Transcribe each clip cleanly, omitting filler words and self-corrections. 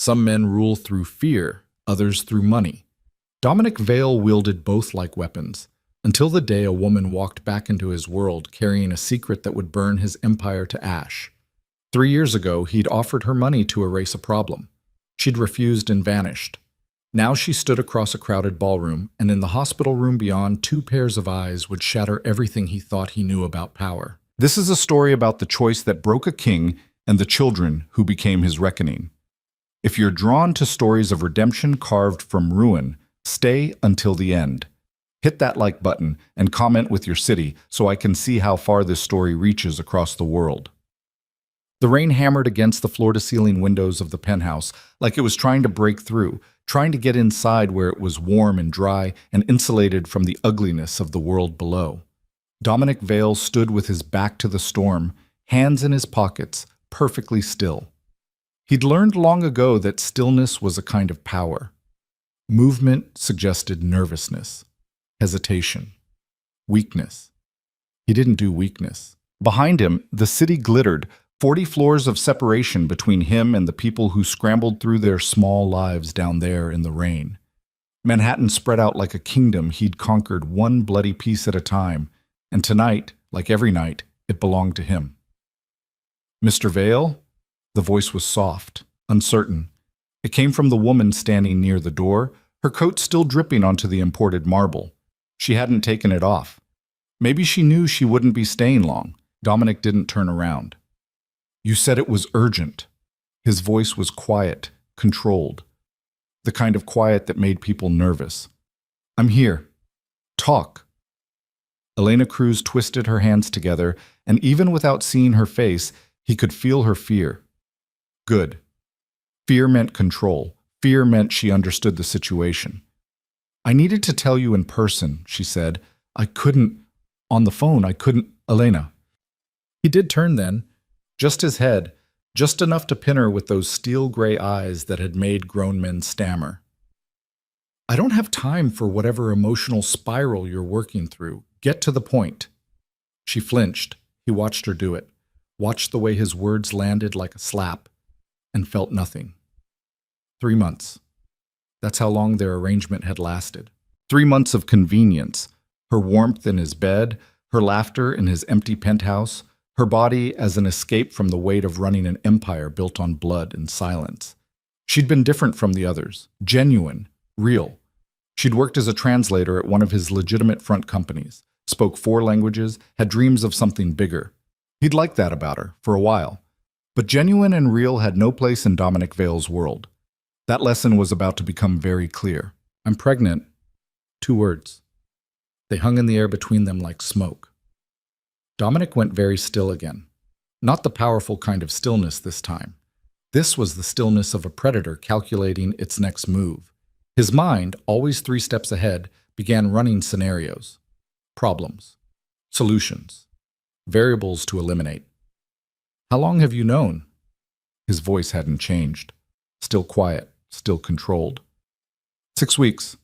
Some men rule through fear, others through money. Dominic Vale wielded both like weapons, until the day a woman walked back into his world carrying a secret that would burn his empire to ash. 3 years ago, he'd offered her money to erase a problem. She'd refused and vanished. Now she stood across a crowded ballroom, and in the hospital room beyond, 2 pairs of eyes would shatter everything he thought he knew about power. This is a story about the choice that broke a king and the children who became his reckoning. If you're drawn to stories of redemption carved from ruin, stay until the end. Hit that like button and comment with your city so I can see how far this story reaches across the world. The rain hammered against the floor-to-ceiling windows of the penthouse like it was trying to break through, trying to get inside where it was warm and dry and insulated from the ugliness of the world below. Dominic Vale stood with his back to the storm, hands in his pockets, perfectly still. He'd learned long ago that stillness was a kind of power. Movement suggested nervousness, hesitation, weakness. He didn't do weakness. Behind him, the city glittered, 40 floors of separation between him and the people who scrambled through their small lives down there in the rain. Manhattan spread out like a kingdom he'd conquered one bloody piece at a time, and tonight, like every night, it belonged to him. "Mr. Vale?" The voice was soft, uncertain. It came from the woman standing near the door, her coat still dripping onto the imported marble. She hadn't taken it off. Maybe she knew she wouldn't be staying long. Dominic didn't turn around. "You said it was urgent." His voice was quiet, controlled. The kind of quiet that made people nervous. "I'm here. Talk." Elena Cruz twisted her hands together, and even without seeing her face, he could feel her fear. Good. Fear meant control. Fear meant she understood the situation. "I needed to tell you in person," she said. "I couldn't. On the phone, I couldn't. Elena." He did turn then. Just his head, just enough to pin her with those steel-gray eyes that had made grown men stammer. "I don't have time for whatever emotional spiral you're working through. Get to the point." She flinched. He watched her do it, watched the way his words landed like a slap, and felt nothing. 3 months. That's how long their arrangement had lasted. 3 months of convenience, her warmth in his bed, her laughter in his empty penthouse, her body as an escape from the weight of running an empire built on blood and silence. She'd been different from the others, genuine, real. She'd worked as a translator at one of his legitimate front companies, spoke 4 languages, had dreams of something bigger. He'd liked that about her, for a while. But genuine and real had no place in Dominic Vale's world. That lesson was about to become very clear. "I'm pregnant." 2 words. They hung in the air between them like smoke. Dominic went very still again. Not the powerful kind of stillness this time. This was the stillness of a predator calculating its next move. His mind, always 3 steps ahead, began running scenarios. Problems. Solutions. Variables to eliminate. "How long have you known?" His voice hadn't changed. Still quiet, still controlled. 6 weeks.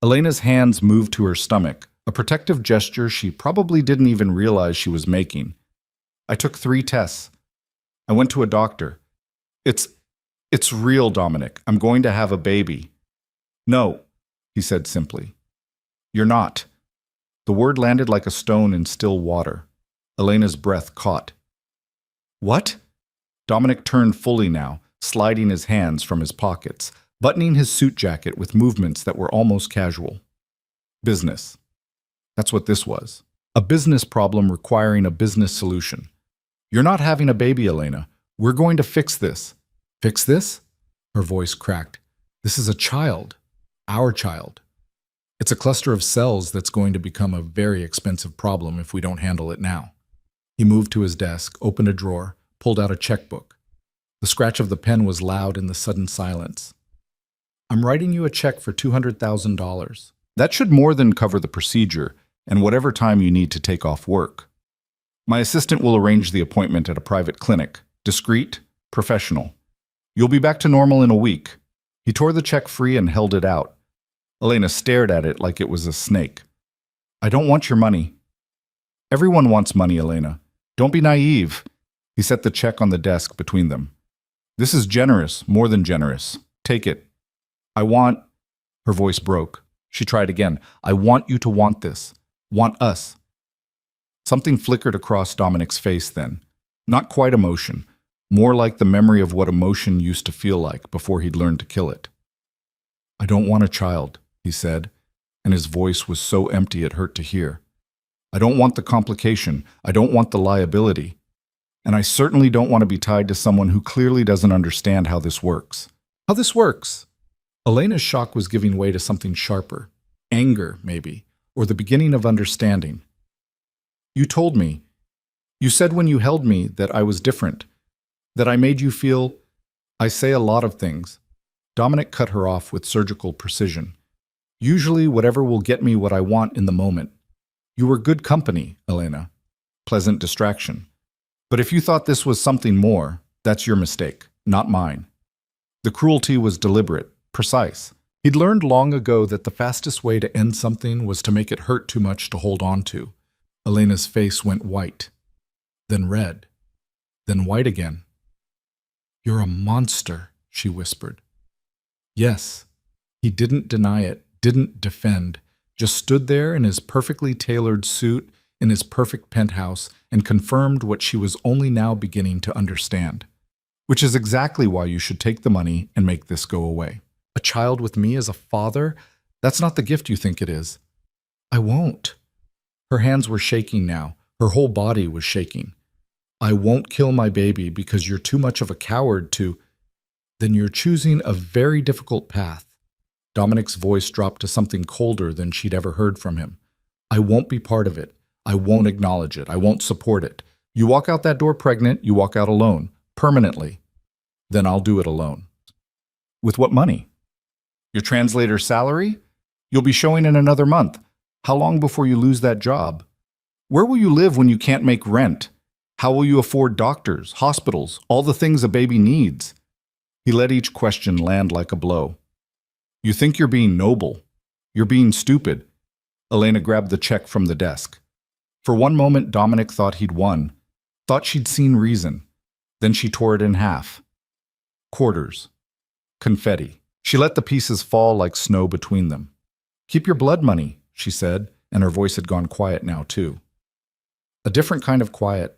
Elena's hands moved to her stomach, a protective gesture she probably didn't even realize she was making. "I took 3 tests. I went to a doctor. It's real, Dominic. I'm going to have a baby." "No," he said simply. "You're not." The word landed like a stone in still water. Elena's breath caught. "What?" Dominic turned fully now, sliding his hands from his pockets, buttoning his suit jacket with movements that were almost casual. "Business." That's what this was. A business problem requiring a business solution. "You're not having a baby, Elena. We're going to fix this." "Fix this?" Her voice cracked. "This is a child. Our child. It's a cluster of cells that's going to become a very expensive problem if we don't handle it now." He moved to his desk, opened a drawer, pulled out a checkbook. The scratch of the pen was loud in the sudden silence. "I'm writing you a check for $200,000. That should more than cover the procedure and whatever time you need to take off work. My assistant will arrange the appointment at a private clinic. Discreet, professional. You'll be back to normal in a week." He tore the check free and held it out. Elena stared at it like it was a snake. "I don't want your money." "Everyone wants money, Elena. Don't be naive." He set the check on the desk between them. This is generous, more than generous. Take it. I want... Her voice broke. She tried again. I want you to want this. Want us. Something flickered across Dominic's face then. Not quite emotion, more like the memory of what emotion used to feel like before he'd learned to kill it. I don't want a child, he said, and his voice was so empty it hurt to hear. I don't want the complication. I don't want the liability. And I certainly don't want to be tied to someone who clearly doesn't understand how this works. How this works? Elena's shock was giving way to something sharper. Anger, maybe, or the beginning of understanding. You told me. You said when you held me that I was different, that I made you feel... I say a lot of things. Dominic cut her off with surgical precision. Usually whatever will get me what I want in the moment. You were good company, Elena. Pleasant distraction. But if you thought this was something more, that's your mistake, not mine. The cruelty was deliberate, precise. He'd learned long ago that the fastest way to end something was to make it hurt too much to hold on to. Elena's face went white, then red, then white again. You're a monster, she whispered. Yes. He didn't deny it, didn't defend, just stood there in his perfectly tailored suit, in his perfect penthouse, and confirmed what she was only now beginning to understand. Which is exactly why you should take the money and make this go away. A child with me as a father? That's not the gift you think it is. I won't. Her hands were shaking now. Her whole body was shaking. I won't kill my baby because you're too much of a coward to... Then you're choosing a very difficult path. Dominic's voice dropped to something colder than she'd ever heard from him. I won't be part of it. I won't acknowledge it. I won't support it. You walk out that door pregnant, you walk out alone. Permanently. Then I'll do it alone. With what money? Your translator's salary? You'll be showing in another month. How long before you lose that job? Where will you live when you can't make rent? How will you afford doctors, hospitals, all the things a baby needs? He let each question land like a blow. You think you're being noble. You're being stupid. Elena grabbed the check from the desk. For one moment, Dominic thought he'd won, thought she'd seen reason. Then she tore it in half. Quarters. Confetti. She let the pieces fall like snow between them. Keep your blood money, she said, and her voice had gone quiet now, too. A different kind of quiet,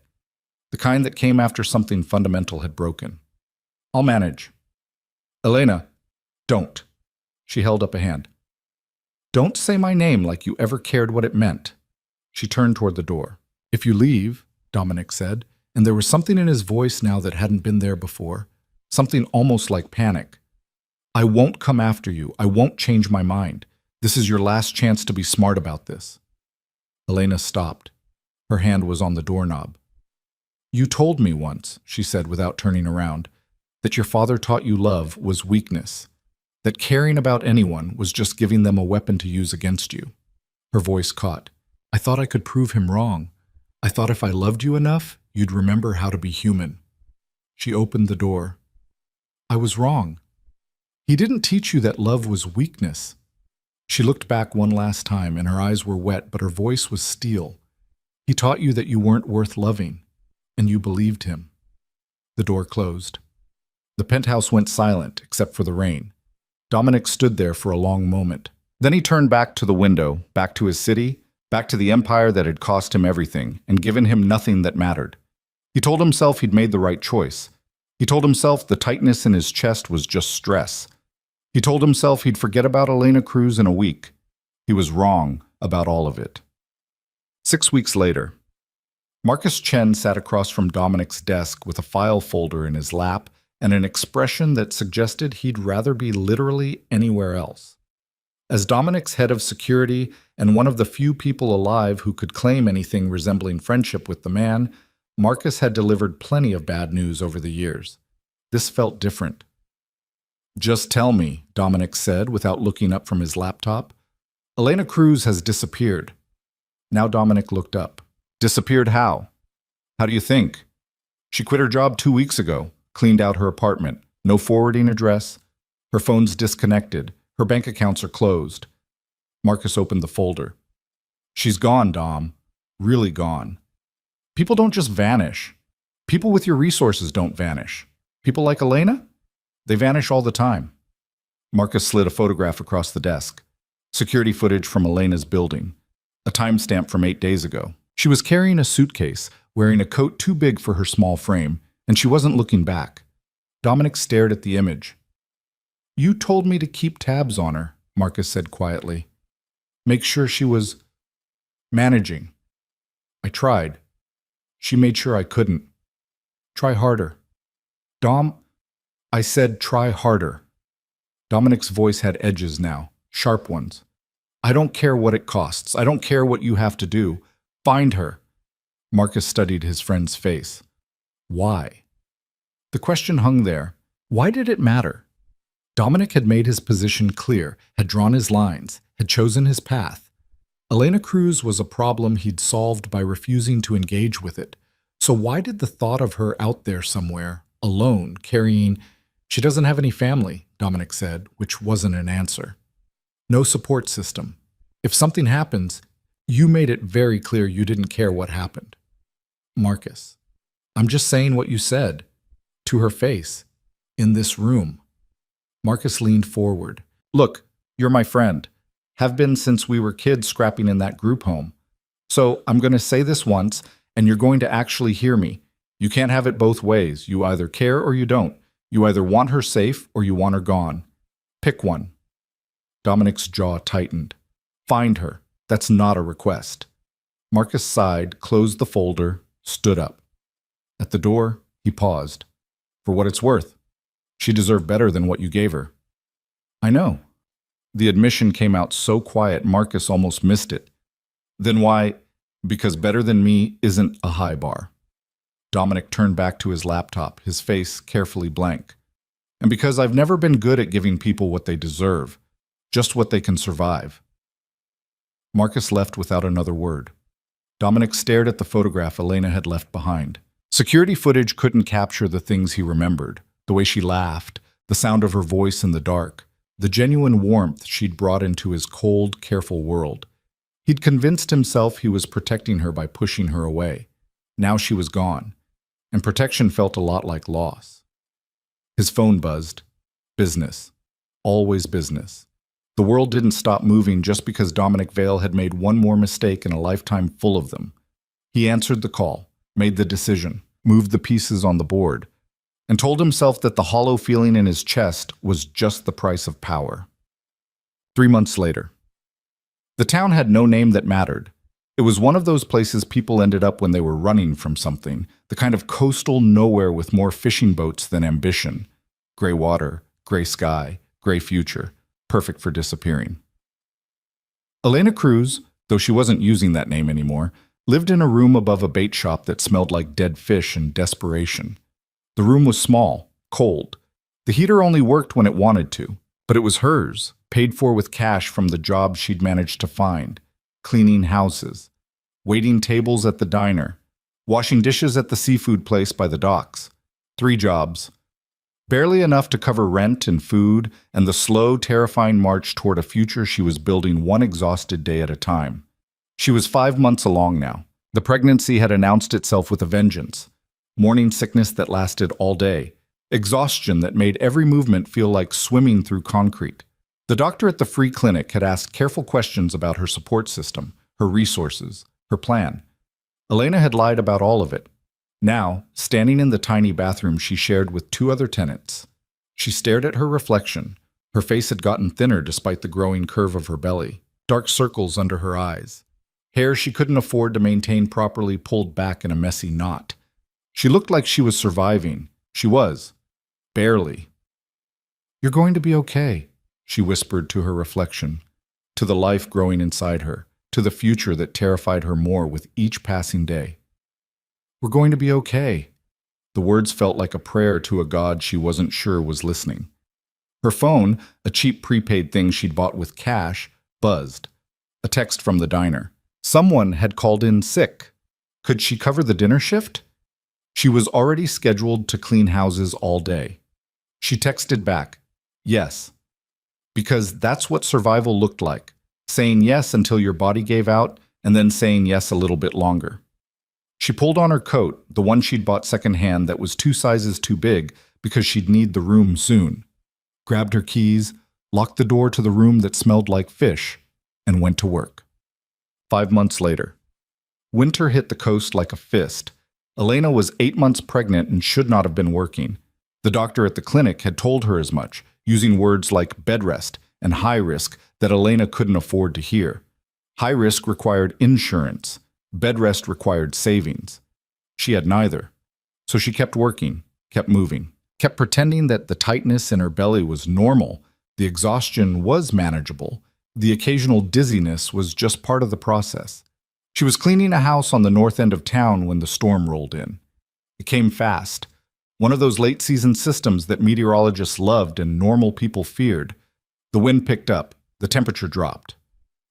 the kind that came after something fundamental had broken. I'll manage. Elena, don't. She held up a hand. Don't say my name like you ever cared what it meant. She turned toward the door. If you leave, Dominic said, and there was something in his voice now that hadn't been there before, something almost like panic. I won't come after you. I won't change my mind. This is your last chance to be smart about this. Elena stopped. Her hand was on the doorknob. You told me once, she said without turning around, that your father taught you love was weakness, that caring about anyone was just giving them a weapon to use against you. Her voice caught. I thought I could prove him wrong. I thought if I loved you enough, you'd remember how to be human. She opened the door. I was wrong. He didn't teach you that love was weakness. She looked back one last time, and her eyes were wet, but her voice was steel. He taught you that you weren't worth loving, and you believed him. The door closed. The penthouse went silent, except for the rain. Dominic stood there for a long moment. Then he turned back to the window, back to his city, back to the empire that had cost him everything and given him nothing that mattered. He told himself he'd made the right choice. He told himself the tightness in his chest was just stress. He told himself he'd forget about Elena Cruz in a week. He was wrong about all of it. 6 weeks later, Marcus Chen sat across from Dominic's desk with a file folder in his lap and an expression that suggested he'd rather be literally anywhere else. As Dominic's head of security and one of the few people alive who could claim anything resembling friendship with the man, Marcus had delivered plenty of bad news over the years. This felt different. Just tell me, Dominic said without looking up from his laptop. Elena Cruz has disappeared. Now Dominic looked up. Disappeared how? How do you think? She quit her job 2 weeks ago, cleaned out her apartment, no forwarding address. Her phone's disconnected. Her bank accounts are closed. Marcus opened the folder. She's gone, Dom. Really gone. People don't just vanish. People with your resources don't vanish. People like Elena? They vanish all the time. Marcus slid a photograph across the desk. Security footage from Elena's building. A timestamp from 8 days ago. She was carrying a suitcase, wearing a coat too big for her small frame, and she wasn't looking back. Dominic stared at the image. "You told me to keep tabs on her," Marcus said quietly. "Make sure she was managing. I tried. She made sure I couldn't. Try harder." I said try harder." Dominic's voice had edges now, sharp ones. "I don't care what it costs. I don't care what you have to do. Find her." Marcus studied his friend's face. Why? The question hung there. Why did it matter? Dominic had made his position clear, had drawn his lines, had chosen his path. Elena Cruz was a problem he'd solved by refusing to engage with it. So why did the thought of her out there somewhere, alone, carrying... She doesn't have any family, Dominic said, which wasn't an answer. No support system. If something happens, you made it very clear you didn't care what happened. Marcus, I'm just saying what you said. To her face. In this room. Marcus leaned forward. Look, you're my friend. Have been since we were kids scrapping in that group home. So I'm going to say this once, and you're going to actually hear me. You can't have it both ways. You either care or you don't. You either want her safe or you want her gone. Pick one. Dominic's jaw tightened. Find her. That's not a request. Marcus sighed, closed the folder, stood up. At the door, he paused. For what it's worth. She deserved better than what you gave her. I know. The admission came out so quiet Marcus almost missed it. Then why? Because better than me isn't a high bar. Dominic turned back to his laptop, his face carefully blank. And because I've never been good at giving people what they deserve, just what they can survive. Marcus left without another word. Dominic stared at the photograph Elena had left behind. Security footage couldn't capture the things he remembered, the way she laughed, the sound of her voice in the dark, the genuine warmth she'd brought into his cold, careful world. He'd convinced himself he was protecting her by pushing her away. Now she was gone, and protection felt a lot like loss. His phone buzzed. Business. Always business. The world didn't stop moving just because Dominic Vale had made one more mistake in a lifetime full of them. He answered the call, made the decision, moved the pieces on the board, and told himself that the hollow feeling in his chest was just the price of power. 3 months later. The town had no name that mattered. It was one of those places people ended up when they were running from something, the kind of coastal nowhere with more fishing boats than ambition. Gray water, gray sky, gray future, perfect for disappearing. Elena Cruz, though she wasn't using that name anymore, lived in a room above a bait shop that smelled like dead fish and desperation. The room was small, cold. The heater only worked when it wanted to, but it was hers, paid for with cash from the job she'd managed to find. Cleaning houses, waiting tables at the diner, washing dishes at the seafood place by the docks. 3 jobs. Barely enough to cover rent and food and the slow, terrifying march toward a future she was building one exhausted day at a time. She was 5 months along now. The pregnancy had announced itself with a vengeance. Morning sickness that lasted all day. Exhaustion that made every movement feel like swimming through concrete. The doctor at the free clinic had asked careful questions about her support system, her resources, her plan. Elena had lied about all of it. Now, standing in the tiny bathroom she shared with 2 other tenants, she stared at her reflection. Her face had gotten thinner despite the growing curve of her belly, dark circles under her eyes. Hair she couldn't afford to maintain properly pulled back in a messy knot. She looked like she was surviving. She was. Barely. You're going to be okay, she whispered to her reflection, to the life growing inside her, to the future that terrified her more with each passing day. We're going to be okay. The words felt like a prayer to a God she wasn't sure was listening. Her phone, a cheap prepaid thing she'd bought with cash, buzzed. A text from the diner. Someone had called in sick. Could she cover the dinner shift? She was already scheduled to clean houses all day. She texted back, yes. Because that's what survival looked like. Saying yes until your body gave out, and then saying yes a little bit longer. She pulled on her coat, the one she'd bought secondhand that was 2 sizes too big, because she'd need the room soon, grabbed her keys, locked the door to the room that smelled like fish, and went to work. 5 months later. Winter hit the coast like a fist. Elena was 8 months pregnant and should not have been working. The doctor at the clinic had told her as much, using words like bed rest and high risk that Elena couldn't afford to hear. High risk required insurance. Bed rest required savings. She had neither. So she kept working, kept moving, kept pretending that the tightness in her belly was normal, the exhaustion was manageable, the occasional dizziness was just part of the process. She was cleaning a house on the north end of town when the storm rolled in. It came fast, one of those late-season systems that meteorologists loved and normal people feared. The wind picked up, the temperature dropped.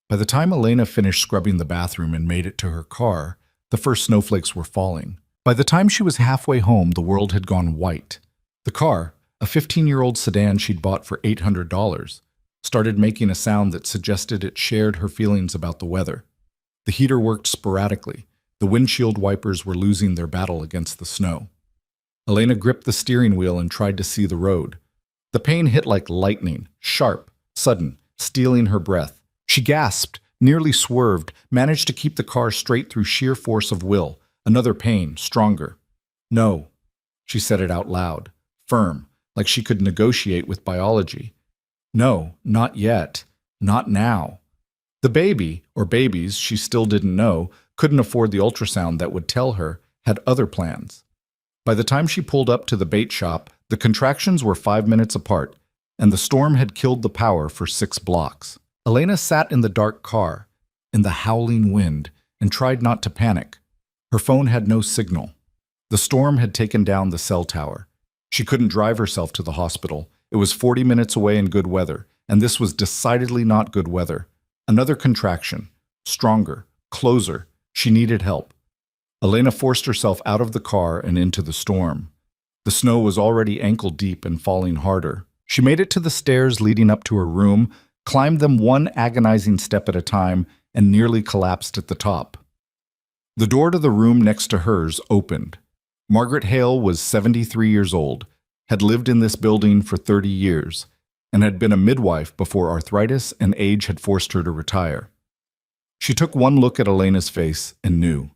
By the time Elena finished scrubbing the bathroom and made it to her car, the first snowflakes were falling. By the time she was halfway home, the world had gone white. The car, a 15-year-old sedan she'd bought for $800, started making a sound that suggested it shared her feelings about the weather. The heater worked sporadically. The windshield wipers were losing their battle against the snow. Elena gripped the steering wheel and tried to see the road. The pain hit like lightning, sharp, sudden, stealing her breath. She gasped, nearly swerved, managed to keep the car straight through sheer force of will. Another pain, stronger. No, she said it out loud, firm, like she could negotiate with biology. No, not yet. Not now. The baby, or babies she still didn't know, couldn't afford the ultrasound that would tell her, had other plans. By the time she pulled up to the bait shop, the contractions were 5 minutes apart, and the storm had killed the power for 6 blocks. Elena sat in the dark car, in the howling wind, and tried not to panic. Her phone had no signal. The storm had taken down the cell tower. She couldn't drive herself to the hospital. It was 40 minutes away in good weather, and this was decidedly not good weather. Another contraction. Stronger. Closer. She needed help. Elena forced herself out of the car and into the storm. The snow was already ankle-deep and falling harder. She made it to the stairs leading up to her room, climbed them one agonizing step at a time, and nearly collapsed at the top. The door to the room next to hers opened. Margaret Hale was 73 years old, had lived in this building for 30 years, and had been a midwife before arthritis and age had forced her to retire. She took one look at Elena's face and knew.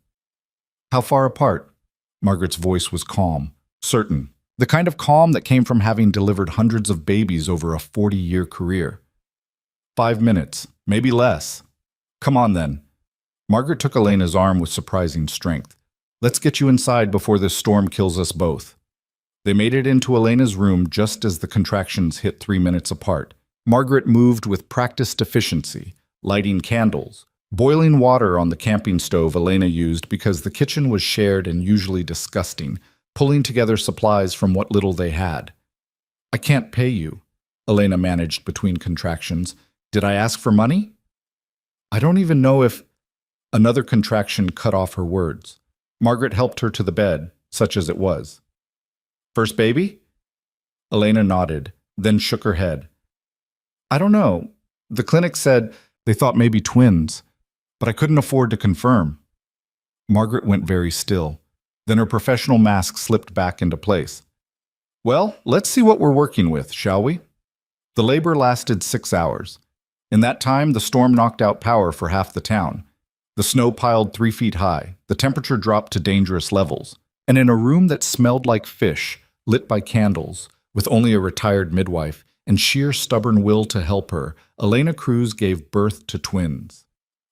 How far apart? Margaret's voice was calm, certain, the kind of calm that came from having delivered hundreds of babies over a 40-year career. 5 minutes, maybe less. Come on then. Margaret took Elena's arm with surprising strength. Let's get you inside before this storm kills us both. They made it into Elena's room just as the contractions hit 3 minutes apart. Margaret moved with practiced efficiency, lighting candles, boiling water on the camping stove Elena used because the kitchen was shared and usually disgusting, pulling together supplies from what little they had. I can't pay you, Elena managed between contractions. Did I ask for money? I don't even know if... Another contraction cut off her words. Margaret helped her to the bed, such as it was. First baby? Elena nodded, then shook her head. I don't know. The clinic said they thought maybe twins, but I couldn't afford to confirm. Margaret went very still. Then her professional mask slipped back into place. Well, let's see what we're working with, shall we? The labor lasted 6 hours. In that time, the storm knocked out power for half the town. The snow piled 3 feet high, the temperature dropped to dangerous levels, and in a room that smelled like fish, lit by candles, with only a retired midwife and sheer stubborn will to help her, Elena Cruz gave birth to twins.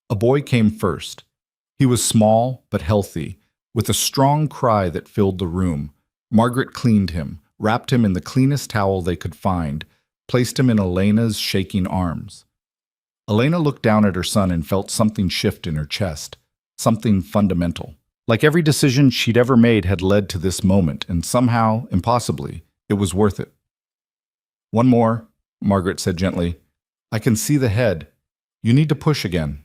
A boy came first. He was small but healthy, with a strong cry that filled the room. Margaret cleaned him, wrapped him in the cleanest towel they could find, placed him in Elena's shaking arms. Elena looked down at her son and felt something shift in her chest, something fundamental. Like every decision she'd ever made had led to this moment, and somehow, impossibly, it was worth it. One more, Margaret said gently. I can see the head. You need to push again.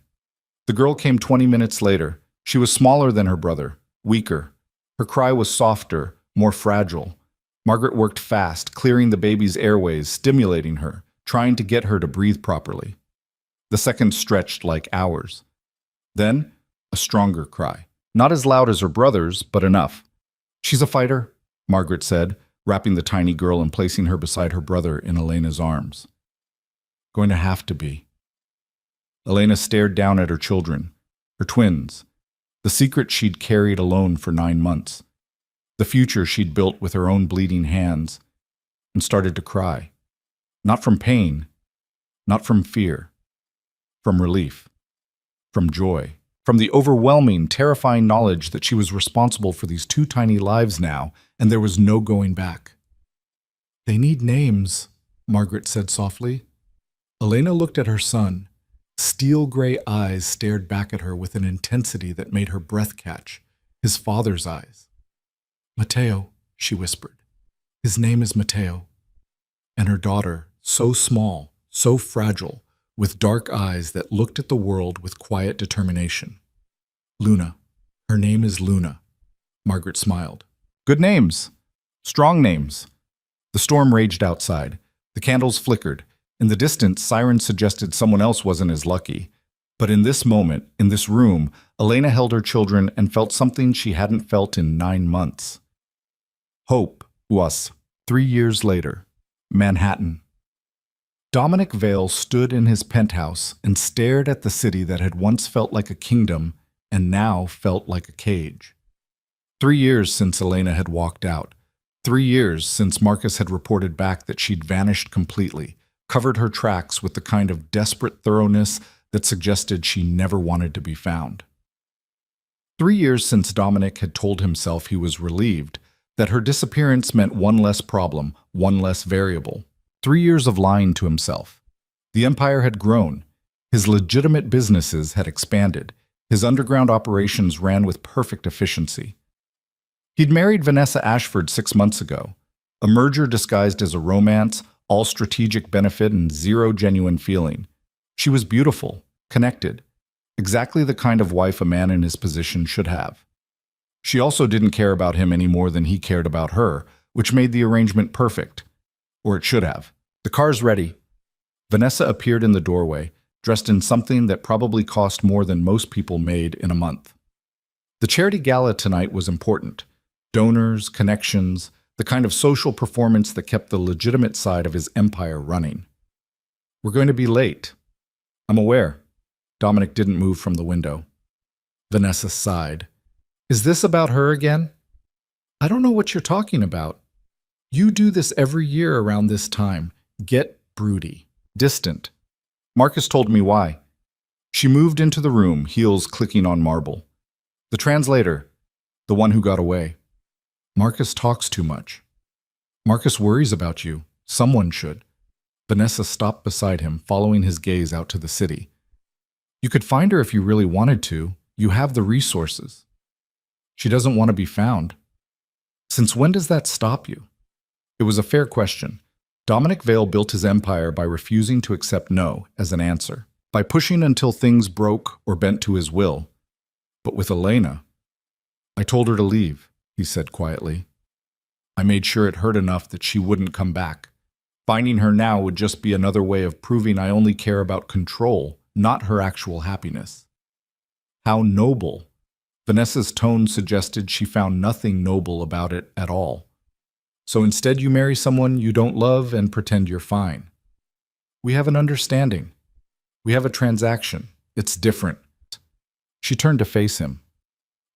The girl came 20 minutes later. She was smaller than her brother, weaker. Her cry was softer, more fragile. Margaret worked fast, clearing the baby's airways, stimulating her, trying to get her to breathe properly. The seconds stretched like hours. Then, a stronger cry. Not as loud as her brother's, but enough. She's a fighter, Margaret said, wrapping the tiny girl and placing her beside her brother in Elena's arms. Going to have to be. Elena stared down at her children, her twins, the secret she'd carried alone for 9 months, the future she'd built with her own bleeding hands, and started to cry. Not from pain, not from fear, from relief, from joy, from the overwhelming, terrifying knowledge that she was responsible for these 2 tiny lives now, and there was no going back. "They need names," Margaret said softly. Elena looked at her son. Steel-gray eyes stared back at her with an intensity that made her breath catch, his father's eyes. "Matteo," she whispered. "His name is Matteo." And her daughter, so small, so fragile, with dark eyes that looked at the world with quiet determination. "Luna. Her name is Luna." Margaret smiled. "Good names. Strong names." The storm raged outside. The candles flickered. In the distance, sirens suggested someone else wasn't as lucky. But in this moment, in this room, Elena held her children and felt something she hadn't felt in 9 months. Hope was 3 years later. Manhattan. Dominic Vale stood in his penthouse and stared at the city that had once felt like a kingdom and now felt like a cage. 3 years since Elena had walked out. 3 years since Marcus had reported back that she'd vanished completely, covered her tracks with the kind of desperate thoroughness that suggested she never wanted to be found. 3 years since Dominic had told himself he was relieved that her disappearance meant one less problem, one less variable. 3 years of lying to himself. The empire had grown. His legitimate businesses had expanded. His underground operations ran with perfect efficiency. He'd married Vanessa Ashford 6 months ago, a merger disguised as a romance, all strategic benefit and zero genuine feeling. She was beautiful, connected, exactly the kind of wife a man in his position should have. She also didn't care about him any more than he cared about her, which made the arrangement perfect. Or it should have. "The car's ready." Vanessa appeared in the doorway, dressed in something that probably cost more than most people made in a month. The charity gala tonight was important. Donors, connections, the kind of social performance that kept the legitimate side of his empire running. "We're going to be late." "I'm aware." Dominic didn't move from the window. Vanessa sighed. "Is this about her again?" "I don't know what you're talking about. You do this every year around this time. Get broody, distant." Marcus told me why. She moved into the room, heels clicking on marble. "The translator, the one who got away. Marcus talks too much. Marcus worries about you. Someone should." Vanessa stopped beside him, following his gaze out to the city. "You could find her if you really wanted to. You have the resources." "She doesn't want to be found." "Since when does that stop you?" It was a fair question. Dominic Vale built his empire by refusing to accept no as an answer, by pushing until things broke or bent to his will. But with Elena, "I told her to leave," he said quietly. "I made sure it hurt enough that she wouldn't come back. Finding her now would just be another way of proving I only care about control, not her actual happiness." How noble. Vanessa's tone suggested she found nothing noble about it at all. "So instead you marry someone you don't love and pretend you're fine. We have an understanding. We have a transaction. It's different." She turned to face him.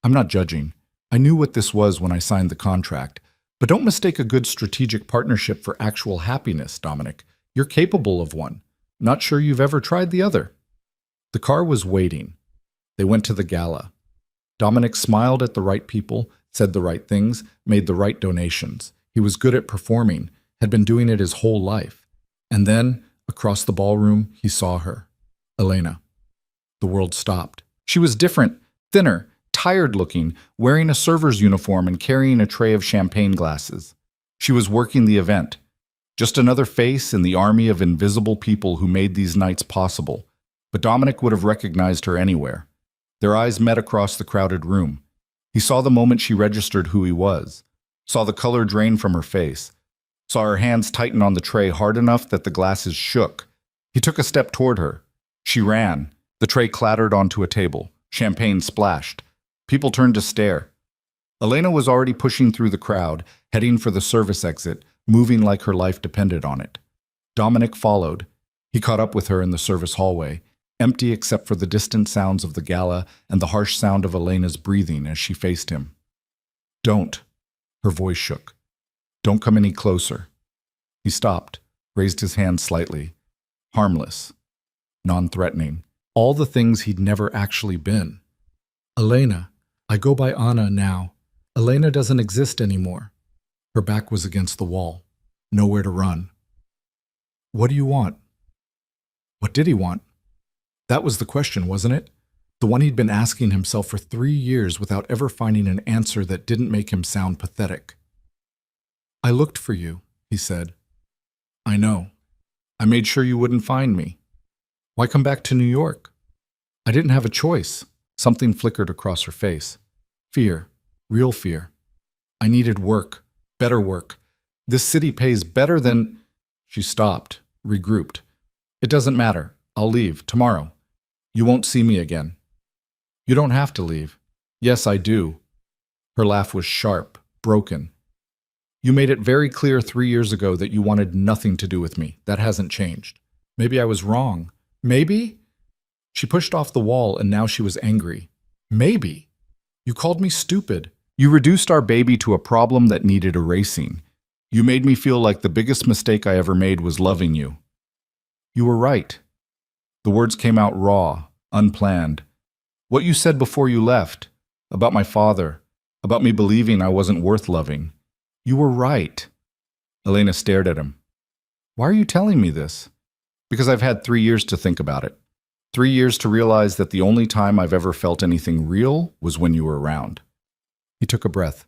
"I'm not judging. I knew what this was when I signed the contract. But don't mistake a good strategic partnership for actual happiness, Dominic. You're capable of one. Not sure you've ever tried the other." The car was waiting. They went to the gala. Dominic smiled at the right people, said the right things, made the right donations. He was good at performing, had been doing it his whole life. And then, across the ballroom, he saw her. Elena. The world stopped. She was different, thinner, tired-looking, wearing a server's uniform and carrying a tray of champagne glasses. She was working the event. Just another face in the army of invisible people who made these nights possible. But Dominic would have recognized her anywhere. Their eyes met across the crowded room. He saw the moment she registered who he was, saw the color drain from her face, saw her hands tighten on the tray hard enough that the glasses shook. He took a step toward her. She ran. The tray clattered onto a table. Champagne splashed. People turned to stare. Elena was already pushing through the crowd, heading for the service exit, moving like her life depended on it. Dominic followed. He caught up with her in the service hallway, empty except for the distant sounds of the gala and the harsh sound of Elena's breathing as she faced him. "Don't." Her voice shook. "Don't come any closer." He stopped, raised his hand slightly. Harmless. Non-threatening. All the things he'd never actually been. "Elena, I go by Anna now. Elena doesn't exist anymore." Her back was against the wall. Nowhere to run. "What do you want?" What did he want? That was the question, wasn't it? The one he'd been asking himself for 3 years without ever finding an answer that didn't make him sound pathetic. "I looked for you," he said. "I know. I made sure you wouldn't find me. Why come back to New York?" "I didn't have a choice." Something flickered across her face. Fear. Real fear. "I needed work. Better work. This city pays better than—" She stopped, regrouped. "It doesn't matter. I'll leave, tomorrow. You won't see me again." "You don't have to leave." "Yes, I do." Her laugh was sharp, broken. "You made it very clear 3 years ago that you wanted nothing to do with me. That hasn't changed. Maybe I was wrong. Maybe?" She pushed off the wall and now she was angry. "Maybe? You called me stupid. You reduced our baby to a problem that needed erasing. You made me feel like the biggest mistake I ever made was loving you." "You were right." The words came out raw, unplanned. "What you said before you left, about my father, about me believing I wasn't worth loving. You were right." Elena stared at him. "Why are you telling me this?" "Because I've had 3 years to think about it. 3 years to realize that the only time I've ever felt anything real was when you were around." He took a breath.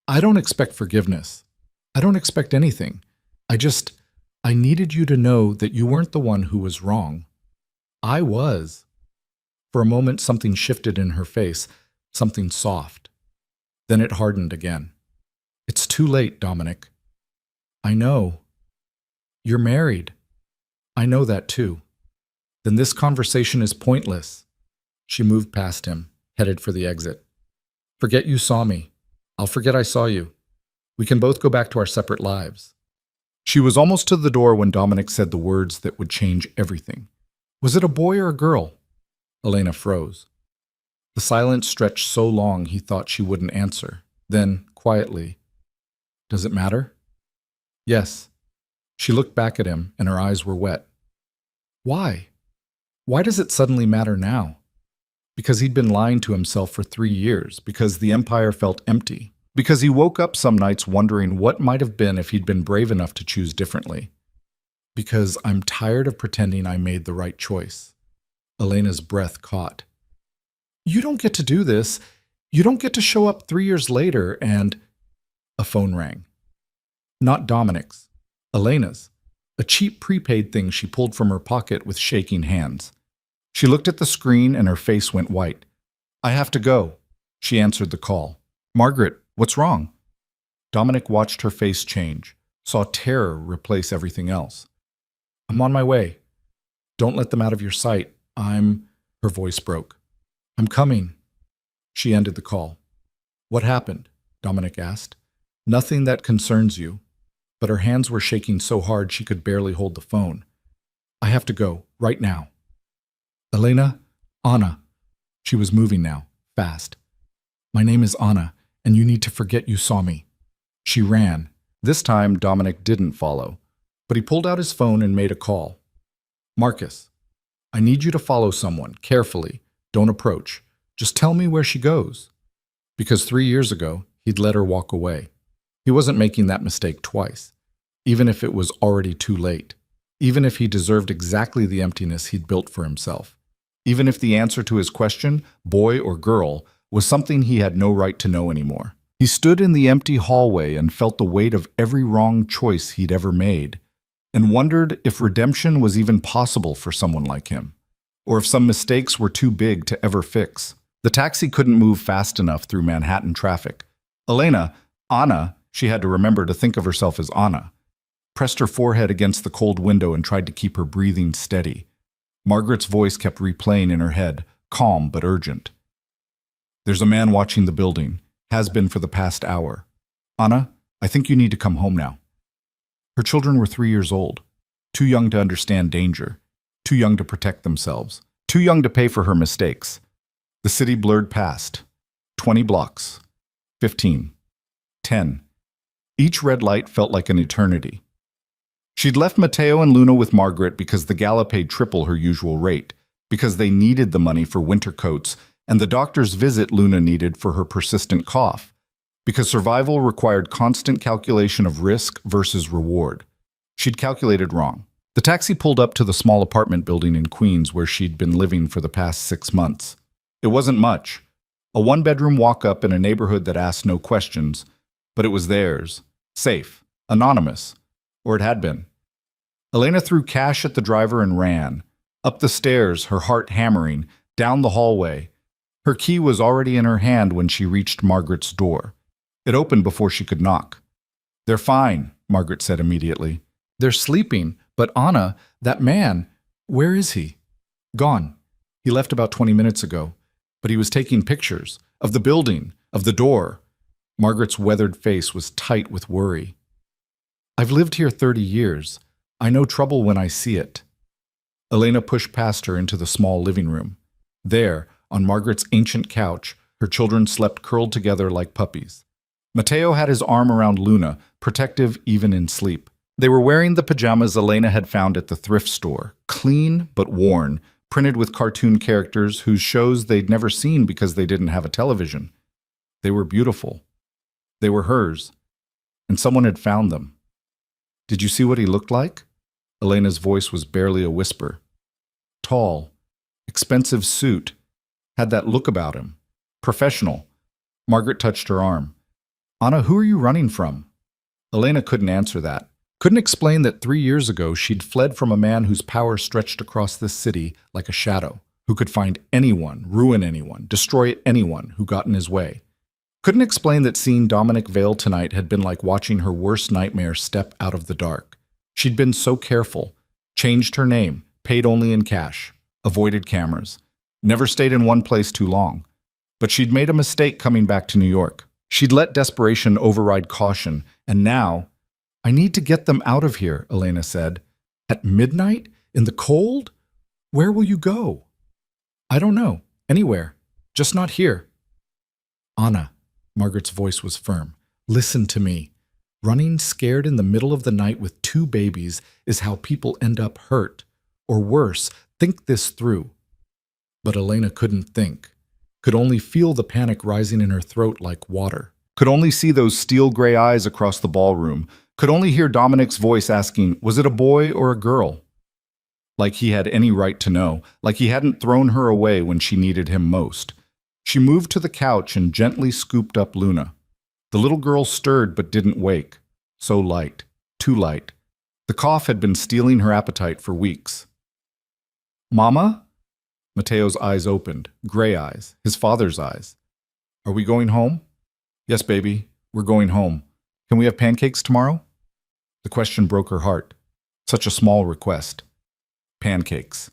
"I don't expect forgiveness. I don't expect anything. I needed you to know that you weren't the one who was wrong. I was." For a moment, something shifted in her face, something soft. Then it hardened again. "It's too late, Dominic." "I know." "You're married." "I know that too." "Then this conversation is pointless." She moved past him, headed for the exit. "Forget you saw me. I'll forget I saw you. We can both go back to our separate lives." She was almost to the door when Dominic said the words that would change everything. "Was it a boy or a girl?" Elena froze. The silence stretched so long he thought she wouldn't answer. Then, quietly, "Does it matter?" "Yes." She looked back at him, and her eyes were wet. "Why? Why does it suddenly matter now?" Because he'd been lying to himself for 3 years, because the empire felt empty, because he woke up some nights wondering what might have been if he'd been brave enough to choose differently. "Because I'm tired of pretending I made the right choice." Elena's breath caught. "You don't get to do this. You don't get to show up 3 years later and—" A phone rang. Not Dominic's. Elena's. A cheap prepaid thing she pulled from her pocket with shaking hands. She looked at the screen and her face went white. "I have to go." She answered the call. "Margaret, what's wrong?" Dominic watched her face change, saw terror replace everything else. "I'm on my way. Don't let them out of your sight. Her voice broke. "I'm coming." She ended the call. "What happened?" Dominic asked. "Nothing that concerns you." But her hands were shaking so hard she could barely hold the phone. "I have to go, right now." "Elena? Anna." She was moving now, fast. "My name is Anna, and you need to forget you saw me." She ran. This time, Dominic didn't follow, but he pulled out his phone and made a call. "Marcus, I need you to follow someone, carefully. Don't approach. Just tell me where she goes." Because 3 years ago, he'd let her walk away. He wasn't making that mistake twice, even if it was already too late, even if he deserved exactly the emptiness he'd built for himself, even if the answer to his question, boy or girl, was something he had no right to know anymore. He stood in the empty hallway and felt the weight of every wrong choice he'd ever made, and wondered if redemption was even possible for someone like him, or if some mistakes were too big to ever fix. The taxi couldn't move fast enough through Manhattan traffic. Anna, she had to remember to think of herself as Anna, pressed her forehead against the cold window and tried to keep her breathing steady. Margaret's voice kept replaying in her head, calm but urgent. "There's a man watching the building. Has been for the past hour. Anna, I think you need to come home now. Her children were 3 years old, too young to understand danger, too young to protect themselves, too young to pay for her mistakes. The city blurred past. 20 blocks. 15. 10. Each red light felt like an eternity. She'd left Matteo and Luna with Margaret because the gala paid triple her usual rate, because they needed the money for winter coats and the doctor's visit Luna needed for her persistent cough, because survival required constant calculation of risk versus reward. She'd calculated wrong. The taxi pulled up to the small apartment building in Queens where she'd been living for the past 6 months. It wasn't much. A one-bedroom walk-up in a neighborhood that asked no questions, but it was theirs. Safe. Anonymous. Or it had been. Elena threw cash at the driver and ran. Up the stairs, her heart hammering, down the hallway. Her key was already in her hand when she reached Margaret's door. It opened before she could knock. "They're fine," Margaret said immediately. "They're sleeping, but Anna, that man, where is he?" "Gone. He left about 20 minutes ago, but he was taking pictures of the building, of the door." Margaret's weathered face was tight with worry. "I've lived here 30 years. I know trouble when I see it." Elena pushed past her into the small living room. There, on Margaret's ancient couch, her children slept curled together like puppies. Matteo had his arm around Luna, protective even in sleep. They were wearing the pajamas Elena had found at the thrift store, clean but worn, printed with cartoon characters whose shows they'd never seen because they didn't have a television. They were beautiful. They were hers, and someone had found them. "Did you see what he looked like?" Elena's voice was barely a whisper. Tall, expensive suit, had that look about him. Professional. Margaret touched her arm. "Anna, who are you running from?" Elena couldn't answer that. Couldn't explain that 3 years ago she'd fled from a man whose power stretched across this city like a shadow, who could find anyone, ruin anyone, destroy anyone who got in his way. Couldn't explain that seeing Dominic Vale tonight had been like watching her worst nightmare step out of the dark. She'd been so careful, changed her name, paid only in cash, avoided cameras, never stayed in one place too long. But she'd made a mistake coming back to New York. She'd let desperation override caution, and now, "I need to get them out of here," Elena said. "At midnight? In the cold? Where will you go?" "I don't know. Anywhere. Just not here." "Anna," Margaret's voice was firm, "listen to me. Running scared in the middle of the night with 2 babies is how people end up hurt. Or worse, think this through." But Elena couldn't think. Could only feel the panic rising in her throat like water. Could only see those steel gray eyes across the ballroom. Could only hear Dominic's voice asking, was it a boy or a girl? Like he had any right to know, like he hadn't thrown her away when she needed him most. She moved to the couch and gently scooped up Luna. The little girl stirred but didn't wake. So light, too light. The cough had been stealing her appetite for weeks. "Mama?" Matteo's eyes opened, gray eyes, his father's eyes. "Are we going home?" "Yes, baby, we're going home. Can we have pancakes tomorrow?" The question broke her heart. Such a small request. Pancakes.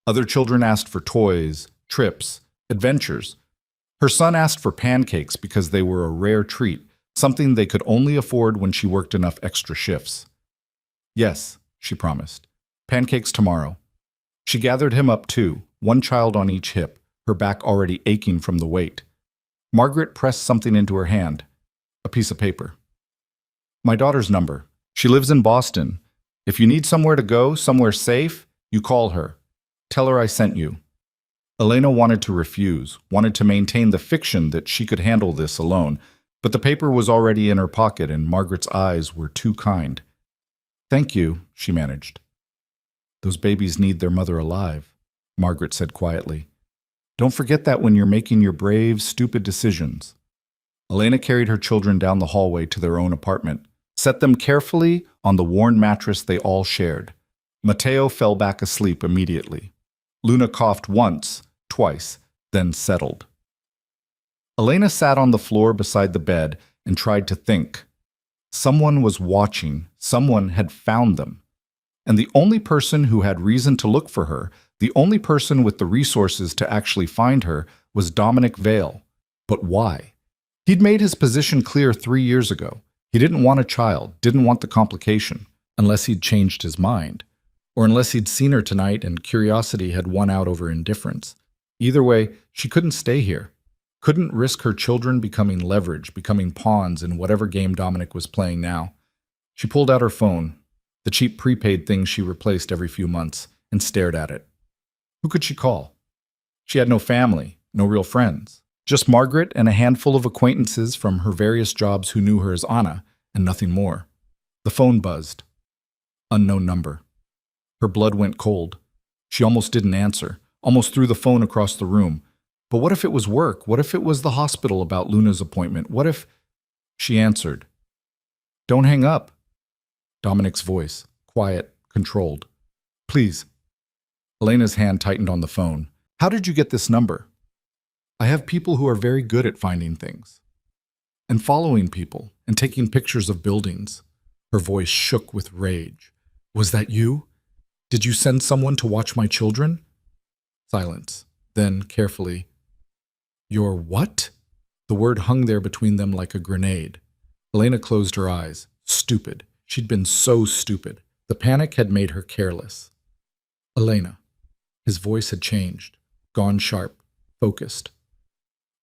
Other children asked for toys, trips, adventures. Her son asked for pancakes because they were a rare treat, something they could only afford when she worked enough extra shifts. "Yes," she promised. "Pancakes tomorrow." She gathered him up too, one child on each hip, her back already aching from the weight. Margaret pressed something into her hand, a piece of paper. "My daughter's number. She lives in Boston. If you need somewhere to go, somewhere safe, you call her. Tell her I sent you." Elena wanted to refuse, wanted to maintain the fiction that she could handle this alone, but the paper was already in her pocket and Margaret's eyes were too kind. "Thank you," she managed. "Those babies need their mother alive," Margaret said quietly. "Don't forget that when you're making your brave, stupid decisions." Elena carried her children down the hallway to their own apartment, set them carefully on the worn mattress they all shared. Matteo fell back asleep immediately. Luna coughed once, twice, then settled. Elena sat on the floor beside the bed and tried to think. Someone was watching, someone had found them. And the only person who had reason to look for her, the only person with the resources to actually find her, was Dominic Vale. But why? He'd made his position clear 3 years ago. He didn't want a child, didn't want the complication, unless he'd changed his mind, or unless he'd seen her tonight and curiosity had won out over indifference. Either way, she couldn't stay here. Couldn't risk her children becoming leverage, becoming pawns in whatever game Dominic was playing now. She pulled out her phone, the cheap prepaid thing she replaced every few months, and stared at it. Who could she call? She had no family, no real friends. Just Margaret and a handful of acquaintances from her various jobs who knew her as Anna, and nothing more. The phone buzzed. Unknown number. Her blood went cold. She almost didn't answer, almost threw the phone across the room. But what if it was work? What if it was the hospital about Luna's appointment? What if... She answered. Don't hang up. Dominic's voice, quiet, controlled. Please. Elena's hand tightened on the phone. How did you get this number? I have people who are very good at finding things. And following people, and taking pictures of buildings. Her voice shook with rage. Was that you? Did you send someone to watch my children? Silence. Then, carefully, Your what? The word hung there between them like a grenade. Elena closed her eyes. Stupid. She'd been so stupid. The panic had made her careless. Elena. His voice had changed, gone sharp, focused.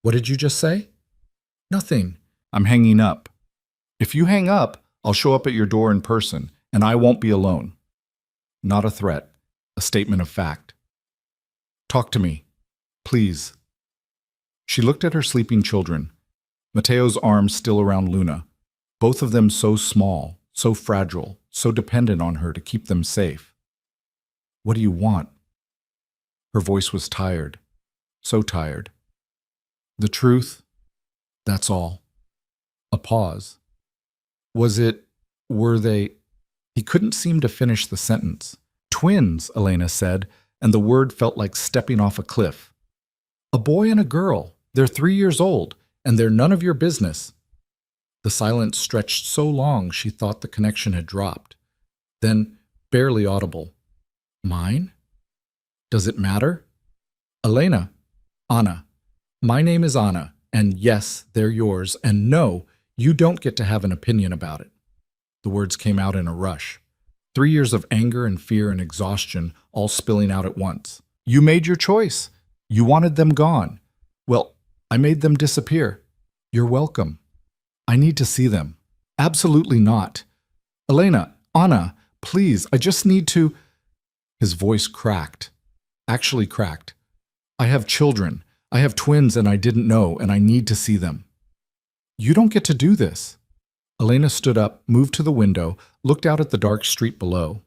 What did you just say? Nothing. I'm hanging up. If you hang up, I'll show up at your door in person, and I won't be alone. Not a threat, a statement of fact. Talk to me, please. She looked at her sleeping children, Mateo's arms still around Luna, both of them so small, so fragile, so dependent on her to keep them safe. What do you want? Her voice was tired, so tired. The truth, that's all. A pause. Were they... He couldn't seem to finish the sentence. Twins, Elena said, and the word felt like stepping off a cliff. A boy and a girl. They're 3 years old, and they're none of your business. The silence stretched so long she thought the connection had dropped. Then, barely audible. Mine? Does it matter? Elena. Anna. My name is Anna, and yes, they're yours, and no, you don't get to have an opinion about it. The words came out in a rush. 3 years of anger and fear and exhaustion all spilling out at once. You made your choice. You wanted them gone. Well, I made them disappear. You're welcome. I need to see them. Absolutely not. Elena, Anna, please, I just need to... His voice cracked. Actually cracked. I have children. I have twins and I didn't know, and I need to see them. You don't get to do this. Elena stood up, moved to the window, looked out at the dark street below.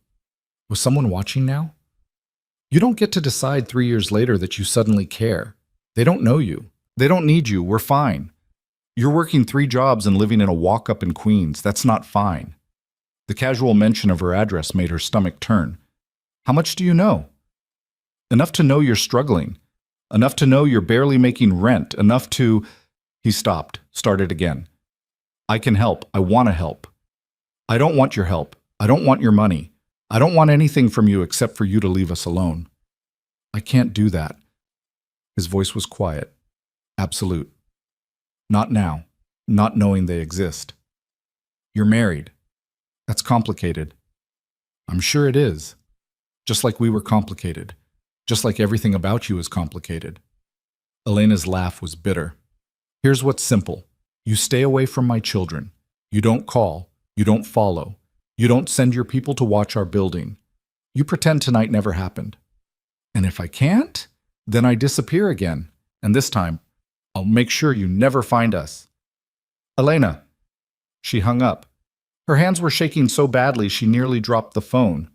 Was someone watching now? You don't get to decide 3 years later that you suddenly care. They don't know you. They don't need you. We're fine. You're working 3 jobs and living in a walk-up in Queens. That's not fine. The casual mention of her address made her stomach turn. How much do you know? Enough to know you're struggling. Enough to know you're barely making rent. Enough to... He stopped, started again. I can help. I want to help. I don't want your help. I don't want your money. I don't want anything from you except for you to leave us alone. I can't do that. His voice was quiet. Absolute. Not now. Not knowing they exist. You're married. That's complicated. I'm sure it is. Just like we were complicated. Just like everything about you is complicated. Elena's laugh was bitter. Here's what's simple. You stay away from my children. You don't call. You don't follow. You don't send your people to watch our building. You pretend tonight never happened. And if I can't, then I disappear again. And this time, I'll make sure you never find us. Elena. She hung up. Her hands were shaking so badly she nearly dropped the phone.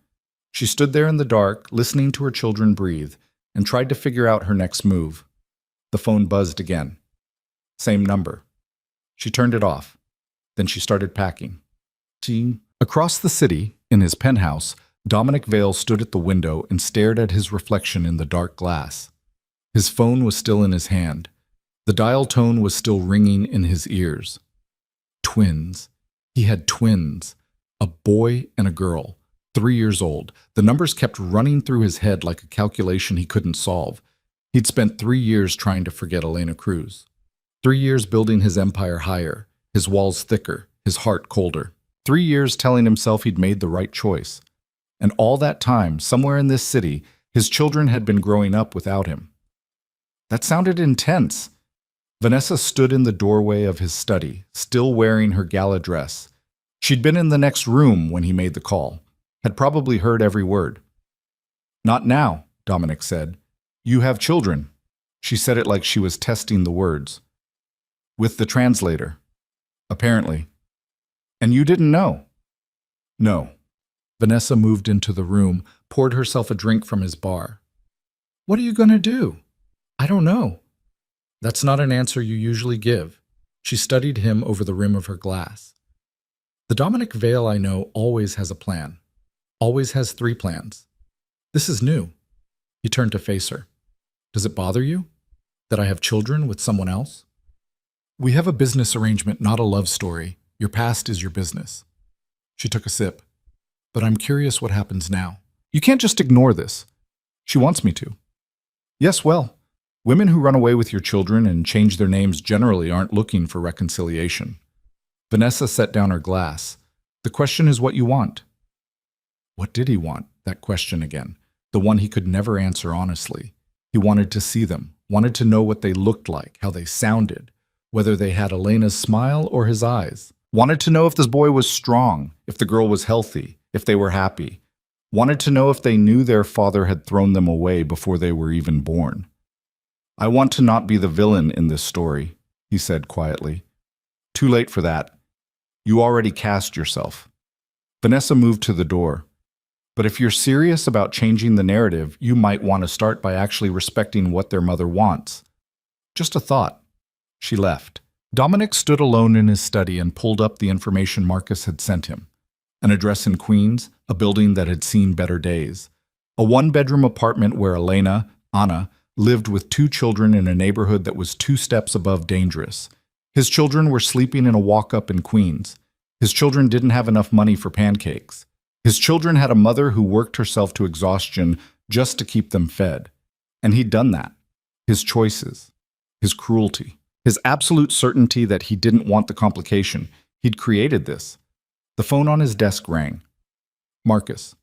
She stood there in the dark, listening to her children breathe, and tried to figure out her next move. The phone buzzed again. Same number. She turned it off. Then she started packing. Across the city, in his penthouse, Dominic Vale stood at the window and stared at his reflection in the dark glass. His phone was still in his hand. The dial tone was still ringing in his ears. Twins. He had twins. A boy and a girl. 3 years old. The numbers kept running through his head like a calculation he couldn't solve. He'd spent 3 years trying to forget Elena Cruz. 3 years building his empire higher, his walls thicker, his heart colder. 3 years telling himself he'd made the right choice. And all that time, somewhere in this city, his children had been growing up without him. That sounded intense. Vanessa stood in the doorway of his study, still wearing her gala dress. She'd been in the next room when he made the call, had probably heard every word. "Not now," Dominic said. "You have children." She said it like she was testing the words. "With the translator." "Apparently." "And you didn't know?" "No." Vanessa moved into the room, poured herself a drink from his bar. "What are you going to do?" "I don't know." That's not an answer you usually give. She studied him over the rim of her glass. The Dominic Vale I know always has a plan. Always has 3 plans. This is new. He turned to face her. "Does it bother you that I have children with someone else?" "We have a business arrangement, not a love story. Your past is your business." She took a sip. "But I'm curious what happens now. You can't just ignore this." "She wants me to." "Yes, well, women who run away with your children and change their names generally aren't looking for reconciliation." Vanessa set down her glass. "The question is what you want." What did he want? That question again. The one he could never answer honestly. He wanted to see them, wanted to know what they looked like, how they sounded, whether they had Elena's smile or his eyes. Wanted to know if this boy was strong, if the girl was healthy, if they were happy. Wanted to know if they knew their father had thrown them away before they were even born. "I want to not be the villain in this story," he said quietly. "Too late for that. You already cast yourself." Vanessa moved to the door. "But if you're serious about changing the narrative, you might want to start by actually respecting what their mother wants." "Just a thought." She left. Dominic stood alone in his study and pulled up the information Marcus had sent him. An address in Queens, a building that had seen better days. A 1-bedroom apartment where Elena, Anna, lived with 2 children in a neighborhood that was 2 steps above dangerous. His children were sleeping in a walk-up in Queens. His children didn't have enough money for pancakes. His children had a mother who worked herself to exhaustion just to keep them fed. And he'd done that. His choices. His cruelty. His absolute certainty that he didn't want the complication. He'd created this. The phone on his desk rang. "Marcus."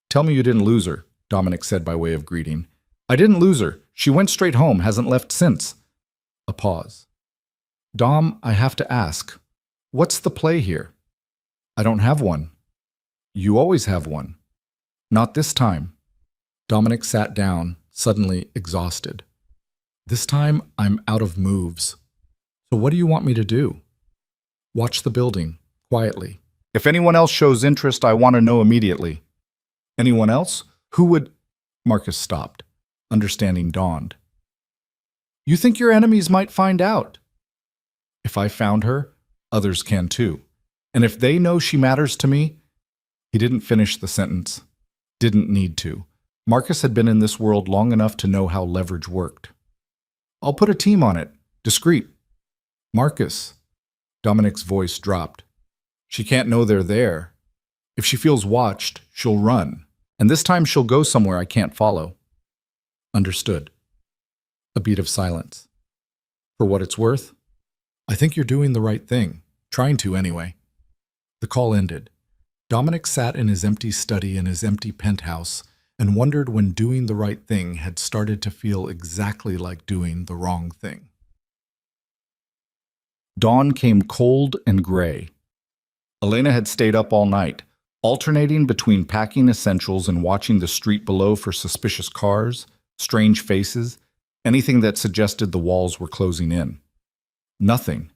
"Tell me you didn't lose her," Dominic said by way of greeting. "I didn't lose her. She went straight home, hasn't left since." A pause. "Dom, I have to ask. What's the play here?" "I don't have one." "You always have one." "Not this time." Dominic sat down, suddenly exhausted. "This time, I'm out of moves. So what do you want me to do?" "Watch the building, quietly. If anyone else shows interest, I want to know immediately." "Anyone else? Who would—" Marcus stopped. Understanding dawned. "You think your enemies might find out?" "If I found her, others can too. And if they know she matters to me—" He didn't finish the sentence. Didn't need to. Marcus had been in this world long enough to know how leverage worked. "I'll put a team on it. Discreet." "Marcus." Dominic's voice dropped. "She can't know they're there. If she feels watched, she'll run. And this time she'll go somewhere I can't follow." "Understood." A beat of silence. "For what it's worth, I think you're doing the right thing. Trying to, anyway." The call ended. Dominic sat in his empty study in his empty penthouse and wondered when doing the right thing had started to feel exactly like doing the wrong thing. Dawn came cold and gray. Elena had stayed up all night, alternating between packing essentials and watching the street below for suspicious cars, strange faces, anything that suggested the walls were closing in. Nothing.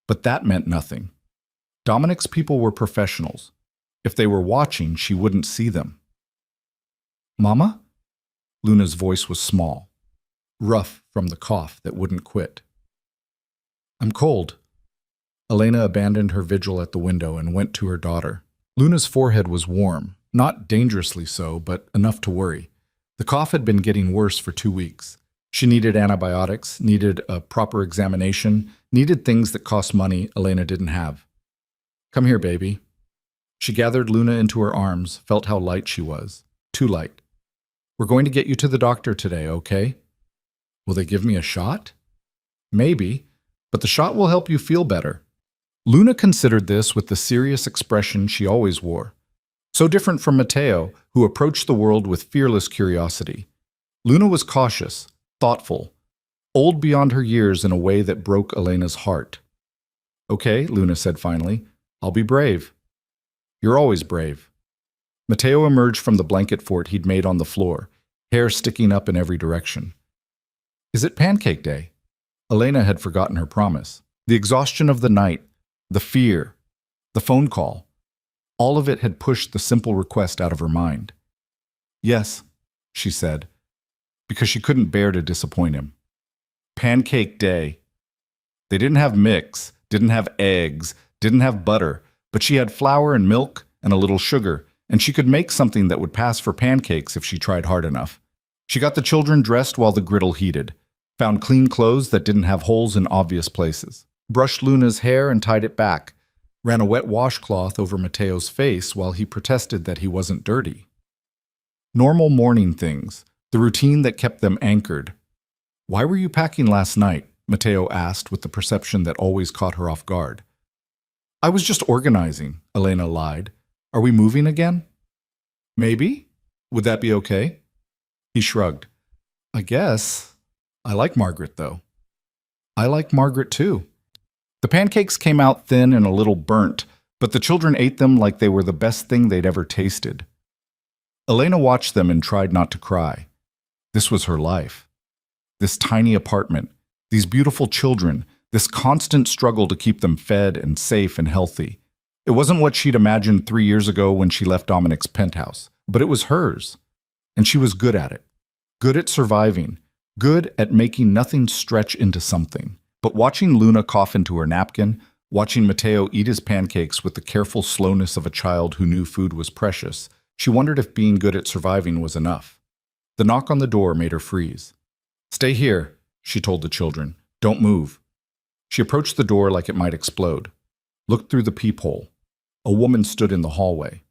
But that meant nothing. Dominic's people were professionals. If they were watching, she wouldn't see them. "Mama?" Luna's voice was small, rough from the cough that wouldn't quit. "I'm cold." Elena abandoned her vigil at the window and went to her daughter. Luna's forehead was warm, not dangerously so, but enough to worry. The cough had been getting worse for 2 weeks. She needed antibiotics, needed a proper examination, needed things that cost money Elena didn't have. "Come here, baby." She gathered Luna into her arms, felt how light she was. Too light. "We're going to get you to the doctor today, okay?" "Will they give me a shot?" "Maybe. but the shot will help you feel better. Luna considered this with the serious expression she always wore. So different from Mateo, who approached the world with fearless curiosity. Luna was cautious, thoughtful, old beyond her years in a way that broke Elena's heart. "Okay," Luna said finally, "I'll be brave." "You're always brave." Mateo emerged from the blanket fort he'd made on the floor, hair sticking up in every direction. "Is it pancake day?" Elena had forgotten her promise. The exhaustion of the night, the fear, the phone call, all of it had pushed the simple request out of her mind. "Yes," she said, because she couldn't bear to disappoint him. Pancake day. They didn't have mix, didn't have eggs, didn't have butter, but she had flour and milk and a little sugar, and she could make something that would pass for pancakes if she tried hard enough. She got the children dressed while the griddle heated, found clean clothes that didn't have holes in obvious places, brushed Luna's hair and tied it back, ran a wet washcloth over Mateo's face while he protested that he wasn't dirty. Normal morning things, the routine that kept them anchored. "Why were you packing last night?" Mateo asked with the perception that always caught her off guard. "I was just organizing," Elena lied. "Are we moving again?" "Maybe. Would that be okay?" He shrugged. "I guess. I like Margaret, though." "I like Margaret, too." The pancakes came out thin and a little burnt, but the children ate them like they were the best thing they'd ever tasted. Elena watched them and tried not to cry. This was her life. This tiny apartment, these beautiful children, this constant struggle to keep them fed and safe and healthy. It wasn't what she'd imagined 3 years ago when she left Dominic's penthouse, but it was hers. And she was good at it. Good at surviving. Good at making nothing stretch into something. But watching Luna cough into her napkin, watching Mateo eat his pancakes with the careful slowness of a child who knew food was precious, she wondered if being good at surviving was enough. The knock on the door made her freeze. "Stay here," she told the children. "Don't move." She approached the door like it might explode. Looked through the peephole. A woman stood in the hallway.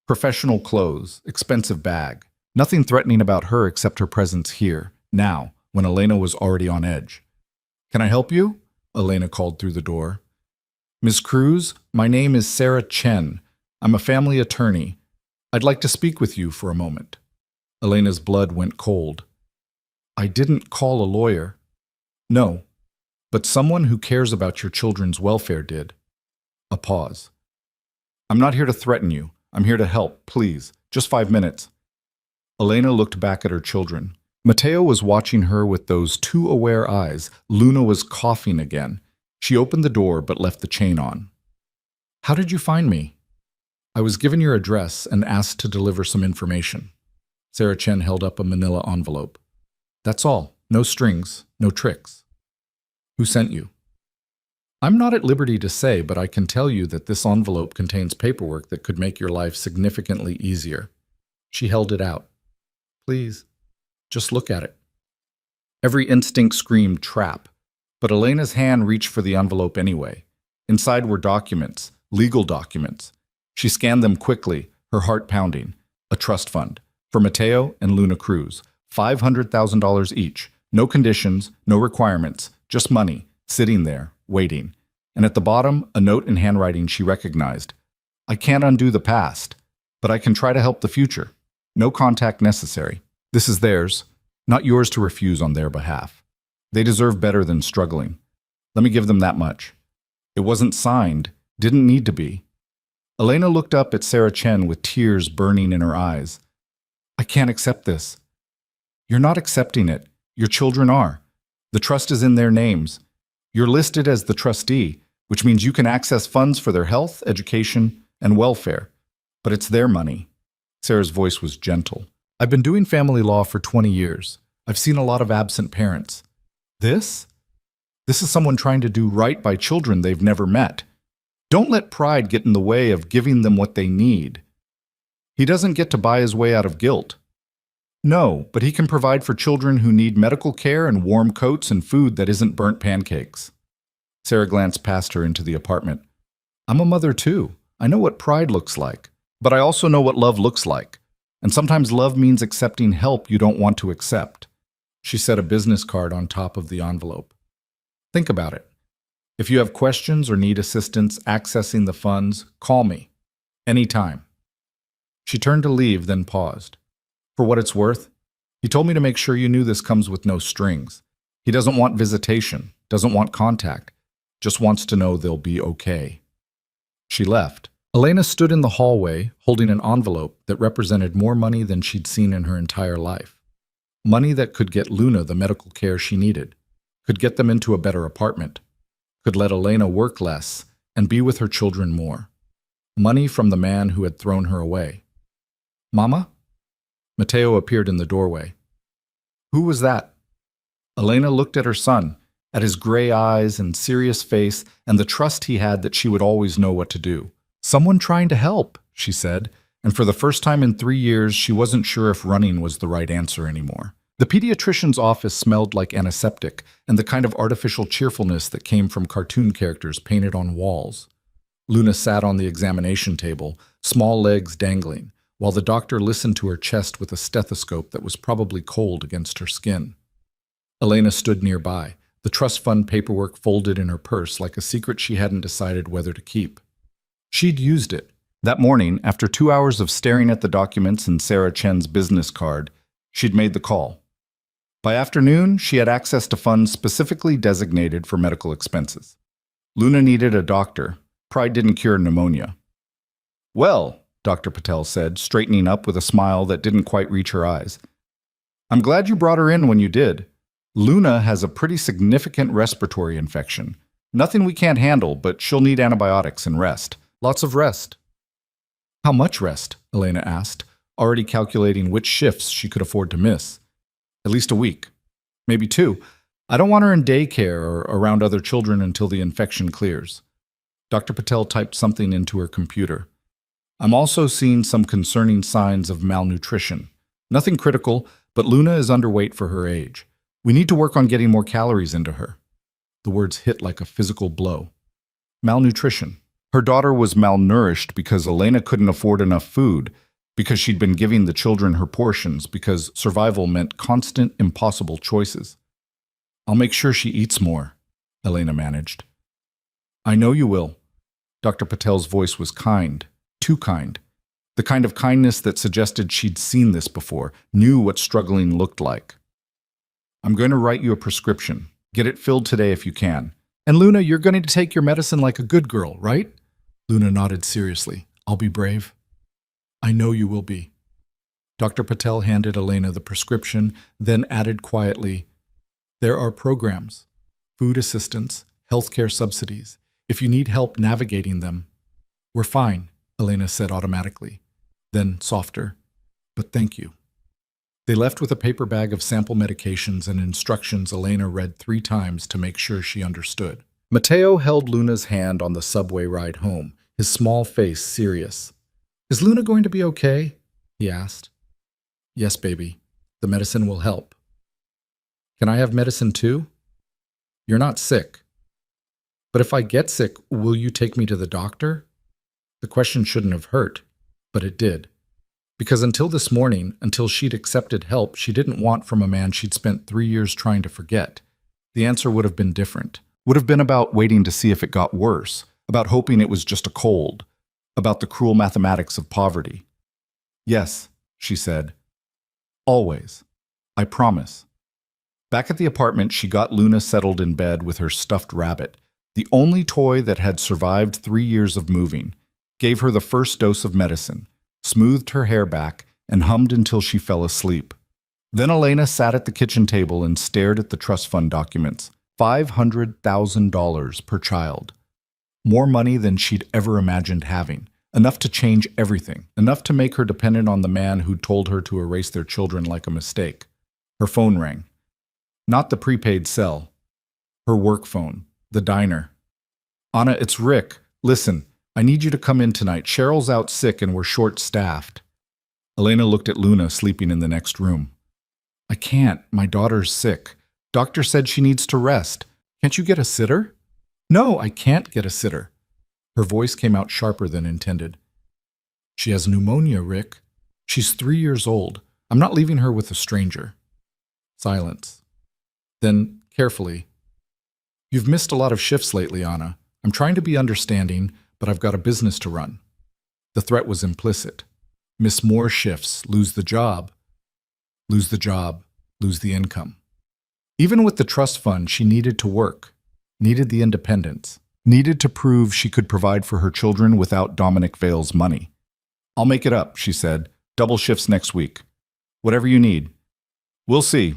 Professional clothes, expensive bag. Nothing threatening about her except her presence here, now, when Elena was already on edge. "Can I help you?" Elena called through the door. "Ms. Cruz, my name is Sarah Chen. I'm a family attorney. I'd like to speak with you for a moment." Elena's blood went cold. "I didn't call a lawyer." "No, but someone who cares about your children's welfare did." A pause. "I'm not here to threaten you. I'm here to help, please. Just 5 minutes." Elena looked back at her children. Mateo was watching her with those too aware eyes. Luna was coughing again. She opened the door but left the chain on. "How did you find me?" "I was given your address and asked to deliver some information." Sarah Chen held up a manila envelope. "That's all. No strings, no tricks." "Who sent you?" "I'm not at liberty to say, but I can tell you that this envelope contains paperwork that could make your life significantly easier." She held it out. "Please, just look at it." Every instinct screamed trap, but Elena's hand reached for the envelope anyway. Inside were documents, legal documents. She scanned them quickly, her heart pounding. A trust fund for Mateo and Luna Cruz, $500,000 each. No conditions, no requirements, just money, sitting there, waiting. And at the bottom, a note in handwriting she recognized. "I can't undo the past, but I can try to help the future. No contact necessary. This is theirs, not yours to refuse on their behalf. They deserve better than struggling. Let me give them that much." It wasn't signed, didn't need to be. Elena looked up at Sarah Chen with tears burning in her eyes. "I can't accept this." "You're not accepting it. Your children are. The trust is in their names. You're listed as the trustee, which means you can access funds for their health, education, and welfare. But it's their money." Sarah's voice was gentle. "I've been doing family law for 20 years. I've seen a lot of absent parents. This is someone trying to do right by children they've never met. Don't let pride get in the way of giving them what they need. He doesn't get to buy his way out of guilt. No, but he can provide for children who need medical care and warm coats and food that isn't burnt pancakes." Sarah glanced past her into the apartment. "I'm a mother too. I know what pride looks like, but I also know what love looks like. And sometimes love means accepting help you don't want to accept." She set a business card on top of the envelope. "Think about it. If you have questions or need assistance accessing the funds, call me. Anytime. She turned to leave, then paused. For what it's worth, he told me to make sure you knew this comes with no strings. He doesn't want visitation, doesn't want contact, just wants to know they'll be okay. She left. Elena stood in the hallway, holding an envelope that represented more money than she'd seen in her entire life. Money that could get Luna the medical care she needed, could get them into a better apartment, could let Elena work less and be with her children more. Money from the man who had thrown her away. Mama? Matteo appeared in the doorway. Who was that? Elena looked at her son, at his gray eyes and serious face and the trust he had that she would always know what to do. Someone trying to help, she said, and for the first time in 3 years, she wasn't sure if running was the right answer anymore. The pediatrician's office smelled like antiseptic and the kind of artificial cheerfulness that came from cartoon characters painted on walls. Luna sat on the examination table, small legs dangling, while the doctor listened to her chest with a stethoscope that was probably cold against her skin. Elena stood nearby, the trust fund paperwork folded in her purse like a secret she hadn't decided whether to keep. She'd used it. That morning, after 2 hours of staring at the documents and Sarah Chen's business card, she'd made the call. By afternoon, she had access to funds specifically designated for medical expenses. Luna needed a doctor. Pride didn't cure pneumonia. Well, Dr. Patel said, straightening up with a smile that didn't quite reach her eyes. I'm glad you brought her in when you did. Luna has a pretty significant respiratory infection. Nothing we can't handle, but she'll need antibiotics and rest. Lots of rest. How much rest? Elena asked, already calculating which shifts she could afford to miss. At least a week. Maybe 2. I don't want her in daycare or around other children until the infection clears. Dr. Patel typed something into her computer. I'm also seeing some concerning signs of malnutrition. Nothing critical, but Luna is underweight for her age. We need to work on getting more calories into her. The words hit like a physical blow. Malnutrition. Her daughter was malnourished because Elena couldn't afford enough food, because she'd been giving the children her portions, because survival meant constant, impossible choices. I'll make sure she eats more, Elena managed. I know you will. Dr. Patel's voice was kind, too kind. The kind of kindness that suggested she'd seen this before, knew what struggling looked like. I'm going to write you a prescription. Get it filled today if you can. And Luna, you're going to take your medicine like a good girl, right? Luna nodded seriously. I'll be brave. I know you will be. Dr. Patel handed Elena the prescription, then added quietly, there are programs, food assistance, healthcare subsidies. If you need help navigating them, we're fine, Elena said automatically. Then softer, but thank you. They left with a paper bag of sample medications and instructions Elena read 3 times to make sure she understood. Matteo held Luna's hand on the subway ride home, his small face serious. Is Luna going to be okay? He asked. Yes, baby. The medicine will help. Can I have medicine too? You're not sick. But if I get sick, will you take me to the doctor? The question shouldn't have hurt, but it did. Because until this morning, until she'd accepted help she didn't want from a man she'd spent 3 years trying to forget, the answer would have been different. Would have been about waiting to see if it got worse, about hoping it was just a cold, about the cruel mathematics of poverty. Yes, she said. Always. I promise. Back at the apartment, she got Luna settled in bed with her stuffed rabbit, the only toy that had survived 3 years of moving, gave her the first dose of medicine, smoothed her hair back, and hummed until she fell asleep. Then Elena sat at the kitchen table and stared at the trust fund documents. $500,000 per child. More money than she'd ever imagined having. Enough to change everything. Enough to make her dependent on the man who'd told her to erase their children like a mistake. Her phone rang. Not the prepaid cell. Her work phone. The diner. Anna, it's Rick. Listen, I need you to come in tonight. Cheryl's out sick and we're short-staffed. Elena looked at Luna sleeping in the next room. I can't. My daughter's sick. Doctor said she needs to rest. Can't you get a sitter? No, I can't get a sitter. Her voice came out sharper than intended. She has pneumonia, Rick. She's 3 years old. I'm not leaving her with a stranger. Silence. Then, carefully, You've missed a lot of shifts lately, Anna. I'm trying to be understanding, but I've got a business to run. The threat was implicit. Miss more shifts, lose the job, lose the job, lose the income. Even with the trust fund, she needed to work, needed the independence, needed to prove she could provide for her children without Dominic Vale's money. I'll make it up, she said. Double shifts next week. Whatever you need. We'll see.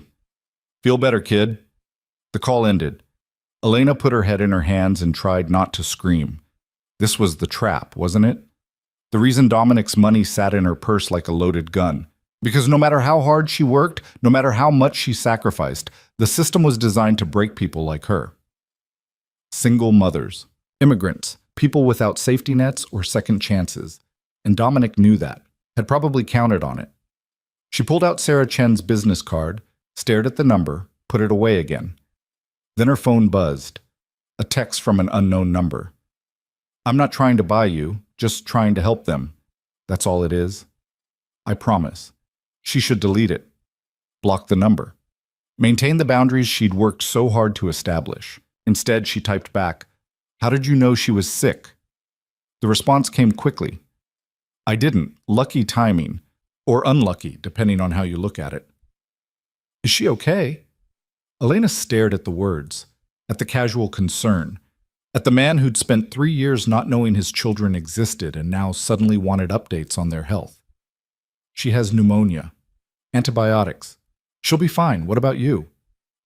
Feel better, kid. The call ended. Elena put her head in her hands and tried not to scream. This was the trap, wasn't it? The reason Dominic's money sat in her purse like a loaded gun. Because no matter how hard she worked, no matter how much she sacrificed, the system was designed to break people like her. Single mothers, immigrants, people without safety nets or second chances. And Dominic knew that, had probably counted on it. She pulled out Sarah Chen's business card, stared at the number, put it away again. Then her phone buzzed. A text from an unknown number. I'm not trying to buy you, just trying to help them. That's all it is. I promise. She should delete it. Block the number. Maintain the boundaries she'd worked so hard to establish. Instead, she typed back, "How did you know she was sick?" The response came quickly. I didn't. Lucky timing. Or unlucky, depending on how you look at it. Is she okay? Elena stared at the words, at the casual concern, at the man who'd spent 3 years not knowing his children existed and now suddenly wanted updates on their health. She has pneumonia. Antibiotics. She'll be fine. What about you?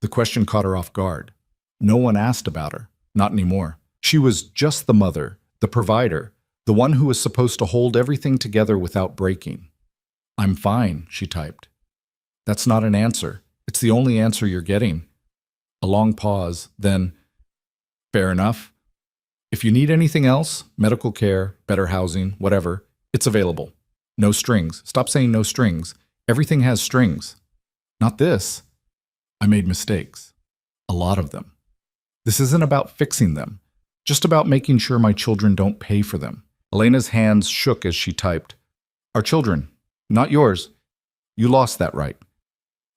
The question caught her off guard. No one asked about her. Not anymore. She was just the mother, the provider, the one who was supposed to hold everything together without breaking. I'm fine, she typed. That's not an answer. It's the only answer you're getting. A long pause, then, fair enough. If you need anything else, medical care, better housing, whatever, it's available. No strings. Stop saying no strings. Everything has strings. Not this. I made mistakes. A lot of them. This isn't about fixing them. Just about making sure my children don't pay for them. Elena's hands shook as she typed. Our children. Not yours. You lost that right.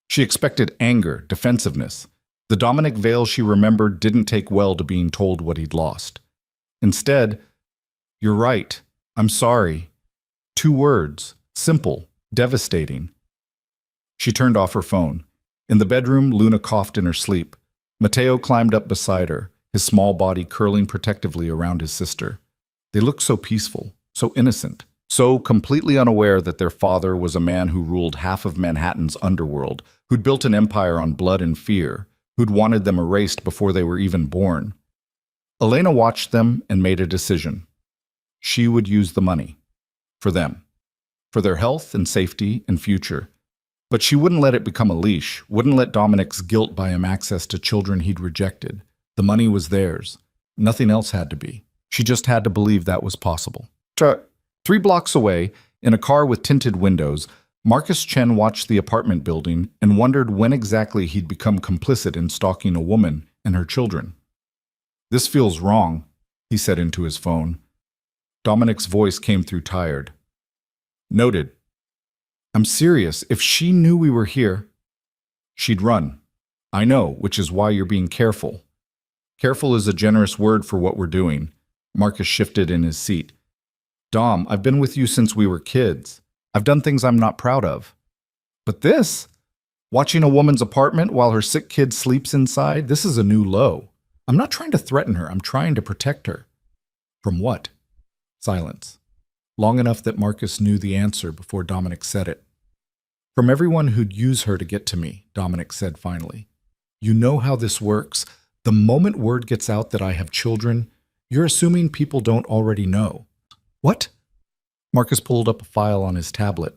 She expected anger, defensiveness. The Dominic Vale she remembered didn't take well to being told what he'd lost. Instead, you're right. I'm sorry. 2 words. Simple. Devastating. She turned off her phone. In the bedroom, Luna coughed in her sleep. Mateo climbed up beside her, his small body curling protectively around his sister. They looked so peaceful, so innocent. So completely unaware that their father was a man who ruled half of Manhattan's underworld, who'd built an empire on blood and fear, who'd wanted them erased before they were even born. Elena watched them and made a decision. She would use the money. For them. For their health and safety and future. But she wouldn't let it become a leash, wouldn't let Dominic's guilt buy him access to children he'd rejected. The money was theirs. Nothing else had to be. She just had to believe that was possible. 3 blocks away, in a car with tinted windows, Marcus Chen watched the apartment building and wondered when exactly he'd become complicit in stalking a woman and her children. This feels wrong, he said into his phone. Dominic's voice came through tired. Noted. I'm serious. If she knew we were here, she'd run. I know, which is why you're being careful. Careful is a generous word for what we're doing. Marcus shifted in his seat. Dom, I've been with you since we were kids. I've done things I'm not proud of. But this? Watching a woman's apartment while her sick kid sleeps inside, this is a new low. I'm not trying to threaten her. I'm trying to protect her. From what? Silence. Long enough that Marcus knew the answer before Dominic said it. From everyone who'd use her to get to me, Dominic said finally. You know how this works. The moment word gets out that I have children, you're assuming people don't already know. What? Marcus pulled up a file on his tablet.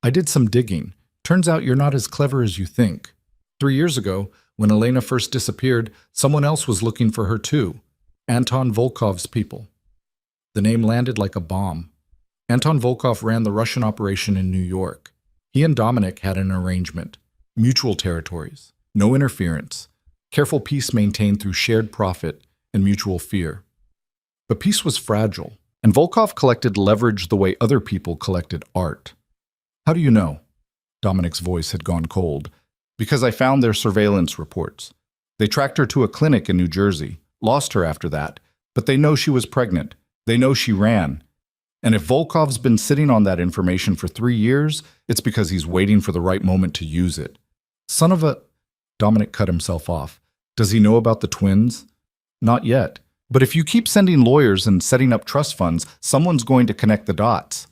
I did some digging. Turns out you're not as clever as you think. 3 years ago, when Elena first disappeared, someone else was looking for her too. Anton Volkov's people. The name landed like a bomb. Anton Volkov ran the Russian operation in New York. He and Dominic had an arrangement. Mutual territories. No interference. Careful peace maintained through shared profit and mutual fear. But peace was fragile. And Volkov collected leverage the way other people collected art. How do you know? Dominic's voice had gone cold. Because I found their surveillance reports. They tracked her to a clinic in New Jersey, lost her after that, but they know she was pregnant. They know she ran. And if Volkov's been sitting on that information for 3 years, it's because he's waiting for the right moment to use it. Son of a... Dominic cut himself off. Does he know about the twins? Not yet. But if you keep sending lawyers and setting up trust funds, someone's going to connect the dots.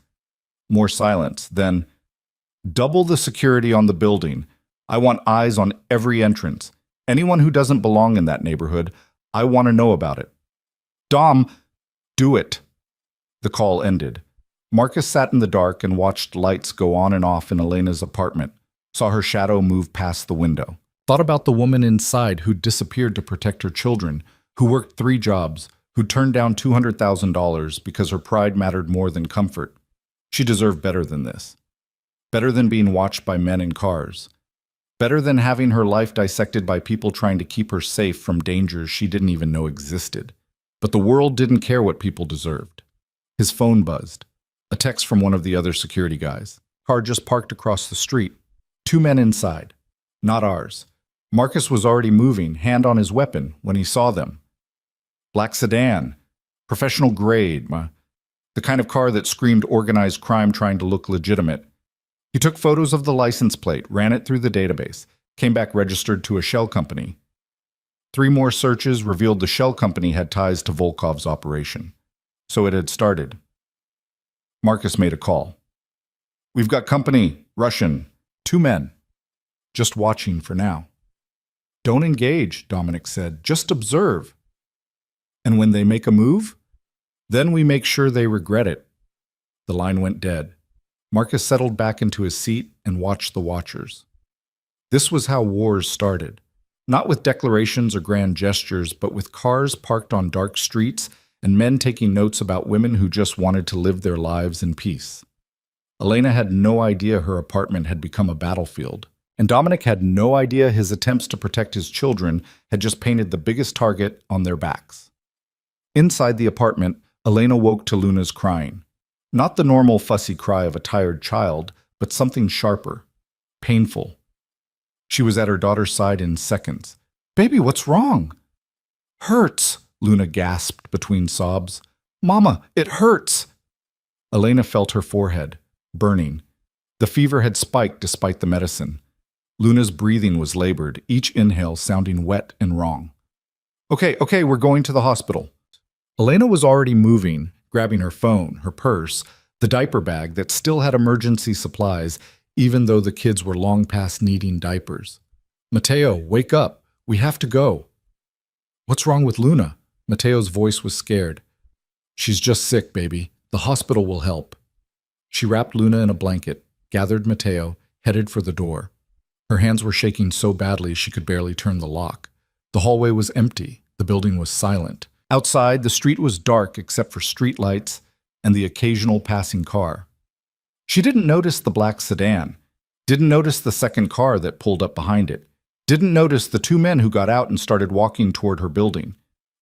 More silence. Then, double the security on the building. I want eyes on every entrance. Anyone who doesn't belong in that neighborhood, I want to know about it. Dom, do it. The call ended. Marcus sat in the dark and watched lights go on and off in Elena's apartment, saw her shadow move past the window. Thought about the woman inside who'd disappeared to protect her children, who worked 3 jobs, who turned down $200,000 because her pride mattered more than comfort. She deserved better than this. Better than being watched by men in cars. Better than having her life dissected by people trying to keep her safe from dangers she didn't even know existed. But the world didn't care what people deserved. His phone buzzed. A text from one of the other security guys. Car just parked across the street. 2 men inside. Not ours. Marcus was already moving, hand on his weapon, when he saw them. Black sedan. Professional grade. The kind of car that screamed organized crime trying to look legitimate. He took photos of the license plate, ran it through the database, came back registered to a shell company. 3 more searches revealed the shell company had ties to Volkov's operation. So it had started. Marcus made a call. We've got company, Russian, 2 men. Just watching for now. Don't engage, Dominic said. Just observe. And when they make a move, then we make sure they regret it. The line went dead. Marcus settled back into his seat and watched the watchers. This was how wars started. Not with declarations or grand gestures, but with cars parked on dark streets and men taking notes about women who just wanted to live their lives in peace. Elena had no idea her apartment had become a battlefield. And Dominic had no idea his attempts to protect his children had just painted the biggest target on their backs. Inside the apartment, Elena woke to Luna's crying. Not the normal fussy cry of a tired child, but something sharper, painful. She was at her daughter's side in seconds. "Baby, what's wrong?" "Hurts," Luna gasped between sobs. "Mama, it hurts." Elena felt her forehead, burning. The fever had spiked despite the medicine. Luna's breathing was labored, each inhale sounding wet and wrong. Okay, we're going to the hospital." Elena was already moving, grabbing her phone, her purse, the diaper bag that still had emergency supplies, even though the kids were long past needing diapers. "Mateo, wake up. We have to go." "What's wrong with Luna?" Mateo's voice was scared. "She's just sick, baby. The hospital will help." She wrapped Luna in a blanket, gathered Mateo, headed for the door. Her hands were shaking so badly she could barely turn the lock. The hallway was empty. The building was silent. Outside, the street was dark except for street lights and the occasional passing car. She didn't notice the black sedan, didn't notice the second car that pulled up behind it, didn't notice the 2 men who got out and started walking toward her building.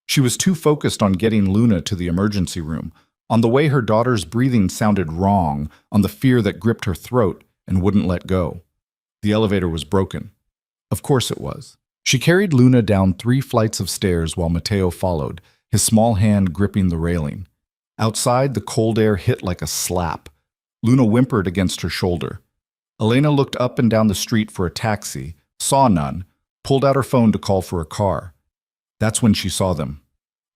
She was too focused on getting Luna to the emergency room, on the way her daughter's breathing sounded wrong, on the fear that gripped her throat and wouldn't let go. The elevator was broken. Of course it was. She carried Luna down 3 flights of stairs while Mateo followed, his small hand gripping the railing. Outside, the cold air hit like a slap. Luna whimpered against her shoulder. Elena looked up and down the street for a taxi, saw none, pulled out her phone to call for a car. That's when she saw them.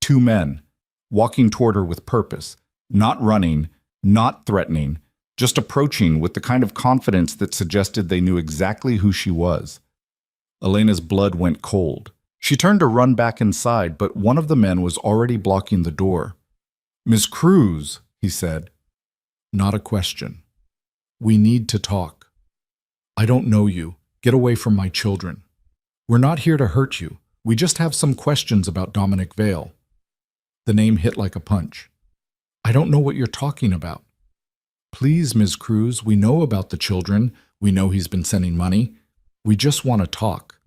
2 men, walking toward her with purpose, not running, not threatening, just approaching with the kind of confidence that suggested they knew exactly who she was. Elena's blood went cold. She turned to run back inside, but one of the men was already blocking the door. "Miss Cruz," he said. "Not a question. We need to talk. I don't know you. Get away from my children. We're not here to hurt you. We just have some questions about Dominic Vale." The name hit like a punch. "I don't know what you're talking about." "Please, Ms. Cruz, we know about the children. We know he's been sending money. We just want to talk."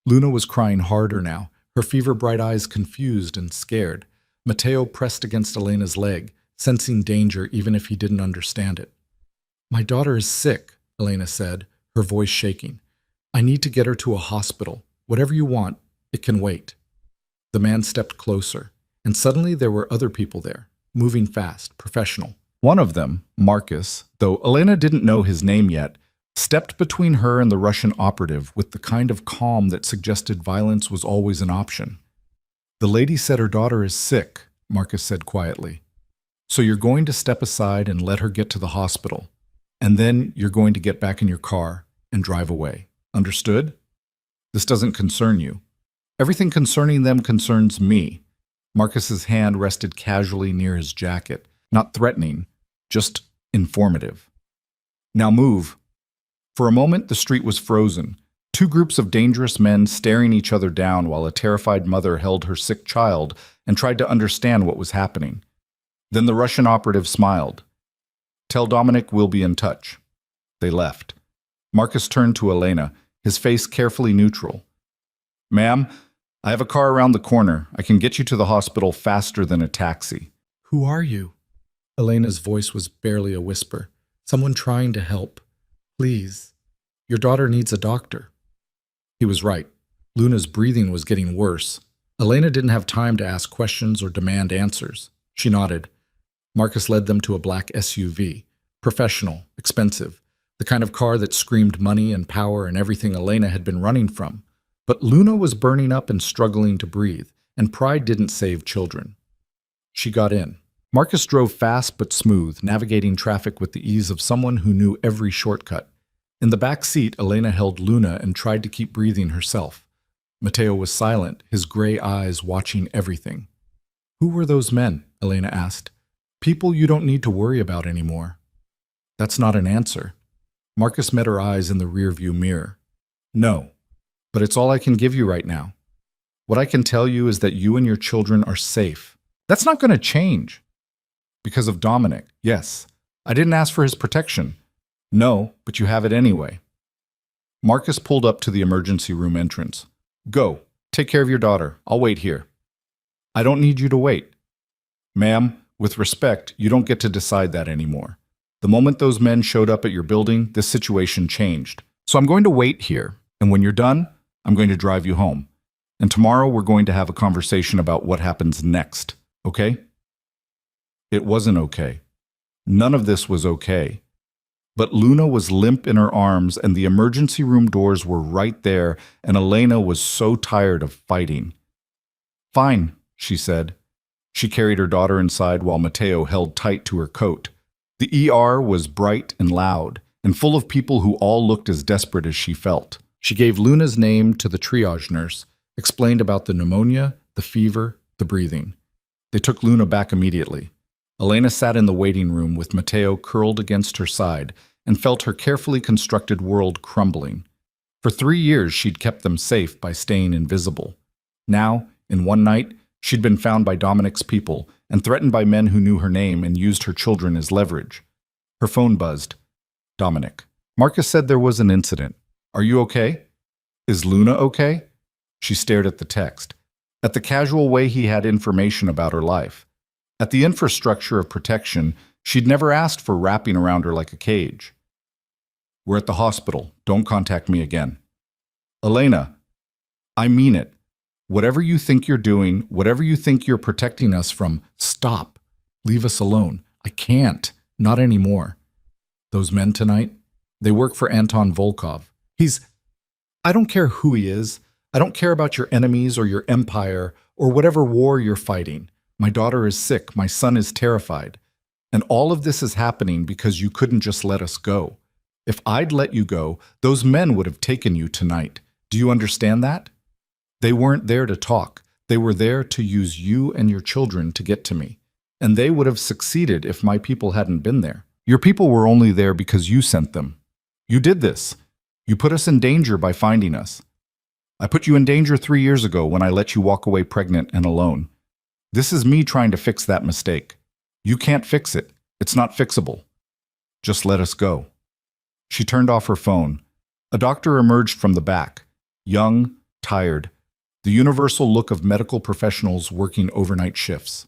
Luna was crying harder now, her fever-bright eyes confused and scared. Mateo pressed against Elena's leg, sensing danger even if he didn't understand it. "My daughter is sick," Elena said, her voice shaking. "I need to get her to a hospital. Whatever you want, It can wait. The man stepped closer, and suddenly there were other people there, moving fast, professional. One of them, Marcus, though Elena didn't know his name yet, stepped between her and the Russian operative with the kind of calm that suggested violence was always an option. "The lady said her daughter is sick," Marcus said quietly. "So you're going to step aside and let her get to the hospital, and then you're going to get back in your car and drive away. Understood? This doesn't concern you. Everything concerning them concerns me." Marcus's hand rested casually near his jacket, not threatening, just informative. "Now move." For a moment, the street was frozen. Two groups of dangerous men staring each other down while a terrified mother held her sick child and tried to understand what was happening. Then the Russian operative smiled. "Tell Dominic we'll be in touch." They left. Marcus turned to Elena, his face carefully neutral. "Ma'am, I have a car around the corner. I can get you to the hospital faster than a taxi." "Who are you?" Elena's voice was barely a whisper. "Someone trying to help. Please. Your daughter needs a doctor." He was right. Luna's breathing was getting worse. Elena didn't have time to ask questions or demand answers. She nodded. Marcus led them to a black SUV. Professional, expensive, the kind of car that screamed money and power and everything Elena had been running from. But Luna was burning up and struggling to breathe, and pride didn't save children. She got in. Marcus drove fast but smooth, navigating traffic with the ease of someone who knew every shortcut. In the back seat, Elena held Luna and tried to keep breathing herself. Matteo was silent, his gray eyes watching everything. "Who were those men?" Elena asked. "People you don't need to worry about anymore." "That's not an answer." Marcus met her eyes in the rearview mirror. "No, but it's all I can give you right now. What I can tell you is that you and your children are safe. That's not going to change." "Because of Dominic, yes. I didn't ask for his protection." "No, but you have it anyway." Marcus pulled up to the emergency room entrance. "Go. Take care of your daughter. I'll wait here." "I don't need you to wait." "Ma'am, with respect, you don't get to decide that anymore. The moment those men showed up at your building, this situation changed. So I'm going to wait here, and when you're done, I'm going to drive you home. And tomorrow we're going to have a conversation about what happens next, okay?" It wasn't okay. None of this was okay. But Luna was limp in her arms, and the emergency room doors were right there, and Elena was so tired of fighting. "Fine," she said. She carried her daughter inside while Matteo held tight to her coat. The ER was bright and loud, and full of people who all looked as desperate as she felt. She gave Luna's name to the triage nurse, explained about the pneumonia, the fever, the breathing. They took Luna back immediately. Elena sat in the waiting room with Matteo curled against her side and felt her carefully constructed world crumbling. For 3 years she'd kept them safe by staying invisible. Now, in one night, she'd been found by Dominic's people and threatened by men who knew her name and used her children as leverage. Her phone buzzed. "Dominic." Marcus said there was an incident. "Are you okay? Is Luna okay?" She stared at the text, at the casual way he had information about her life, at the infrastructure of protection she'd never asked for wrapping around her like a cage. "We're at the hospital. Don't contact me again." "Elena, I mean it. Whatever you think you're doing, whatever you think you're protecting us from, stop. Leave us alone. I can't. Not anymore. Those men tonight, they work for Anton Volkov. I don't care who he is. I don't care about your enemies or your empire or whatever war you're fighting. My daughter is sick. My son is terrified. And all of this is happening because you couldn't just let us go. If I'd let you go, those men would have taken you tonight. Do you understand that? They weren't there to talk. They were there to use you and your children to get to me. And they would have succeeded if my people hadn't been there. Your people were only there because you sent them. You did this. You put us in danger by finding us. I put you in danger 3 years ago when I let you walk away pregnant and alone. This is me trying to fix that mistake. You can't fix it. It's not fixable. Just let us go." She turned off her phone. A doctor emerged from the back, young, tired, the universal look of medical professionals working overnight shifts.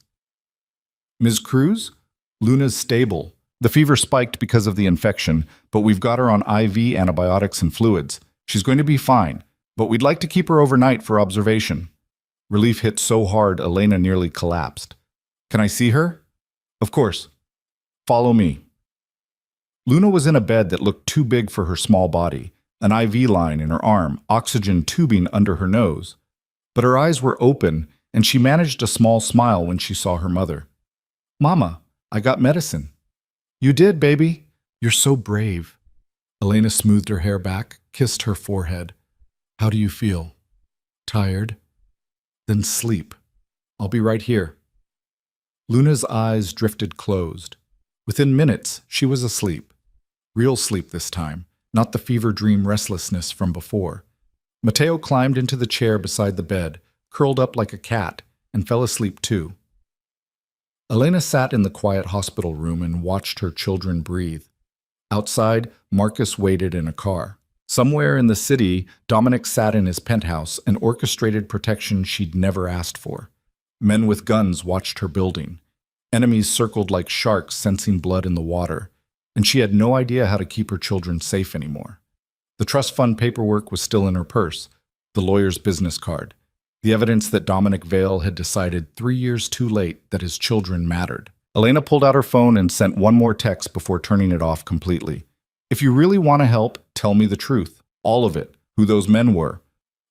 "Ms. Cruz? Luna's stable. The fever spiked because of the infection, but we've got her on IV antibiotics and fluids. She's going to be fine. but we'd like to keep her overnight for observation. Relief hit so hard, Elena nearly collapsed. Can I see her? Of course. Follow me. Luna was in a bed that looked too big for her small body, an IV line in her arm, oxygen tubing under her nose. But her eyes were open, and she managed a small smile when she saw her mother. Mama, I got medicine. You did, baby. You're so brave. Elena smoothed her hair back, kissed her forehead. How do you feel? Tired? Then sleep. I'll be right here. Luna's eyes drifted closed. Within minutes, she was asleep. Real sleep this time, not the fever dream restlessness from before. Matteo climbed into the chair beside the bed, curled up like a cat, and fell asleep too. Elena sat in the quiet hospital room and watched her children breathe. Outside, Marcus waited in a car. Somewhere in the city, Dominic sat in his penthouse and orchestrated protection she'd never asked for. Men with guns watched her building. Enemies circled like sharks sensing blood in the water, and she had no idea how to keep her children safe anymore. The trust fund paperwork was still in her purse, the lawyer's business card, the evidence that Dominic Vale had decided 3 years too late that his children mattered. Elena pulled out her phone and sent one more text before turning it off completely. If you really want to help, tell me the truth. All of it. Who those men were.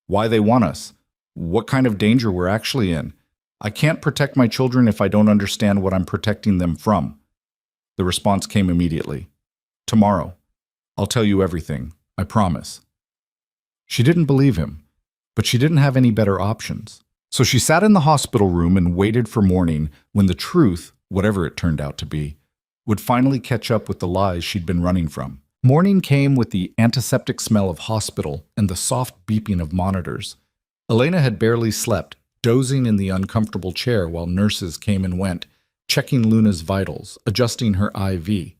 Why they want us. What kind of danger we're actually in. I can't protect my children if I don't understand what I'm protecting them from. The response came immediately. Tomorrow. I'll tell you everything. I promise. She didn't believe him, but she didn't have any better options. So she sat in the hospital room and waited for morning when the truth, whatever it turned out to be, would finally catch up with the lies she'd been running from. Morning came with the antiseptic smell of hospital and the soft beeping of monitors. Elena had barely slept, dozing in the uncomfortable chair while nurses came and went, checking Luna's vitals, adjusting her IV.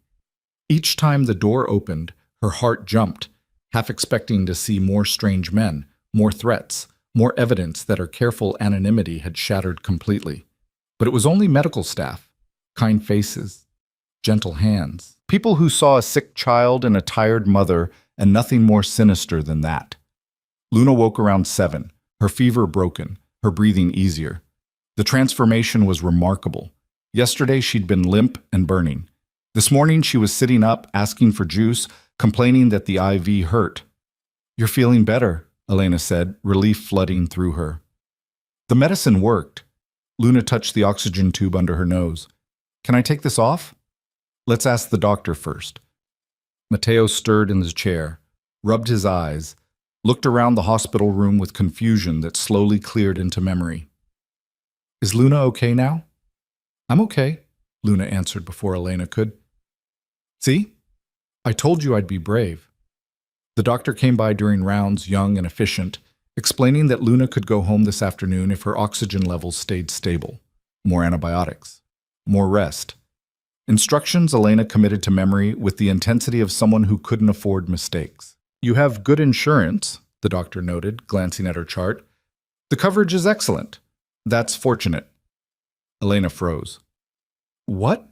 Each time the door opened, her heart jumped, half expecting to see more strange men, more threats, more evidence that her careful anonymity had shattered completely. But it was only medical staff, kind faces, gentle hands. People who saw a sick child and a tired mother and nothing more sinister than that. Luna woke around 7, her fever broken, her breathing easier. The transformation was remarkable. Yesterday she'd been limp and burning. This morning she was sitting up, asking for juice, complaining that the IV hurt. You're feeling better, Elena said, relief flooding through her. The medicine worked. Luna touched the oxygen tube under her nose. Can I take this off? Let's ask the doctor first. Matteo stirred in his chair, rubbed his eyes, looked around the hospital room with confusion that slowly cleared into memory. Is Luna okay now? I'm okay, Luna answered before Elena could. See? I told you I'd be brave. The doctor came by during rounds, young and efficient, explaining that Luna could go home this afternoon if her oxygen levels stayed stable. More antibiotics. More rest. Instructions Elena committed to memory with the intensity of someone who couldn't afford mistakes. You have good insurance, the doctor noted, glancing at her chart. The coverage is excellent. That's fortunate. Elena froze. What?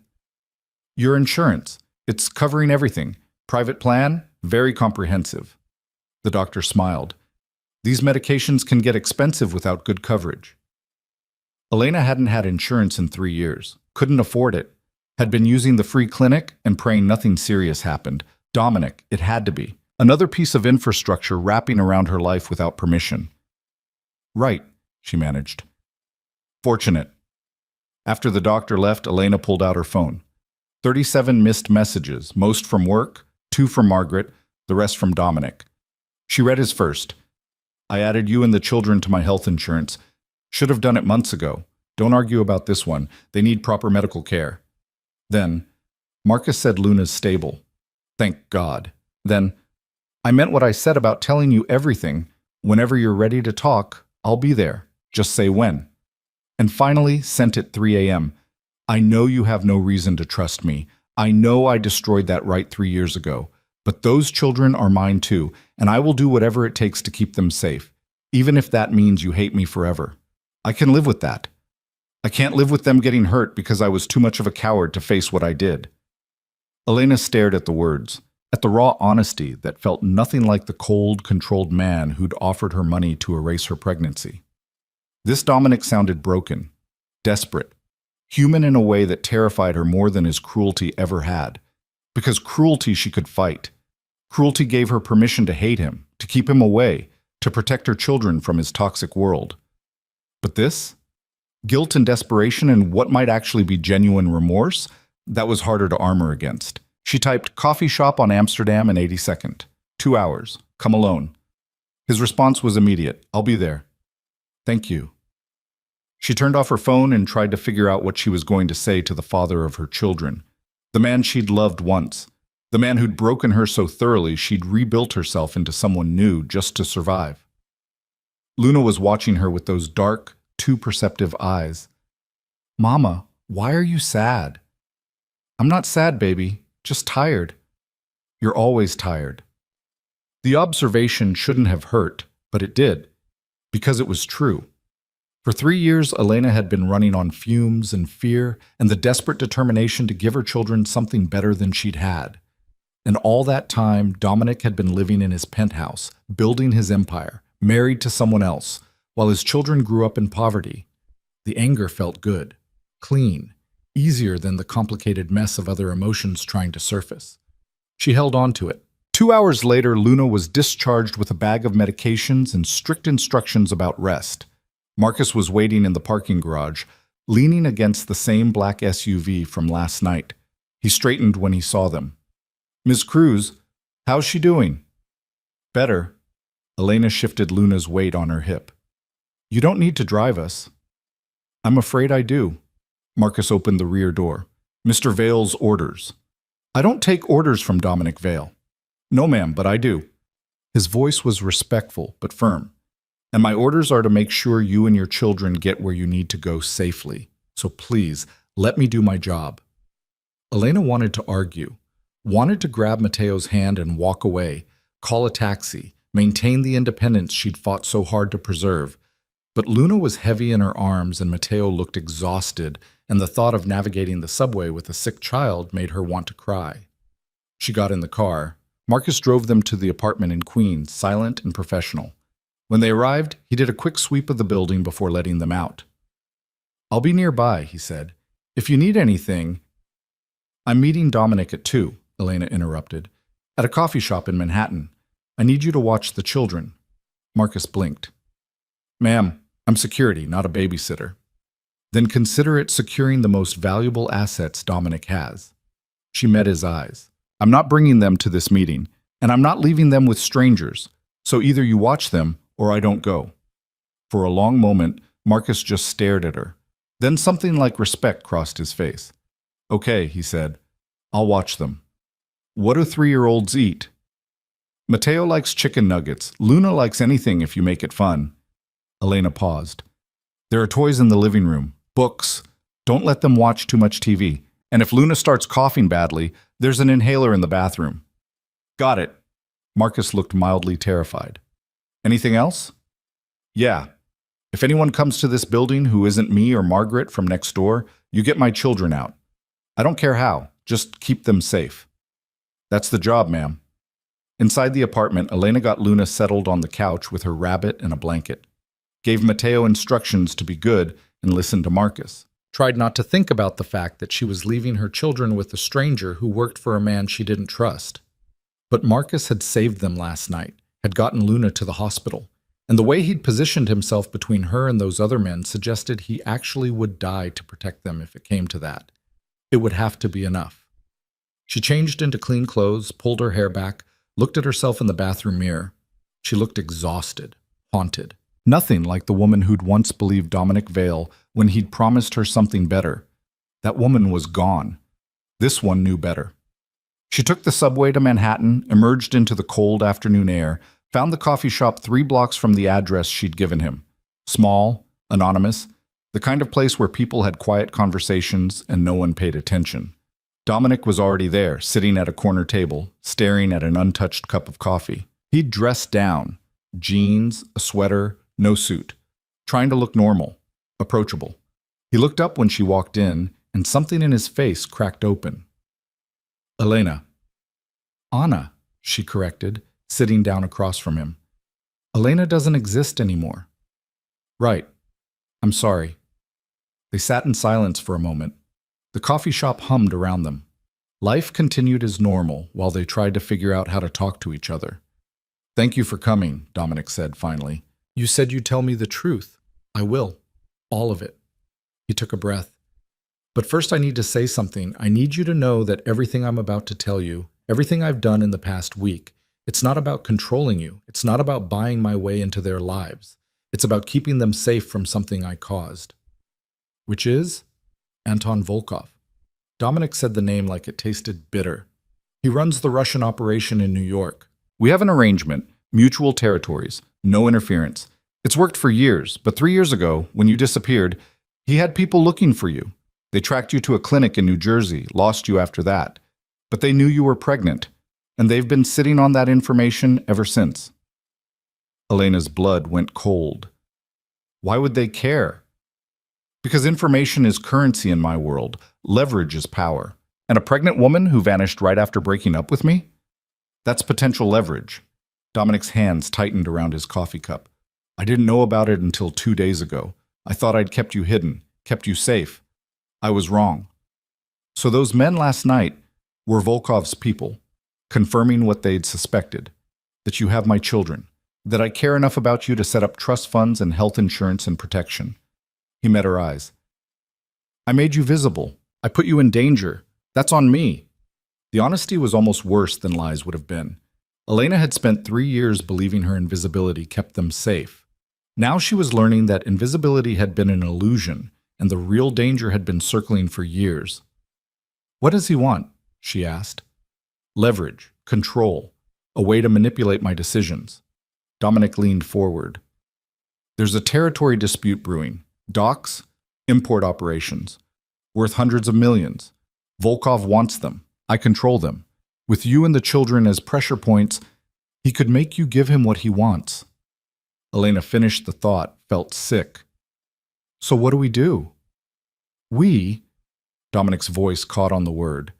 Your insurance. It's covering everything. Private plan, very comprehensive. The doctor smiled. These medications can get expensive without good coverage. Elena hadn't had insurance in 3 years, couldn't afford it. Had been using the free clinic and praying nothing serious happened. Dominic, it had to be. Another piece of infrastructure wrapping around her life without permission. Right, she managed. Fortunate. After the doctor left, Elena pulled out her phone. 37 missed messages, most from work, 2 from Margaret, the rest from Dominic. She read his first. I added you and the children to my health insurance. Should have done it months ago. Don't argue about this one. They need proper medical care. Then, Marcus said Luna's stable. Thank God. Then, I meant what I said about telling you everything. Whenever you're ready to talk, I'll be there. Just say when. And finally, sent at 3 a.m. I know you have no reason to trust me. I know I destroyed that right 3 years ago. But those children are mine too, and I will do whatever it takes to keep them safe, even if that means you hate me forever. I can live with that. I can't live with them getting hurt because I was too much of a coward to face what I did. Elena stared at the words. at the raw honesty that felt nothing like the cold, controlled man who'd offered her money to erase her pregnancy. This Dominic sounded broken, desperate, human in a way that terrified her more than his cruelty ever had. Because cruelty she could fight. Cruelty gave her permission to hate him, to keep him away, to protect her children from his toxic world. But this? Guilt and desperation and what might actually be genuine remorse? That was harder to armor against. She typed, "Coffee shop on Amsterdam and 82nd. 2 hours. Come alone." His response was immediate. "I'll be there." "Thank you." She turned off her phone and tried to figure out what she was going to say to the father of her children. The man she'd loved once. The man who'd broken her so thoroughly she'd rebuilt herself into someone new just to survive. Luna was watching her with those dark, too perceptive eyes. "Mama, why are you sad?" "I'm not sad, baby. Just tired." "You're always tired." The observation shouldn't have hurt, but it did, because it was true. For 3 years, Elena had been running on fumes and fear and the desperate determination to give her children something better than she'd had. And all that time, Dominic had been living in his penthouse, building his empire, married to someone else, while his children grew up in poverty. The anger felt good, clean, easier than the complicated mess of other emotions trying to surface. She held on to it. 2 hours later, Luna was discharged with a bag of medications and strict instructions about rest. Marcus was waiting in the parking garage, leaning against the same black SUV from last night. He straightened when he saw them. "Ms. Cruz, how's she doing?" "Better." Elena shifted Luna's weight on her hip. "You don't need to drive us." "I'm afraid I do." Marcus opened the rear door. "Mr. Vale's orders." "I don't take orders from Dominic Vale." "No, ma'am, but I do." His voice was respectful but firm. "And my orders are to make sure you and your children get where you need to go safely. So please, let me do my job." Elena wanted to argue, wanted to grab Mateo's hand and walk away, call a taxi, maintain the independence she'd fought so hard to preserve. But Luna was heavy in her arms and Mateo looked exhausted, and the thought of navigating the subway with a sick child made her want to cry. She got in the car. Marcus drove them to the apartment in Queens, silent and professional. When they arrived, he did a quick sweep of the building before letting them out. "I'll be nearby," he said. "If you need anything—" "I'm meeting Dominic at 2, Elena interrupted. "At a coffee shop in Manhattan. I need you to watch the children." Marcus blinked. "Ma'am, I'm security, not a babysitter." "Then consider it securing the most valuable assets Dominic has." She met his eyes. "I'm not bringing them to this meeting, and I'm not leaving them with strangers. So either you watch them, or I don't go." For a long moment, Marcus just stared at her. Then something like respect crossed his face. "Okay," he said. "I'll watch them." "What do 3-year-olds eat?" "Mateo likes chicken nuggets. Luna likes anything if you make it fun." Elena paused. "There are toys in the living room. Books. Don't let them watch too much TV. And if Luna starts coughing badly, there's an inhaler in the bathroom." "Got it." Marcus looked mildly terrified. "Anything else?" "Yeah. If anyone comes to this building who isn't me or Margaret from next door, you get my children out. I don't care how. Just keep them safe." "That's the job, ma'am." Inside the apartment, Elena got Luna settled on the couch with her rabbit and a blanket. Gave Mateo instructions to be good and listen to Marcus. Tried not to think about the fact that she was leaving her children with a stranger who worked for a man she didn't trust. But Marcus had saved them last night, had gotten Luna to the hospital, and the way he'd positioned himself between her and those other men suggested he actually would die to protect them if it came to that. It would have to be enough. She changed into clean clothes, pulled her hair back, looked at herself in the bathroom mirror. She looked exhausted, haunted. Nothing like the woman who'd once believed Dominic Vale when he'd promised her something better. That woman was gone. This one knew better. She took the subway to Manhattan, emerged into the cold afternoon air, found the coffee shop 3 blocks from the address she'd given him. Small, anonymous, the kind of place where people had quiet conversations and no one paid attention. Dominic was already there, sitting at a corner table, staring at an untouched cup of coffee. He'd dressed down, jeans, a sweater, no suit, trying to look normal, approachable. He looked up when she walked in, and something in his face cracked open. "Elena." Anna, she corrected, sitting down across from him. Elena doesn't exist anymore. Right. I'm sorry. They sat in silence for a moment. The coffee shop hummed around them. Life continued as normal while they tried to figure out how to talk to each other. Thank you for coming, Dominic said finally. You said you'd tell me the truth. I will. All of it. He took a breath. But first I need to say something. I need you to know that everything I'm about to tell you, everything I've done in the past week, it's not about controlling you. It's not about buying my way into their lives. It's about keeping them safe from something I caused. Which is? Anton Volkov. Dominic said the name like it tasted bitter. He runs the Russian operation in New York. We have an arrangement, mutual territories, no interference. It's worked for years, but 3 years ago, when you disappeared, he had people looking for you. They tracked you to a clinic in New Jersey, lost you after that. But they knew you were pregnant, and they've been sitting on that information ever since. Elena's blood went cold. Why would they care? Because information is currency in my world. Leverage is power. And a pregnant woman who vanished right after breaking up with me? That's potential leverage. Dominic's hands tightened around his coffee cup. I didn't know about it until 2 days ago. I thought I'd kept you hidden, kept you safe. I was wrong. So those men last night were Volkov's people, confirming what they'd suspected, that you have my children, that I care enough about you to set up trust funds and health insurance and protection. He met her eyes. I made you visible. I put you in danger. That's on me. The honesty was almost worse than lies would have been. Elena had spent 3 years believing her invisibility kept them safe. Now she was learning that invisibility had been an illusion, and the real danger had been circling for years. What does he want? She asked. Leverage, control, a way to manipulate my decisions. Dominic leaned forward. There's a territory dispute brewing. Docks, import operations. Worth hundreds of millions. Volkov wants them. I control them. With you and the children as pressure points, he could make you give him what he wants. Elena finished the thought, felt sick. So what do we do? We? Dominic's voice caught on the word.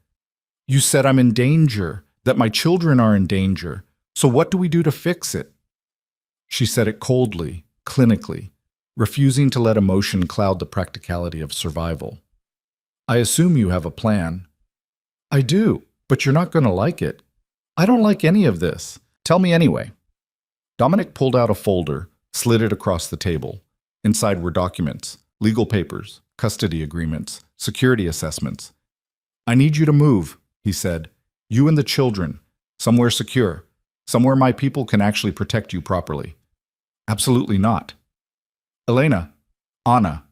You said I'm in danger, that my children are in danger. So what do we do to fix it? She said it coldly, clinically, refusing to let emotion cloud the practicality of survival. I assume you have a plan. I do, but you're not going to like it. I don't like any of this. Tell me anyway. Dominic pulled out a folder, slid it across the table. Inside were documents, legal papers, custody agreements, security assessments. I need you to move, he said. You and the children, somewhere secure, somewhere my people can actually protect you properly. Absolutely not. Elena, Anna,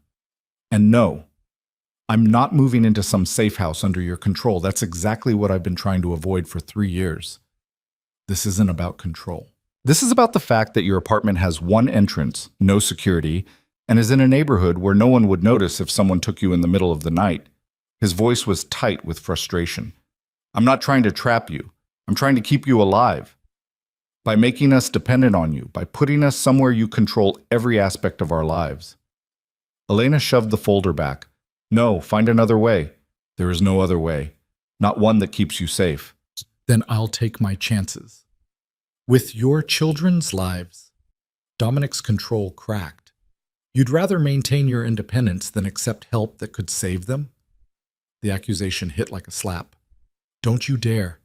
and no. I'm not moving into some safe house under your control. That's exactly what I've been trying to avoid for 3 years. This isn't about control. This is about the fact that your apartment has one entrance, no security, and is in a neighborhood where no one would notice if someone took you in the middle of the night. His voice was tight with frustration. I'm not trying to trap you. I'm trying to keep you alive. By making us dependent on you, by putting us somewhere you control every aspect of our lives. Elena shoved the folder back. No, find another way. There is no other way. Not one that keeps you safe. Then I'll take my chances. With your children's lives. Dominic's control cracked. You'd rather maintain your independence than accept help that could save them? The accusation hit like a slap. Don't you dare.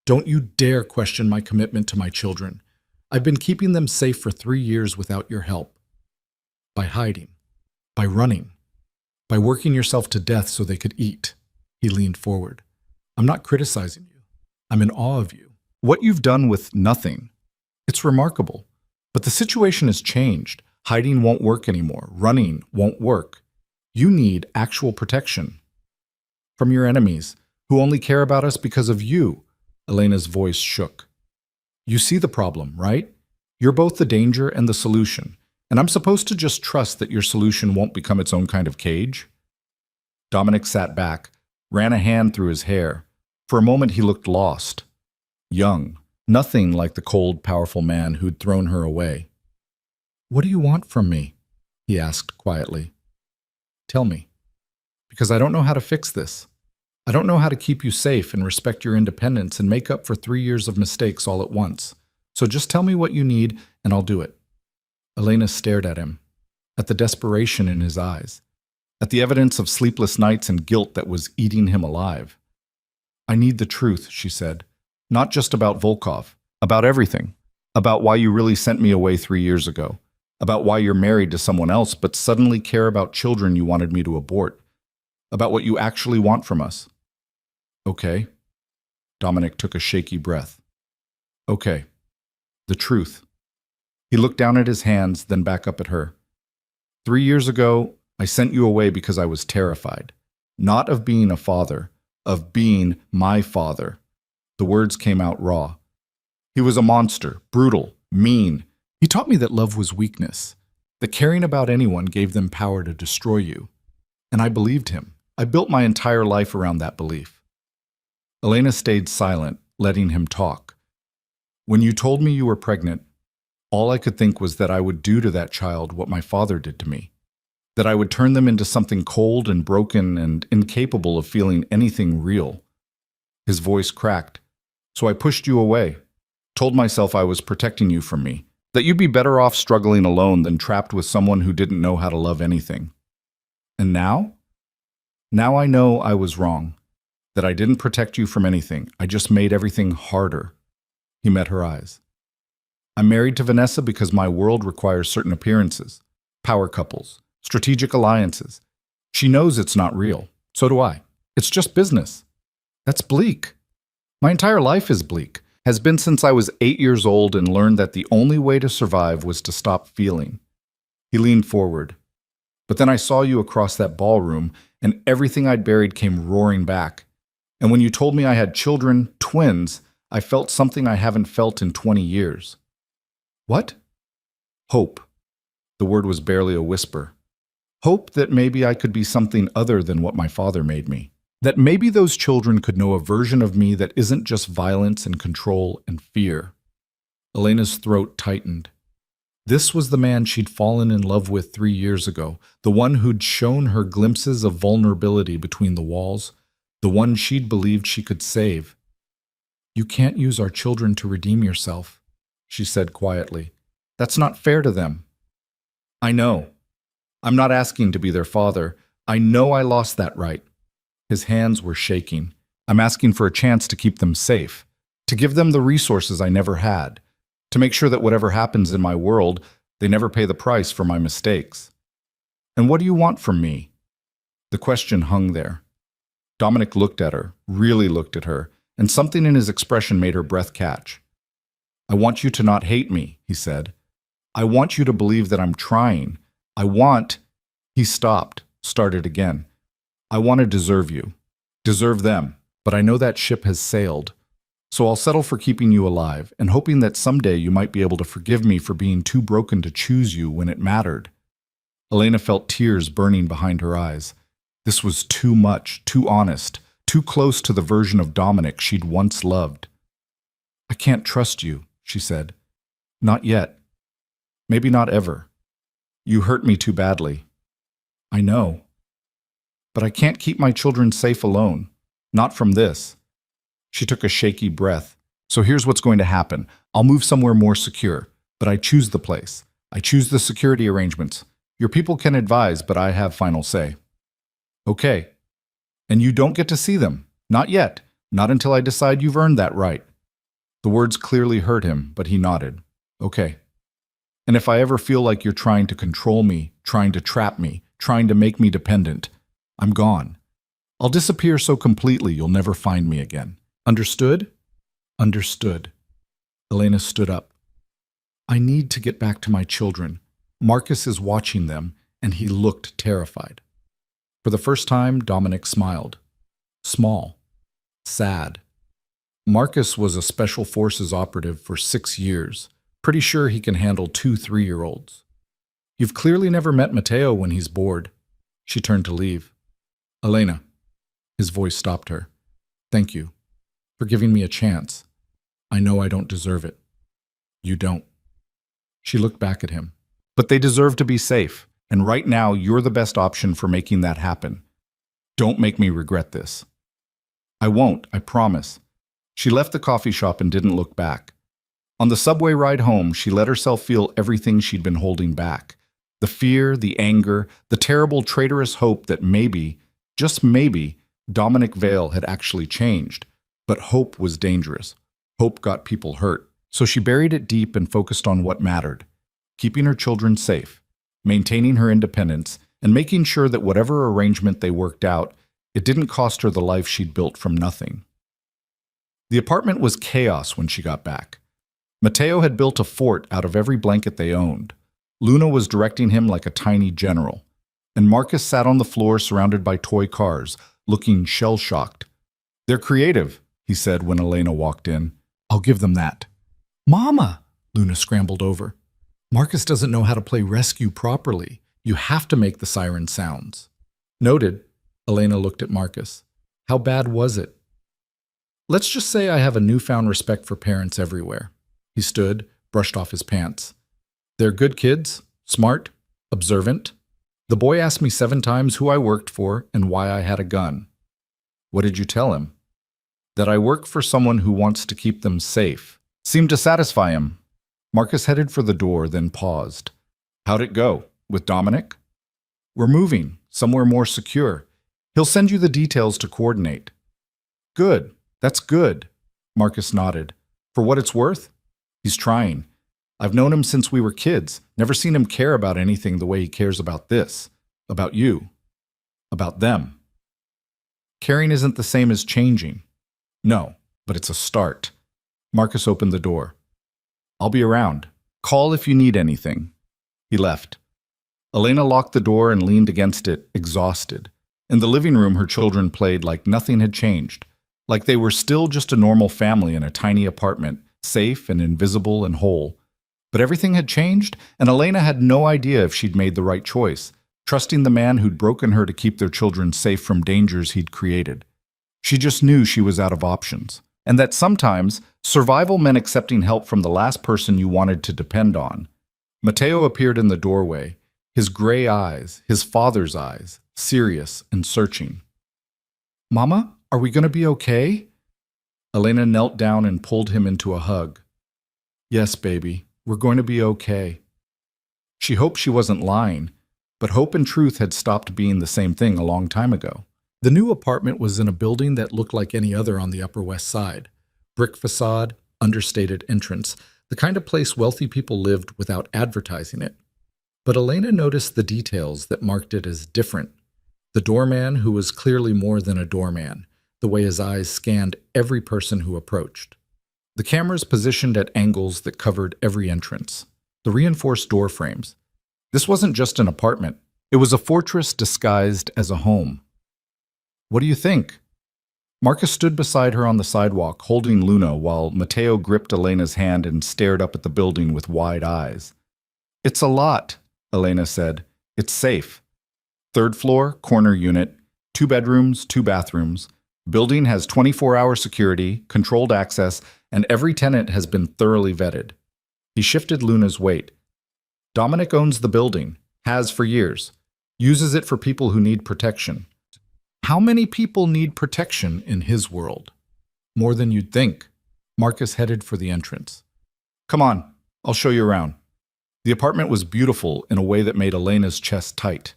Don't you dare question my commitment to my children. I've been keeping them safe for 3 years without your help. By hiding. By running. By working yourself to death so they could eat. He leaned forward. I'm not criticizing you. I'm in awe of you. What you've done with nothing. It's remarkable. But the situation has changed. Hiding won't work anymore. Running won't work. You need actual protection. From your enemies, who only care about us because of you. Elena's voice shook. You see the problem, right? You're both the danger and the solution. And I'm supposed to just trust that your solution won't become its own kind of cage? Dominic sat back, ran a hand through his hair. For a moment he looked lost. Young, nothing like the cold, powerful man who'd thrown her away. What do you want from me? He asked quietly. Tell me. Because I don't know how to fix this. I don't know how to keep you safe and respect your independence and make up for 3 years of mistakes all at once. So just tell me what you need and I'll do it. Elena stared at him, at the desperation in his eyes, at the evidence of sleepless nights and guilt that was eating him alive. I need the truth, she said. Not just about Volkov, about everything. About why you really sent me away 3 years ago. About why you're married to someone else but suddenly care about children you wanted me to abort. About what you actually want from us. Okay. Dominic took a shaky breath. Okay. The truth. He looked down at his hands, then back up at her. 3 years ago, I sent you away because I was terrified. Not of being a father, of being my father. The words came out raw. He was a monster, brutal, mean. He taught me that love was weakness, that caring about anyone gave them power to destroy you. And I believed him. I built my entire life around that belief. Elena stayed silent, letting him talk. When you told me you were pregnant, all I could think was that I would do to that child what my father did to me. That I would turn them into something cold and broken and incapable of feeling anything real. His voice cracked. So I pushed you away. Told myself I was protecting you from me, that you'd be better off struggling alone than trapped with someone who didn't know how to love anything. And now? Now I know I was wrong, that I didn't protect you from anything. I just made everything harder. He met her eyes. I'm married to Vanessa because my world requires certain appearances, power couples, strategic alliances. She knows it's not real. So do I. It's just business. That's bleak. My entire life is bleak. Has been since I was 8 years old and learned that the only way to survive was to stop feeling. He leaned forward. But then I saw you across that ballroom, and everything I'd buried came roaring back. And when you told me I had children, twins, I felt something I haven't felt in 20 years. What? Hope. The word was barely a whisper. Hope that maybe I could be something other than what my father made me. That maybe those children could know a version of me that isn't just violence and control and fear. Elena's throat tightened. This was the man she'd fallen in love with 3 years ago, the one who'd shown her glimpses of vulnerability between the walls, the one she'd believed she could save. You can't use our children to redeem yourself, she said quietly. That's not fair to them. I know. I'm not asking to be their father. I know I lost that right. His hands were shaking. I'm asking for a chance to keep them safe, to give them the resources I never had, to make sure that whatever happens in my world, they never pay the price for my mistakes. And what do you want from me? The question hung there. Dominic looked at her, really looked at her, and something in his expression made her breath catch. I want you to not hate me, he said. I want you to believe that I'm trying. He stopped, started again. I want to deserve you, deserve them, but I know that ship has sailed. So I'll settle for keeping you alive and hoping that someday you might be able to forgive me for being too broken to choose you when it mattered. Elena felt tears burning behind her eyes. This was too much, too honest, too close to the version of Dominic she'd once loved. I can't trust you, she said. Not yet. Maybe not ever. You hurt me too badly. I know. But I can't keep my children safe alone. Not from this. She took a shaky breath. So here's what's going to happen. I'll move somewhere more secure, but I choose the place. I choose the security arrangements. Your people can advise, but I have final say. Okay. And you don't get to see them. Not yet. Not until I decide you've earned that right. The words clearly hurt him, but he nodded. Okay. And if I ever feel like you're trying to control me, trying to trap me, trying to make me dependent, I'm gone. I'll disappear so completely you'll never find me again. Understood? Understood. Elena stood up. I need to get back to my children. Marcus is watching them, and he looked terrified. For the first time, Dominic smiled. Small. Sad. Marcus was a Special Forces operative for 6 years. Pretty sure he can handle 2 3-year-olds. You've clearly never met Matteo when he's bored. She turned to leave. Elena. His voice stopped her. Thank you. For giving me a chance. I know I don't deserve it. You don't. She looked back at him. But they deserve to be safe, and right now you're the best option for making that happen. Don't make me regret this. I won't, I promise. She left the coffee shop and didn't look back. On the subway ride home, she let herself feel everything she'd been holding back. The fear, the anger, the terrible traitorous hope that maybe, just maybe, Dominic Vale had actually changed. But hope was dangerous. Hope got people hurt. So she buried it deep and focused on what mattered. Keeping her children safe, maintaining her independence, and making sure that whatever arrangement they worked out, it didn't cost her the life she'd built from nothing. The apartment was chaos when she got back. Mateo had built a fort out of every blanket they owned. Luna was directing him like a tiny general. And Marcus sat on the floor surrounded by toy cars, looking shell-shocked. "They're creative," he said when Elena walked in. "I'll give them that." "Mama!" Luna scrambled over. "Marcus doesn't know how to play rescue properly. You have to make the siren sounds." "Noted." Elena looked at Marcus. "How bad was it?" "Let's just say I have a newfound respect for parents everywhere." He stood, brushed off his pants. "They're good kids, smart, observant. The boy asked me 7 times who I worked for and why I had a gun." "What did you tell him?" "That I work for someone who wants to keep them safe." Seemed to satisfy him. Marcus headed for the door, then paused. "How'd it go? With Dominic?" "We're moving, somewhere more secure. He'll send you the details to coordinate." "Good, that's good." Marcus nodded. "For what it's worth, he's trying. I've known him since we were kids, never seen him care about anything the way he cares about this, about you, about them. Caring isn't the same as changing. No, but it's a start." Marcus opened the door. "I'll be around. Call if you need anything." He left. Elena locked the door and leaned against it, exhausted. In the living room, her children played like nothing had changed, like they were still just a normal family in a tiny apartment, safe and invisible and whole. But everything had changed, and Elena had no idea if she'd made the right choice, trusting the man who'd broken her to keep their children safe from dangers he'd created. She just knew she was out of options, and that sometimes survival meant accepting help from the last person you wanted to depend on. Mateo appeared in the doorway, his gray eyes, his father's eyes, serious and searching. "Mama, are we going to be okay?" Elena knelt down and pulled him into a hug. "Yes, baby. We're going to be okay." She hoped she wasn't lying, but hope and truth had stopped being the same thing a long time ago. The new apartment was in a building that looked like any other on the Upper West Side. Brick facade, understated entrance, the kind of place wealthy people lived without advertising it. But Elena noticed the details that marked it as different. The doorman, who was clearly more than a doorman, the way his eyes scanned every person who approached. The cameras positioned at angles that covered every entrance. The reinforced door frames. This wasn't just an apartment. It was a fortress disguised as a home. "What do you think?" Marcus stood beside her on the sidewalk, holding Luna, while Mateo gripped Elena's hand and stared up at the building with wide eyes. "It's a lot," Elena said. "It's safe. 3rd floor, corner unit, 2 bedrooms, 2 bathrooms. Building has 24-hour security, controlled access, and every tenant has been thoroughly vetted." He shifted Luna's weight. "Dominic owns the building, has for years, uses it for people who need protection." How many people need protection in his world? More than you'd think. Marcus headed for the entrance. "Come on, I'll show you around." The apartment was beautiful in a way that made Elena's chest tight.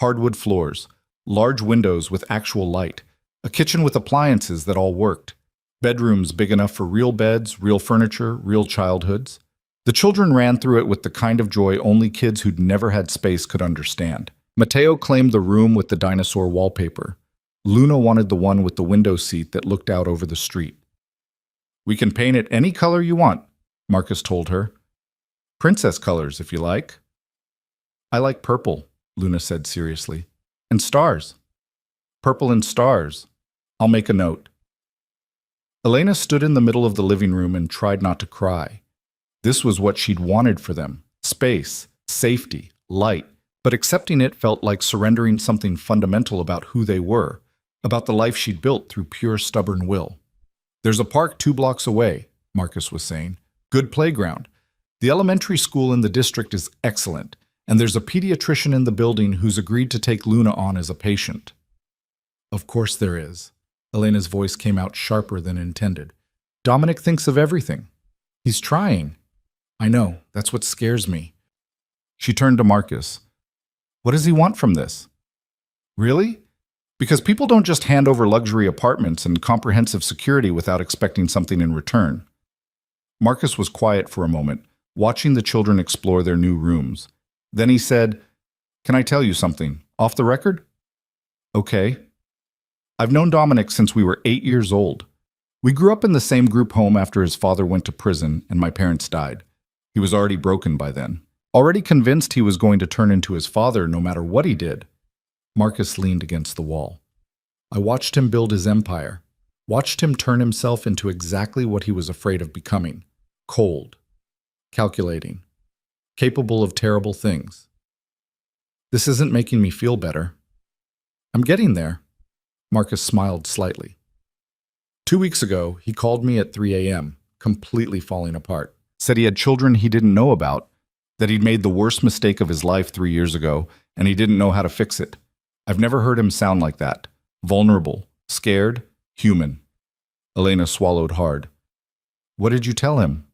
Hardwood floors, large windows with actual light, a kitchen with appliances that all worked, bedrooms big enough for real beds, real furniture, real childhoods. The children ran through it with the kind of joy only kids who'd never had space could understand. Mateo claimed the room with the dinosaur wallpaper. Luna wanted the one with the window seat that looked out over the street. "We can paint it any color you want," Marcus told her. "Princess colors, if you like." "I like purple," Luna said seriously. "And stars." "Purple and stars. I'll make a note." Elena stood in the middle of the living room and tried not to cry. This was what she'd wanted for them: space, safety, light. But accepting it felt like surrendering something fundamental about who they were, about the life she'd built through pure stubborn will. "There's a park 2 blocks away," Marcus was saying. "Good playground. The elementary school in the district is excellent, and there's a pediatrician in the building who's agreed to take Luna on as a patient." "Of course there is." Elena's voice came out sharper than intended. Dominic thinks of everything. He's trying. I know, that's what scares me. She turned to Marcus. What does he want from this? Really? Because people don't just hand over luxury apartments and comprehensive security without expecting something in return. Marcus was quiet for a moment, watching the children explore their new rooms. Then he said, Can I tell you something? Off the record? Okay. I've known Dominic since we were 8 years old. We grew up in the same group home after his father went to prison and my parents died. He was already broken by then, already convinced he was going to turn into his father no matter what he did. Marcus leaned against the wall. I watched him build his empire, watched him turn himself into exactly what he was afraid of becoming: cold, calculating, capable of terrible things. This isn't making me feel better. I'm getting there. Marcus smiled slightly. 2 weeks ago, he called me at 3 a.m., completely falling apart. Said he had children he didn't know about, that he'd made the worst mistake of his life 3 years ago, and he didn't know how to fix it. I've never heard him sound like that. Vulnerable, scared, human. Elena swallowed hard. What did you tell him?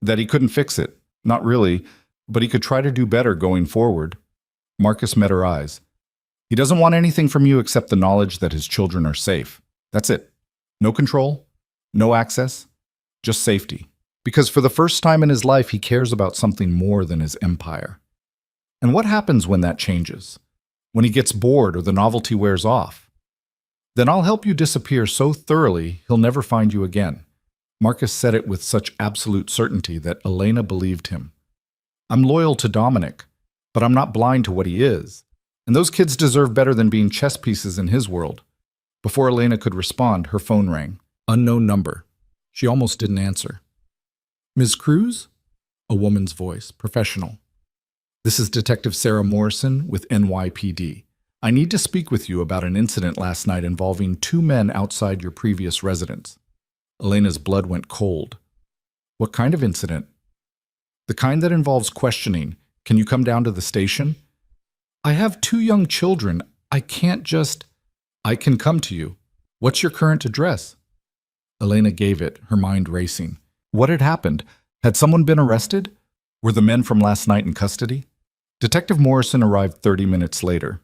That he couldn't fix it. Not really, but he could try to do better going forward. Marcus met her eyes. He doesn't want anything from you except the knowledge that his children are safe. That's it. No control, no access, just safety. Because for the first time in his life, he cares about something more than his empire. And what happens when that changes? When he gets bored or the novelty wears off? Then I'll help you disappear so thoroughly he'll never find you again. Marcus said it with such absolute certainty that Elena believed him. I'm loyal to Dominic, but I'm not blind to what he is. And those kids deserve better than being chess pieces in his world. Before Elena could respond, her phone rang. Unknown number. She almost didn't answer. Ms. Cruz? A woman's voice, professional. This is Detective Sarah Morrison with NYPD. I need to speak with you about an incident last night involving 2 men outside your previous residence. Elena's blood went cold. What kind of incident? The kind that involves questioning. Can you come down to the station? I have 2 young children. I can't just... I can come to you. What's your current address? Elena gave it, her mind racing. What had happened? Had someone been arrested? Were the men from last night in custody? Detective Morrison arrived 30 minutes later.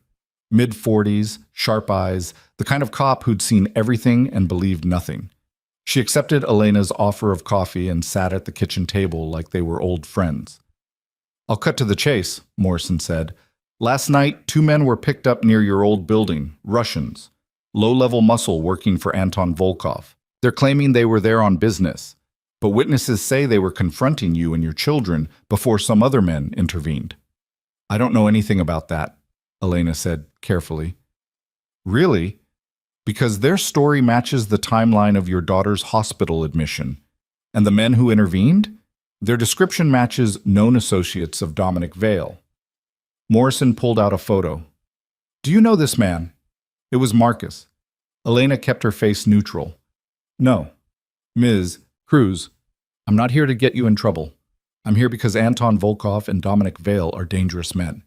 Mid-40s, sharp eyes, the kind of cop who'd seen everything and believed nothing. She accepted Elena's offer of coffee and sat at the kitchen table like they were old friends. I'll cut to the chase, Morrison said. Last night, 2 men were picked up near your old building, Russians. Low-level muscle working for Anton Volkov. They're claiming they were there on business, but witnesses say they were confronting you and your children before some other men intervened. I don't know anything about that, Elena said carefully. Really? Because their story matches the timeline of your daughter's hospital admission. And the men who intervened? Their description matches known associates of Dominic Vale. Morrison pulled out a photo. Do you know this man? It was Marcus. Elena kept her face neutral. No. Ms. Cruz, I'm not here to get you in trouble. I'm here because Anton Volkov and Dominic Vale are dangerous men.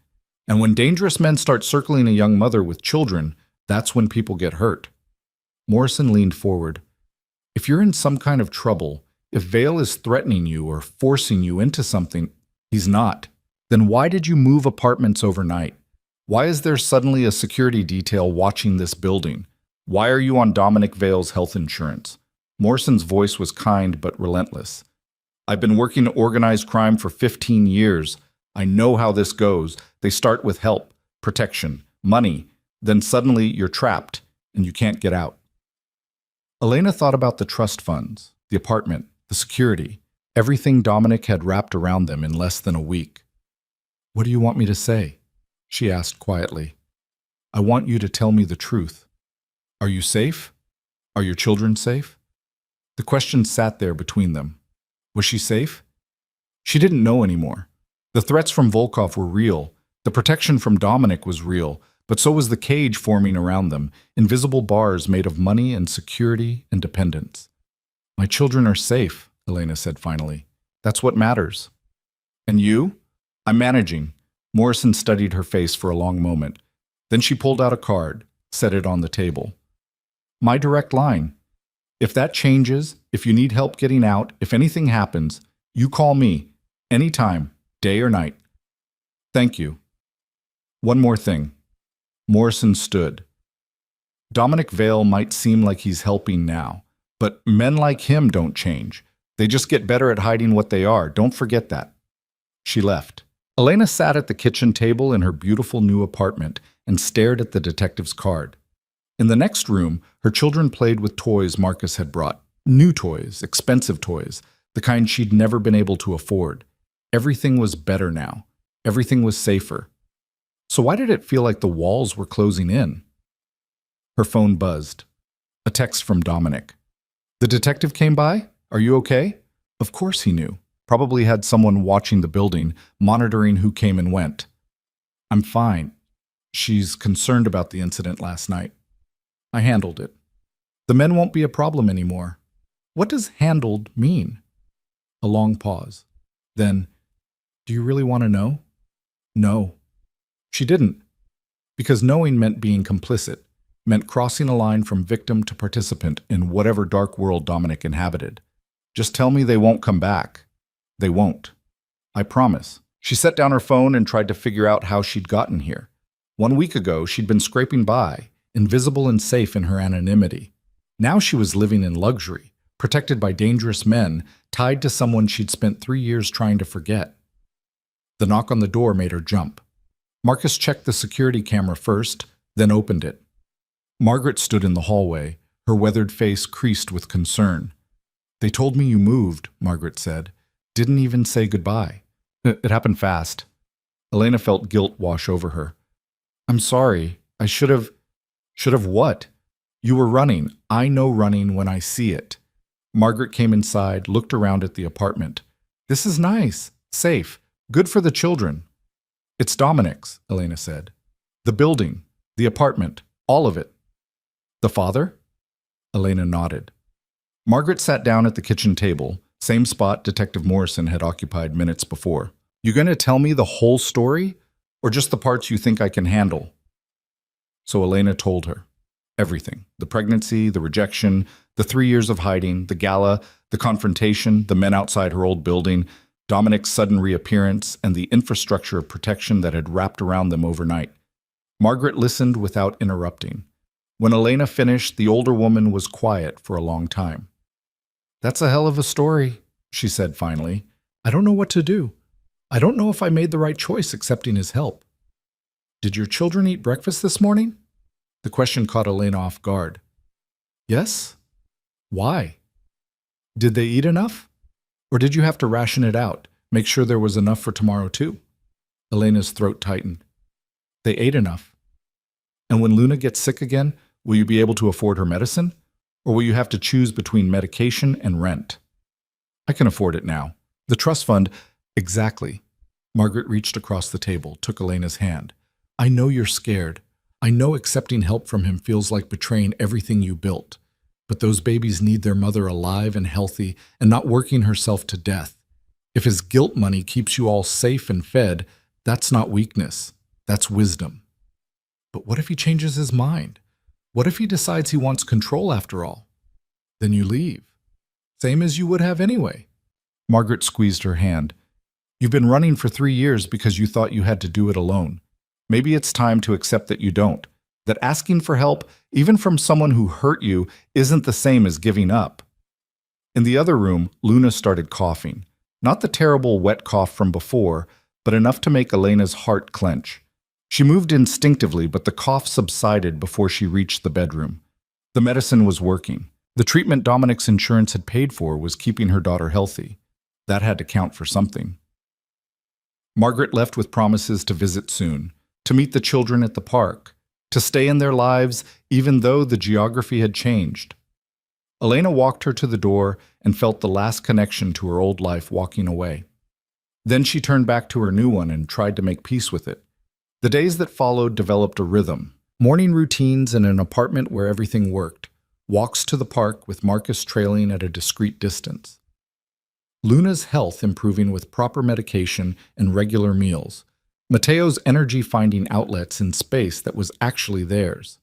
And when dangerous men start circling a young mother with children, that's when people get hurt. Morrison leaned forward. If you're in some kind of trouble, if Vale is threatening you or forcing you into something, he's not. Then why did you move apartments overnight? Why is there suddenly a security detail watching this building? Why are you on Dominic Vale's health insurance? Morrison's voice was kind but relentless. I've been working organized crime for 15 years. I know how this goes. They start with help, protection, money. Then suddenly you're trapped and you can't get out. Elena thought about the trust funds, the apartment, the security, everything Dominic had wrapped around them in less than a week. What do you want me to say? She asked quietly. I want you to tell me the truth. Are you safe? Are your children safe? The question sat there between them. Was she safe? She didn't know anymore. The threats from Volkov were real. The protection from Dominic was real, but so was the cage forming around them, invisible bars made of money and security and dependence. My children are safe, Elena said finally. That's what matters. And you? I'm managing. Morrison studied her face for a long moment. Then she pulled out a card, set it on the table. My direct line. If that changes, if you need help getting out, if anything happens, you call me. Anytime, day or night. Thank you. One more thing. Morrison stood. Dominic Vale might seem like he's helping now, but men like him don't change. They just get better at hiding what they are. Don't forget that. She left. Elena sat at the kitchen table in her beautiful new apartment and stared at the detective's card. In the next room, her children played with toys Marcus had brought. New toys, expensive toys, the kind she'd never been able to afford. Everything was better now. Everything was safer. So why did it feel like the walls were closing in? Her phone buzzed. A text from Dominic. The detective came by? Are you okay? Of course he knew. Probably had someone watching the building, monitoring who came and went. I'm fine. She's concerned about the incident last night. I handled it. The men won't be a problem anymore. What does handled mean? A long pause. Then, do you really want to know? No. She didn't. Because knowing meant being complicit, meant crossing a line from victim to participant in whatever dark world Dominic inhabited. Just tell me they won't come back. They won't. I promise. She set down her phone and tried to figure out how she'd gotten here. 1 week ago, she'd been scraping by, invisible and safe in her anonymity. Now she was living in luxury, protected by dangerous men, tied to someone she'd spent 3 years trying to forget. The knock on the door made her jump. Marcus checked the security camera first, then opened it. Margaret stood in the hallway, her weathered face creased with concern. They told me you moved, Margaret said. Didn't even say goodbye. It happened fast. Elena felt guilt wash over her. I'm sorry. I should have what? You were running. I know running when I see it. Margaret came inside, looked around at the apartment. This is nice, safe, good for the children. It's Dominic's, Elena said. The building, the apartment, all of it. The father? Elena nodded. Margaret sat down at the kitchen table, same spot Detective Morrison had occupied minutes before. You going to tell me the whole story, or just the parts you think I can handle? So Elena told her. Everything. The pregnancy, the rejection, the 3 years of hiding, the gala, the confrontation, the men outside her old building, Dominic's sudden reappearance, and the infrastructure of protection that had wrapped around them overnight. Margaret listened without interrupting. When Elena finished, the older woman was quiet for a long time. That's a hell of a story, she said finally. I don't know what to do. I don't know if I made the right choice accepting his help. Did your children eat breakfast this morning? The question caught Elena off guard. Yes? Why? Did they eat enough? Or did you have to ration it out, make sure there was enough for tomorrow too? Elena's throat tightened. They ate enough. And when Luna gets sick again, will you be able to afford her medicine? Or will you have to choose between medication and rent? I can afford it now. The trust fund, exactly. Margaret reached across the table, took Elena's hand. I know you're scared. I know accepting help from him feels like betraying everything you built. But those babies need their mother alive and healthy and not working herself to death. If his guilt money keeps you all safe and fed, that's not weakness. That's wisdom. But what if he changes his mind? What if he decides he wants control after all? Then you leave. Same as you would have anyway. Margaret squeezed her hand. You've been running for 3 years because you thought you had to do it alone. Maybe it's time to accept that you don't. That asking for help, even from someone who hurt you, isn't the same as giving up. In the other room, Luna started coughing. Not the terrible wet cough from before, but enough to make Elena's heart clench. She moved instinctively, but the cough subsided before she reached the bedroom. The medicine was working. The treatment Dominic's insurance had paid for was keeping her daughter healthy. That had to count for something. Margaret left with promises to visit soon, to meet the children at the park, to stay in their lives even though the geography had changed. Elena walked her to the door and felt the last connection to her old life walking away. Then she turned back to her new one and tried to make peace with it. The days that followed developed a rhythm. Morning routines in an apartment where everything worked. Walks to the park with Marcus trailing at a discreet distance. Luna's health improving with proper medication and regular meals. Mateo's energy finding outlets in space that was actually theirs.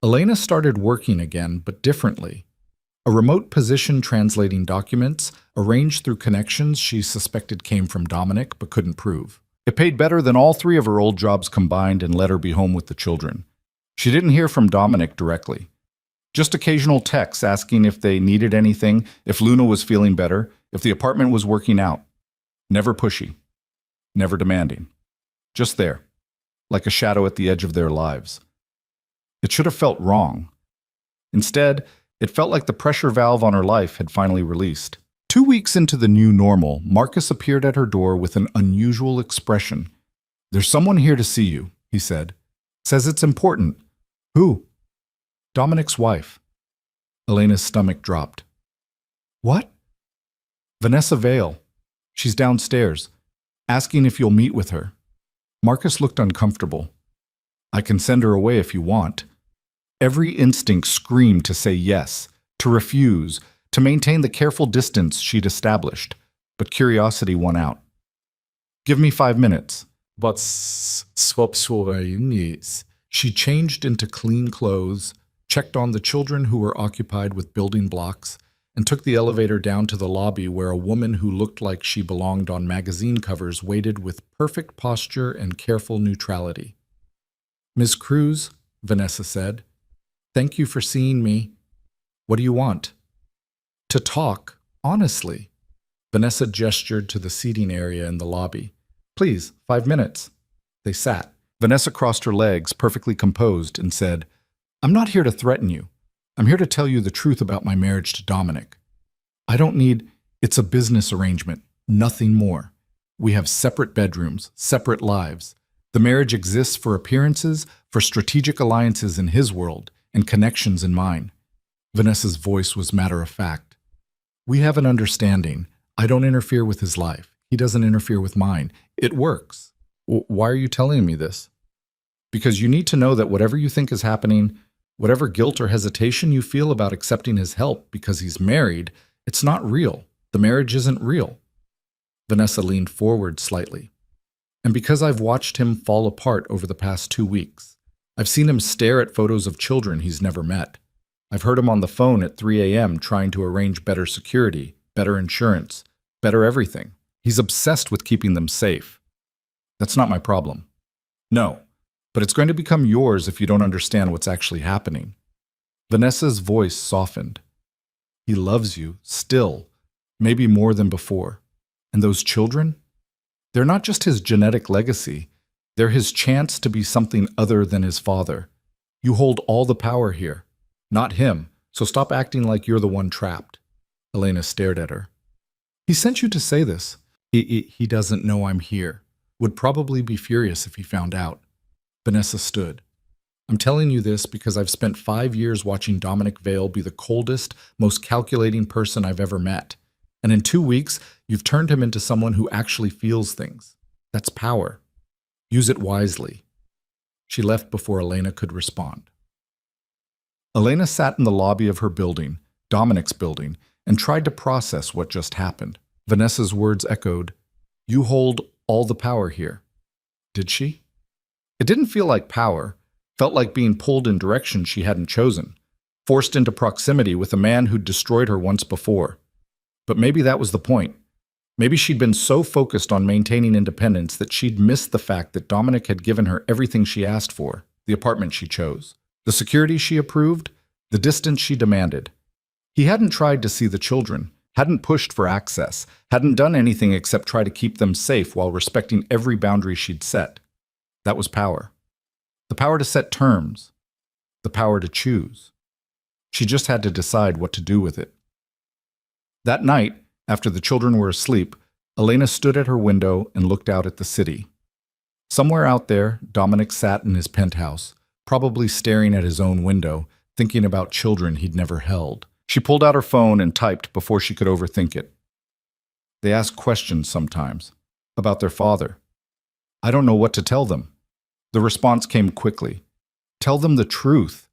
Elena started working again, but differently. A remote position translating documents, arranged through connections she suspected came from Dominic but couldn't prove. It paid better than all three of her old jobs combined and let her be home with the children. She didn't hear from Dominic directly. Just occasional texts asking if they needed anything, if Luna was feeling better, if the apartment was working out. Never pushy. Never demanding. Just there, like a shadow at the edge of their lives. It should have felt wrong. Instead, it felt like the pressure valve on her life had finally released. 2 weeks into the new normal, Marcus appeared at her door with an unusual expression. "There's someone here to see you," he said. "Says it's important." "Who?" "Dominic's wife." Elena's stomach dropped. "What?" "Vanessa Vale. She's downstairs, asking if you'll meet with her." Marcus looked uncomfortable. "I can send her away if you want." Every instinct screamed to say yes, to refuse, to maintain the careful distance she'd established, but curiosity won out. "Give me 5 minutes." But she changed into clean clothes, checked on the children who were occupied with building blocks, and took the elevator down to the lobby where a woman who looked like she belonged on magazine covers waited with perfect posture and careful neutrality. "Miss Cruz," Vanessa said, "thank you for seeing me. What do you want?" "To talk, honestly." Vanessa gestured to the seating area in the lobby. "Please, 5 minutes." They sat. Vanessa crossed her legs, perfectly composed, and said, "I'm not here to threaten you. I'm here to tell you the truth about my marriage to Dominic. I don't need— it's a business arrangement, nothing more. We have separate bedrooms, separate lives. The marriage exists for appearances, for strategic alliances in his world, and connections in mine." Vanessa's voice was matter-of-fact. "We have an understanding. I don't interfere with his life. He doesn't interfere with mine. It works." "Why are you telling me this?" "Because you need to know that whatever you think is happening, whatever guilt or hesitation you feel about accepting his help because he's married, it's not real. The marriage isn't real." Vanessa leaned forward slightly. "And because I've watched him fall apart over the past 2 weeks. I've seen him stare at photos of children he's never met. I've heard him on the phone at 3 a.m. trying to arrange better security, better insurance, better everything. He's obsessed with keeping them safe. That's not my problem. No, but it's going to become yours if you don't understand what's actually happening." Vanessa's voice softened. "He loves you, still, maybe more than before. And those children? They're not just his genetic legacy. They're his chance to be something other than his father. You hold all the power here, not him, so stop acting like you're the one trapped." Elena stared at her. "He sent you to say this." He doesn't know I'm here. Would probably be furious if he found out." Vanessa stood. "I'm telling you this because I've spent 5 years watching Dominic Vale be the coldest, most calculating person I've ever met. And in 2 weeks, you've turned him into someone who actually feels things. That's power. Use it wisely." She left before Elena could respond. Elena sat in the lobby of her building, Dominic's building, and tried to process what just happened. Vanessa's words echoed, "You hold all the power here." Did she? It didn't feel like power. Felt like being pulled in directions she hadn't chosen, forced into proximity with a man who'd destroyed her once before. But maybe that was the point. Maybe she'd been so focused on maintaining independence that she'd missed the fact that Dominic had given her everything she asked for, the apartment she chose, the security she approved, the distance she demanded. He hadn't tried to see the children, hadn't pushed for access, hadn't done anything except try to keep them safe while respecting every boundary she'd set. That was power. The power to set terms. The power to choose. She just had to decide what to do with it. That night, after the children were asleep, Elena stood at her window and looked out at the city. Somewhere out there, Dominic sat in his penthouse, probably staring at his own window, thinking about children he'd never held. She pulled out her phone and typed before she could overthink it. They ask questions sometimes, about their father. I don't know what to tell them. The response came quickly. Tell them the truth,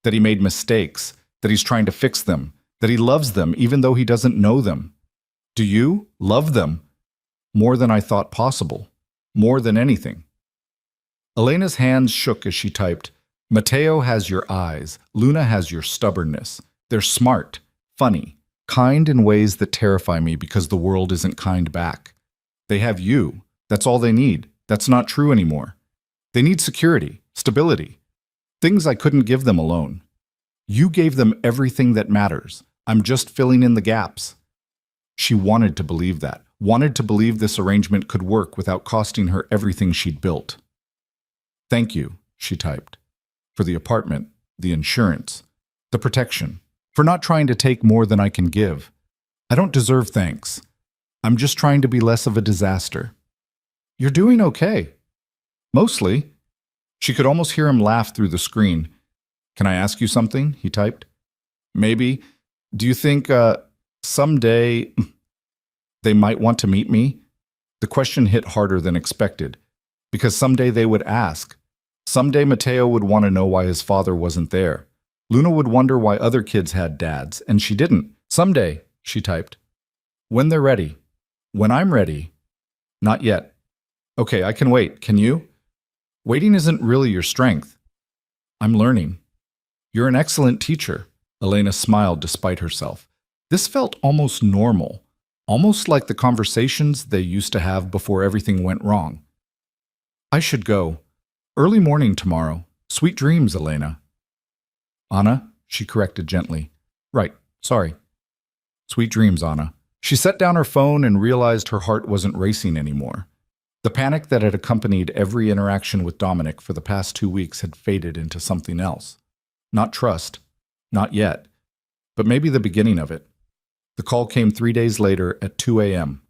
that he made mistakes, that he's trying to fix them, that he loves them even though he doesn't know them. Do you love them? More than I thought possible. More than anything. Elena's hands shook as she typed, Mateo has your eyes. Luna has your stubbornness. They're smart, funny, kind in ways that terrify me because the world isn't kind back. They have you. That's all they need. That's not true anymore. They need security, stability, things I couldn't give them alone. You gave them everything that matters. I'm just filling in the gaps. She wanted to believe that, wanted to believe this arrangement could work without costing her everything she'd built. Thank you, she typed, for the apartment, the insurance, the protection, for not trying to take more than I can give. I don't deserve thanks. I'm just trying to be less of a disaster. You're doing okay. Mostly. She could almost hear him laugh through the screen. Can I ask you something? He typed. Maybe. Do you think, someday they might want to meet me? The question hit harder than expected, because someday they would ask. Someday Mateo would want to know why his father wasn't there. Luna would wonder why other kids had dads, and she didn't. Someday, she typed. When they're ready. When I'm ready. Not yet. Okay, I can wait. Can you? Waiting isn't really your strength. I'm learning. You're an excellent teacher. Elena smiled despite herself. This felt almost normal, almost like the conversations they used to have before everything went wrong. I should go. Early morning tomorrow. Sweet dreams, Elena. Anna, she corrected gently. Right, sorry. Sweet dreams, Anna. She set down her phone and realized her heart wasn't racing anymore. The panic that had accompanied every interaction with Dominic for the past 2 weeks had faded into something else. Not trust. Not yet. But maybe the beginning of it. The call came 3 days later at 2 a.m.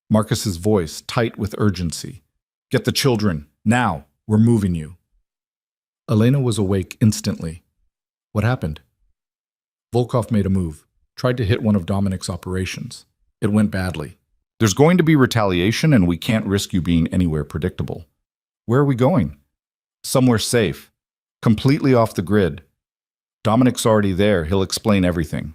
Marcus's voice, tight with urgency. Get the children. Now. We're moving you. Elena was awake instantly. What happened? Volkov made a move. Tried to hit one of Dominic's operations. It went badly. There's going to be retaliation, and we can't risk you being anywhere predictable. Where are we going? Somewhere safe. Completely off the grid. Dominic's already there. He'll explain everything.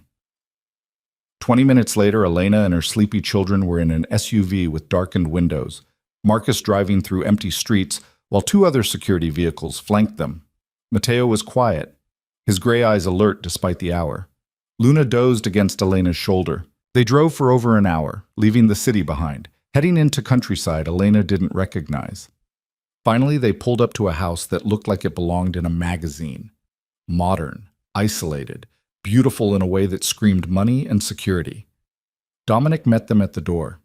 20 minutes later, Elena and her sleepy children were in an SUV with darkened windows, Marcus driving through empty streets while 2 other security vehicles flanked them. Mateo was quiet, his gray eyes alert despite the hour. Luna dozed against Elena's shoulder. They drove for over an hour, leaving the city behind, heading into countryside Elena didn't recognize. Finally, they pulled up to a house that looked like it belonged in a magazine. Modern, isolated, beautiful in a way that screamed money and security. Dominic met them at the door.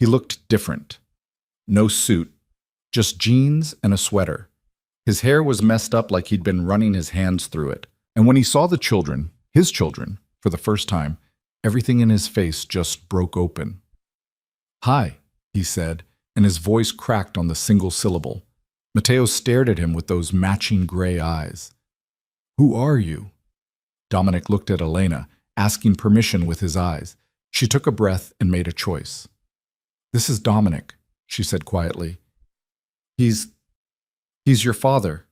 He looked different. No suit, just jeans and a sweater. His hair was messed up like he'd been running his hands through it. And when he saw the children, his children, for the first time, everything in his face just broke open. Hi, he said, and his voice cracked on the single syllable. Mateo stared at him with those matching gray eyes. Who are you? Dominic looked at Elena, asking permission with his eyes. She took a breath and made a choice. This is Dominic, she said quietly. He's your father.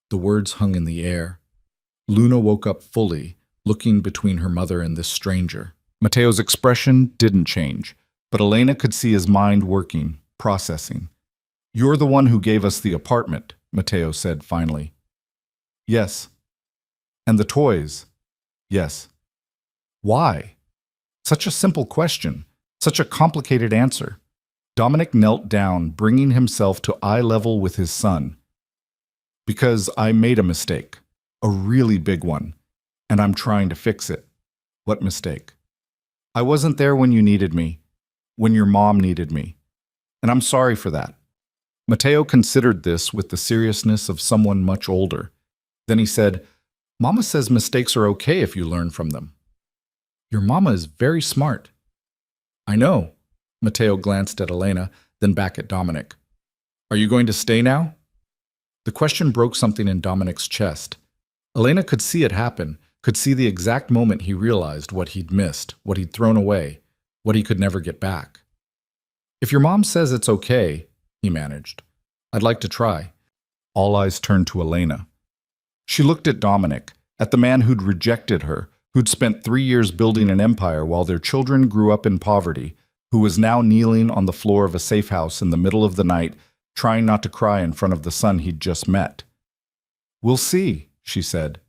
The words hung in the air. Luna woke up fully, looking between her mother and this stranger. Mateo's expression didn't change, but Elena could see his mind working, processing. You're the one who gave us the apartment, Mateo said finally. Yes. And the toys? Yes. Why? Such a simple question, such a complicated answer. Dominic knelt down, bringing himself to eye level with his son. Because I made a mistake, a really big one, and I'm trying to fix it. What mistake? I wasn't there when you needed me, when your mom needed me, and I'm sorry for that. Mateo considered this with the seriousness of someone much older. Then he said, Mama says mistakes are okay if you learn from them. Your mama is very smart. I know. Mateo glanced at Elena, then back at Dominic. Are you going to stay now? The question broke something in Dominic's chest. Elena could see it happen, could see the exact moment he realized what he'd missed, what he'd thrown away, what he could never get back. If your mom says it's okay, he managed, I'd like to try. All eyes turned to Elena. She looked at Dominic, at the man who'd rejected her, who'd spent 3 years building an empire while their children grew up in poverty, who was now kneeling on the floor of a safe house in the middle of the night, trying not to cry in front of the son he'd just met. We'll see, she said.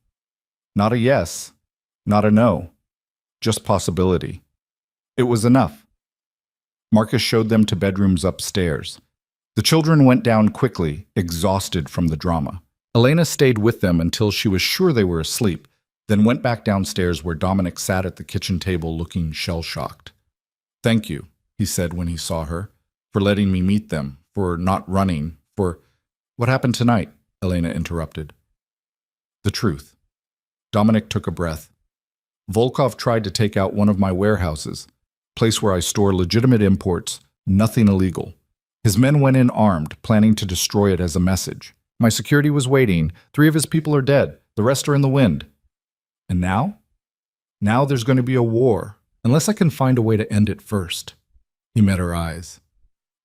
Not a yes, not a no, just possibility. It was enough. Marcus showed them to bedrooms upstairs. The children went down quickly, exhausted from the drama. Elena stayed with them until she was sure they were asleep, then went back downstairs where Dominic sat at the kitchen table looking shell-shocked. Thank you, he said when he saw her, for letting me meet them, for not running, for... What happened tonight? Elena interrupted. The truth. Dominic took a breath. Volkov tried to take out one of my warehouses, place where I store legitimate imports, nothing illegal. His men went in armed, planning to destroy it as a message. My security was waiting. 3 of his people are dead. The rest are in the wind. And now? Now there's going to be a war, unless I can find a way to end it first. He met her eyes.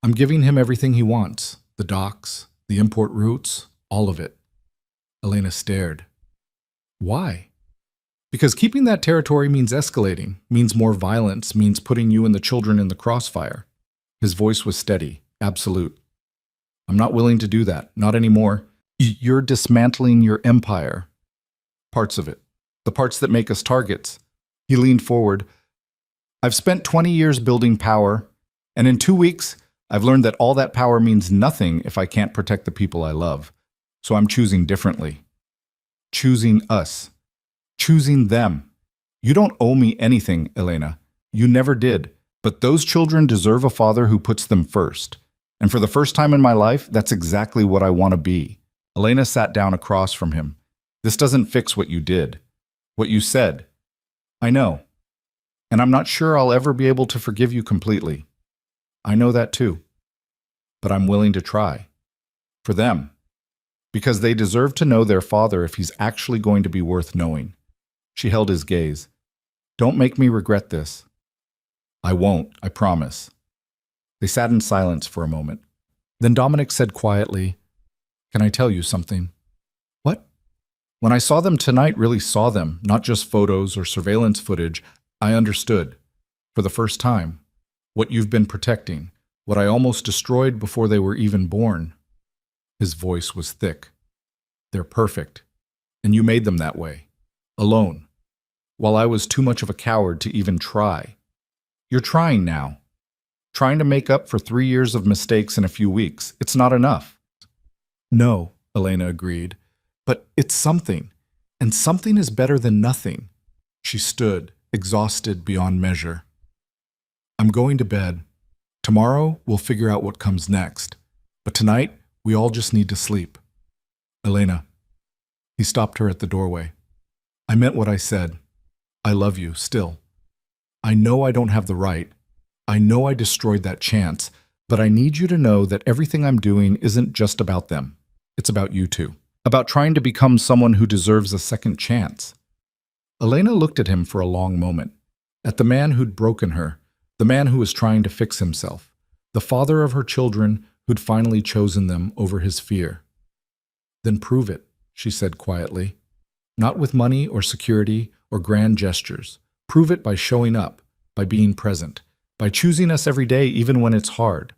I'm giving him everything he wants. The docks, the import routes, all of it. Elena stared. Why? Because keeping that territory means escalating, means more violence, means putting you and the children in the crossfire. His voice was steady, absolute. I'm not willing to do that, not anymore. You're dismantling your empire. Parts of it. The parts that make us targets. He leaned forward. I've spent 20 years building power, and in 2 weeks, I've learned that all that power means nothing if I can't protect the people I love. So I'm choosing differently. Choosing us. Choosing them. You don't owe me anything, Elena. You never did. But those children deserve a father who puts them first. And for the first time in my life, that's exactly what I want to be. Elena sat down across from him. This doesn't fix what you did. What you said. I know. And I'm not sure I'll ever be able to forgive you completely. I know that too. But I'm willing to try. For them. Because they deserve to know their father if he's actually going to be worth knowing. She held his gaze. Don't make me regret this. I won't, I promise. They sat in silence for a moment. Then Dominic said quietly, Can I tell you something? What? When I saw them tonight, really saw them, not just photos or surveillance footage, I understood, for the first time, what you've been protecting, what I almost destroyed before they were even born. His voice was thick. They're perfect, and you made them that way, alone, while I was too much of a coward to even try. You're trying now. Trying to make up for 3 years of mistakes in a few weeks. It's not enough. No, Elena agreed, but it's something, and something is better than nothing. She stood, exhausted beyond measure. I'm going to bed. Tomorrow, we'll figure out what comes next. But tonight, we all just need to sleep. Elena. He stopped her at the doorway. I meant what I said. I love you, still. I know I don't have the right. I know I destroyed that chance, but I need you to know that everything I'm doing isn't just about them. It's about you two. About trying to become someone who deserves a second chance. Elena looked at him for a long moment. At the man who'd broken her, the man who was trying to fix himself, the father of her children who'd finally chosen them over his fear. Then prove it, she said quietly. Not with money or security or grand gestures. Prove it by showing up, by being present, by choosing us every day even when it's hard.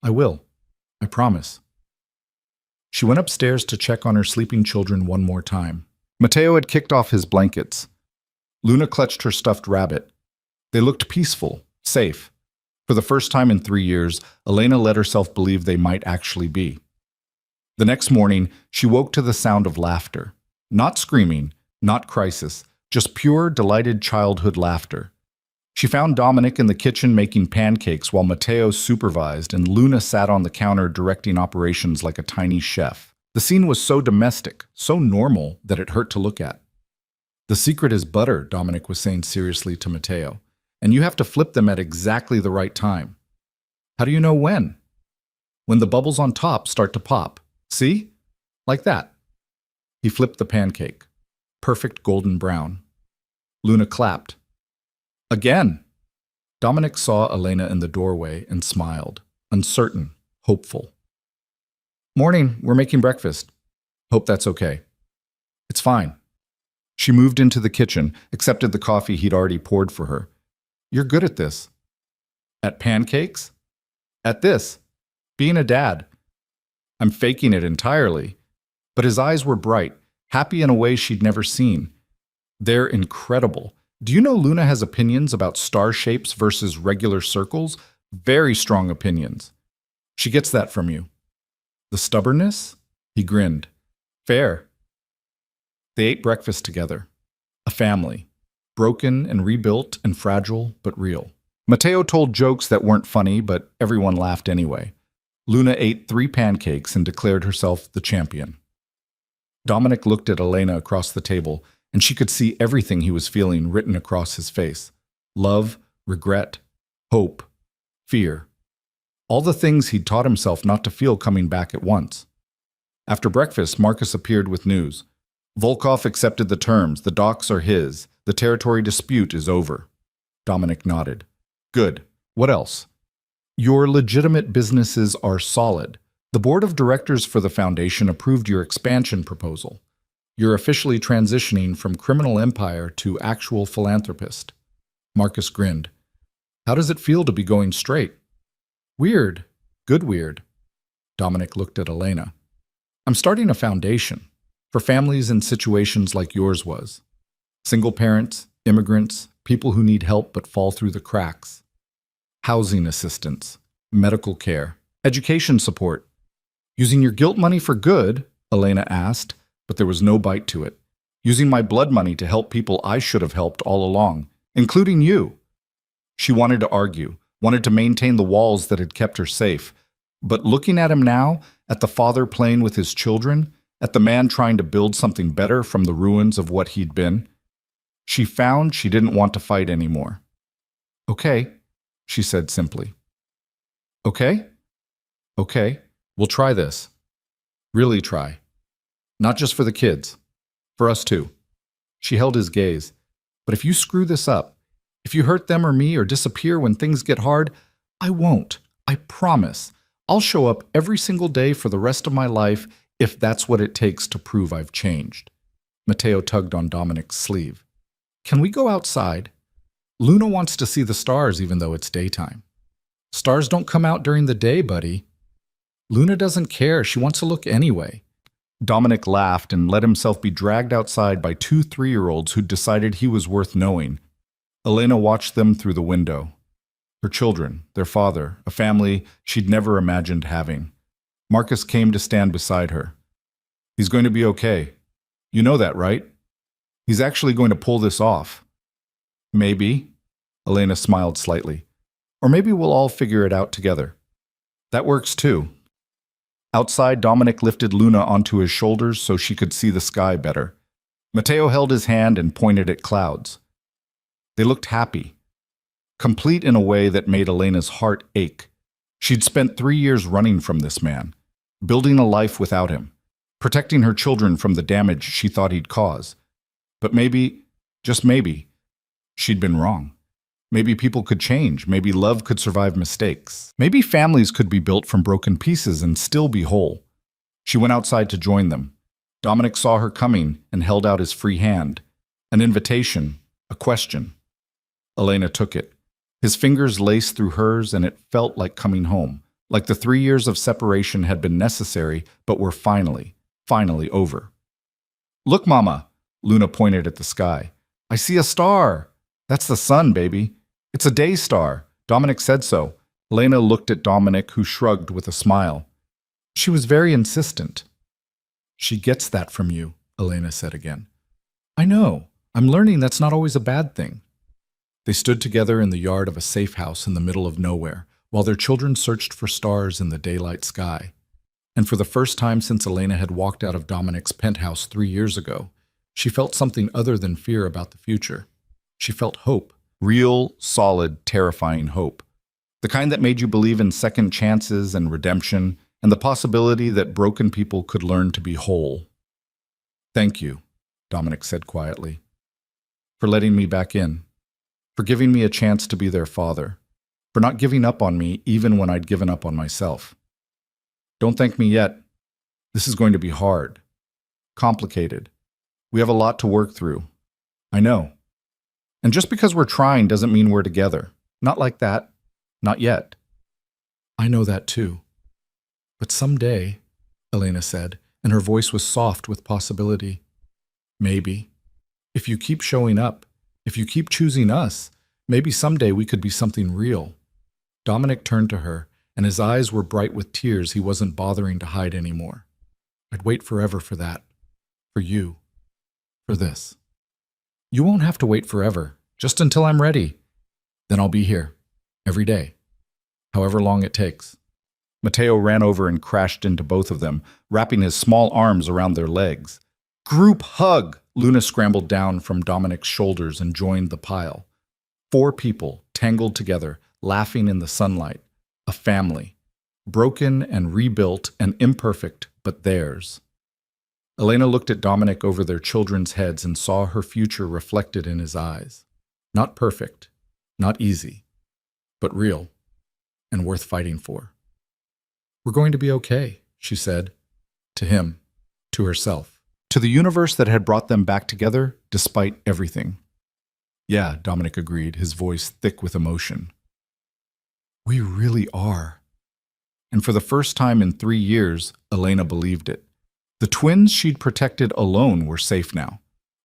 I will. I promise. She went upstairs to check on her sleeping children one more time. Matteo had kicked off his blankets. Luna clutched her stuffed rabbit. They looked peaceful, safe. For the first time in 3 years, Elena let herself believe they might actually be. The next morning, she woke to the sound of laughter. Not screaming, not crisis, just pure, delighted childhood laughter. She found Dominic in the kitchen making pancakes while Matteo supervised and Luna sat on the counter directing operations like a tiny chef. The scene was so domestic, so normal, that it hurt to look at. The secret is butter, Dominic was saying seriously to Matteo, and you have to flip them at exactly the right time. How do you know when? When the bubbles on top start to pop. See? Like that. He flipped the pancake. Perfect golden brown. Luna clapped. Again! Dominic saw Elena in the doorway and smiled, uncertain, hopeful. Morning, we're making breakfast. Hope that's okay. It's fine. She moved into the kitchen, accepted the coffee he'd already poured for her. You're good at this. At pancakes? At this. Being a dad. I'm faking it entirely. but his eyes were bright, happy in a way she'd never seen. They're incredible. Do you know Luna has opinions about star shapes versus regular circles? Very strong opinions. She gets that from you. The stubbornness? He grinned. Fair. They ate breakfast together. A family. Broken and rebuilt and fragile, but real. Mateo told jokes that weren't funny, but everyone laughed anyway. Luna ate 3 pancakes and declared herself the champion. Dominic looked at Elena across the table, and she could see everything he was feeling written across his face. Love, regret, hope, fear. All the things he'd taught himself not to feel coming back at once. After breakfast, Marcus appeared with news. Volkov accepted the terms. The docks are his. The territory dispute is over. Dominic nodded. Good. What else? Your legitimate businesses are solid. The board of directors for the foundation approved your expansion proposal. You're officially transitioning from criminal empire to actual philanthropist. Marcus grinned. How does it feel to be going straight? Weird. Good weird. Dominic looked at Elena. I'm starting a foundation for families in situations like yours was. Single parents, immigrants, people who need help but fall through the cracks. Housing assistance, medical care, education support. Using your guilt money for good, Elena asked, but there was no bite to it. Using my blood money to help people I should have helped all along, including you. She wanted to argue, wanted to maintain the walls that had kept her safe. But looking at him now, at the father playing with his children, at the man trying to build something better from the ruins of what he'd been, she found she didn't want to fight anymore. Okay, she said simply. Okay? Okay, we'll try this. Really try. Not just for the kids. For us too. She held his gaze. But if you screw this up, if you hurt them or me or disappear when things get hard, I won't. I promise. I'll show up every single day for the rest of my life if that's what it takes to prove I've changed. Mateo tugged on Dominic's sleeve. Can we go outside? Luna wants to see the stars even though it's daytime. Stars don't come out during the day, buddy. Luna doesn't care. She wants to look anyway. Dominic laughed and let himself be dragged outside by 2 3-year-olds who'd decided he was worth knowing. Elena watched them through the window. Her children, their father, a family she'd never imagined having. Marcus came to stand beside her. He's going to be okay. You know that, right? He's actually going to pull this off. Maybe. Elena smiled slightly. Or maybe we'll all figure it out together. That works too. Outside, Dominic lifted Luna onto his shoulders so she could see the sky better. Mateo held his hand and pointed at clouds. They looked happy, complete in a way that made Elena's heart ache. She'd spent 3 years running from this man, building a life without him, protecting her children from the damage she thought he'd cause. But maybe, just maybe, she'd been wrong. Maybe people could change. Maybe love could survive mistakes. Maybe families could be built from broken pieces and still be whole. She went outside to join them. Dominic saw her coming and held out his free hand. An invitation, a question. Elena took it. His fingers laced through hers and it felt like coming home, like the 3 years of separation had been necessary but were finally over. Look, Mama, Luna pointed at the sky. I see a star. That's the sun, baby. It's a day star. Dominic said so. Elena looked at Dominic, who shrugged with a smile. She was very insistent. She gets that from you, Elena said again. I know. I'm learning that's not always a bad thing. They stood together in the yard of a safe house in the middle of nowhere, while their children searched for stars in the daylight sky. And for the first time since Elena had walked out of Dominic's penthouse 3 years ago, she felt something other than fear about the future. She felt hope. Real, solid, terrifying hope. The kind that made you believe in second chances and redemption, and the possibility that broken people could learn to be whole. Thank you, Dominic said quietly, for letting me back in, for giving me a chance to be their father, for not giving up on me even when I'd given up on myself. Don't thank me yet. This is going to be hard, complicated. We have a lot to work through. I know. And just because we're trying doesn't mean we're together. Not like that. Not yet. I know that too. But someday, Elena said, and her voice was soft with possibility. Maybe. If you keep showing up, if you keep choosing us, maybe someday we could be something real. Dominic turned to her, and his eyes were bright with tears he wasn't bothering to hide anymore. I'd wait forever for that. For you. For this. You won't have to wait forever, just until I'm ready. Then I'll be here. Every day. However long it takes. Mateo ran over and crashed into both of them, wrapping his small arms around their legs. Group hug! Luna scrambled down from Dominic's shoulders and joined the pile. 4 people, tangled together, laughing in the sunlight. A family. Broken and rebuilt and imperfect, but theirs. Elena looked at Dominic over their children's heads and saw her future reflected in his eyes. Not perfect, not easy, but real, and worth fighting for. We're going to be okay, she said. To him, to herself, to the universe that had brought them back together despite everything. Yeah, Dominic agreed, his voice thick with emotion. We really are. And for the first time in 3 years, Elena believed it. The twins she'd protected alone were safe now.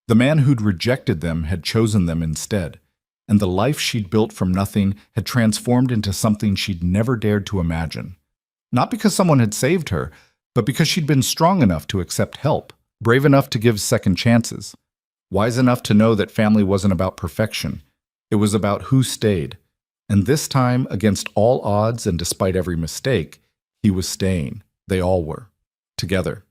The man who'd rejected them had chosen them instead, and the life she'd built from nothing had transformed into something she'd never dared to imagine. Not because someone had saved her, but because she'd been strong enough to accept help, brave enough to give second chances, wise enough to know that family wasn't about perfection. It was about who stayed. And this time, against all odds and despite every mistake, he was staying. They all were. Together.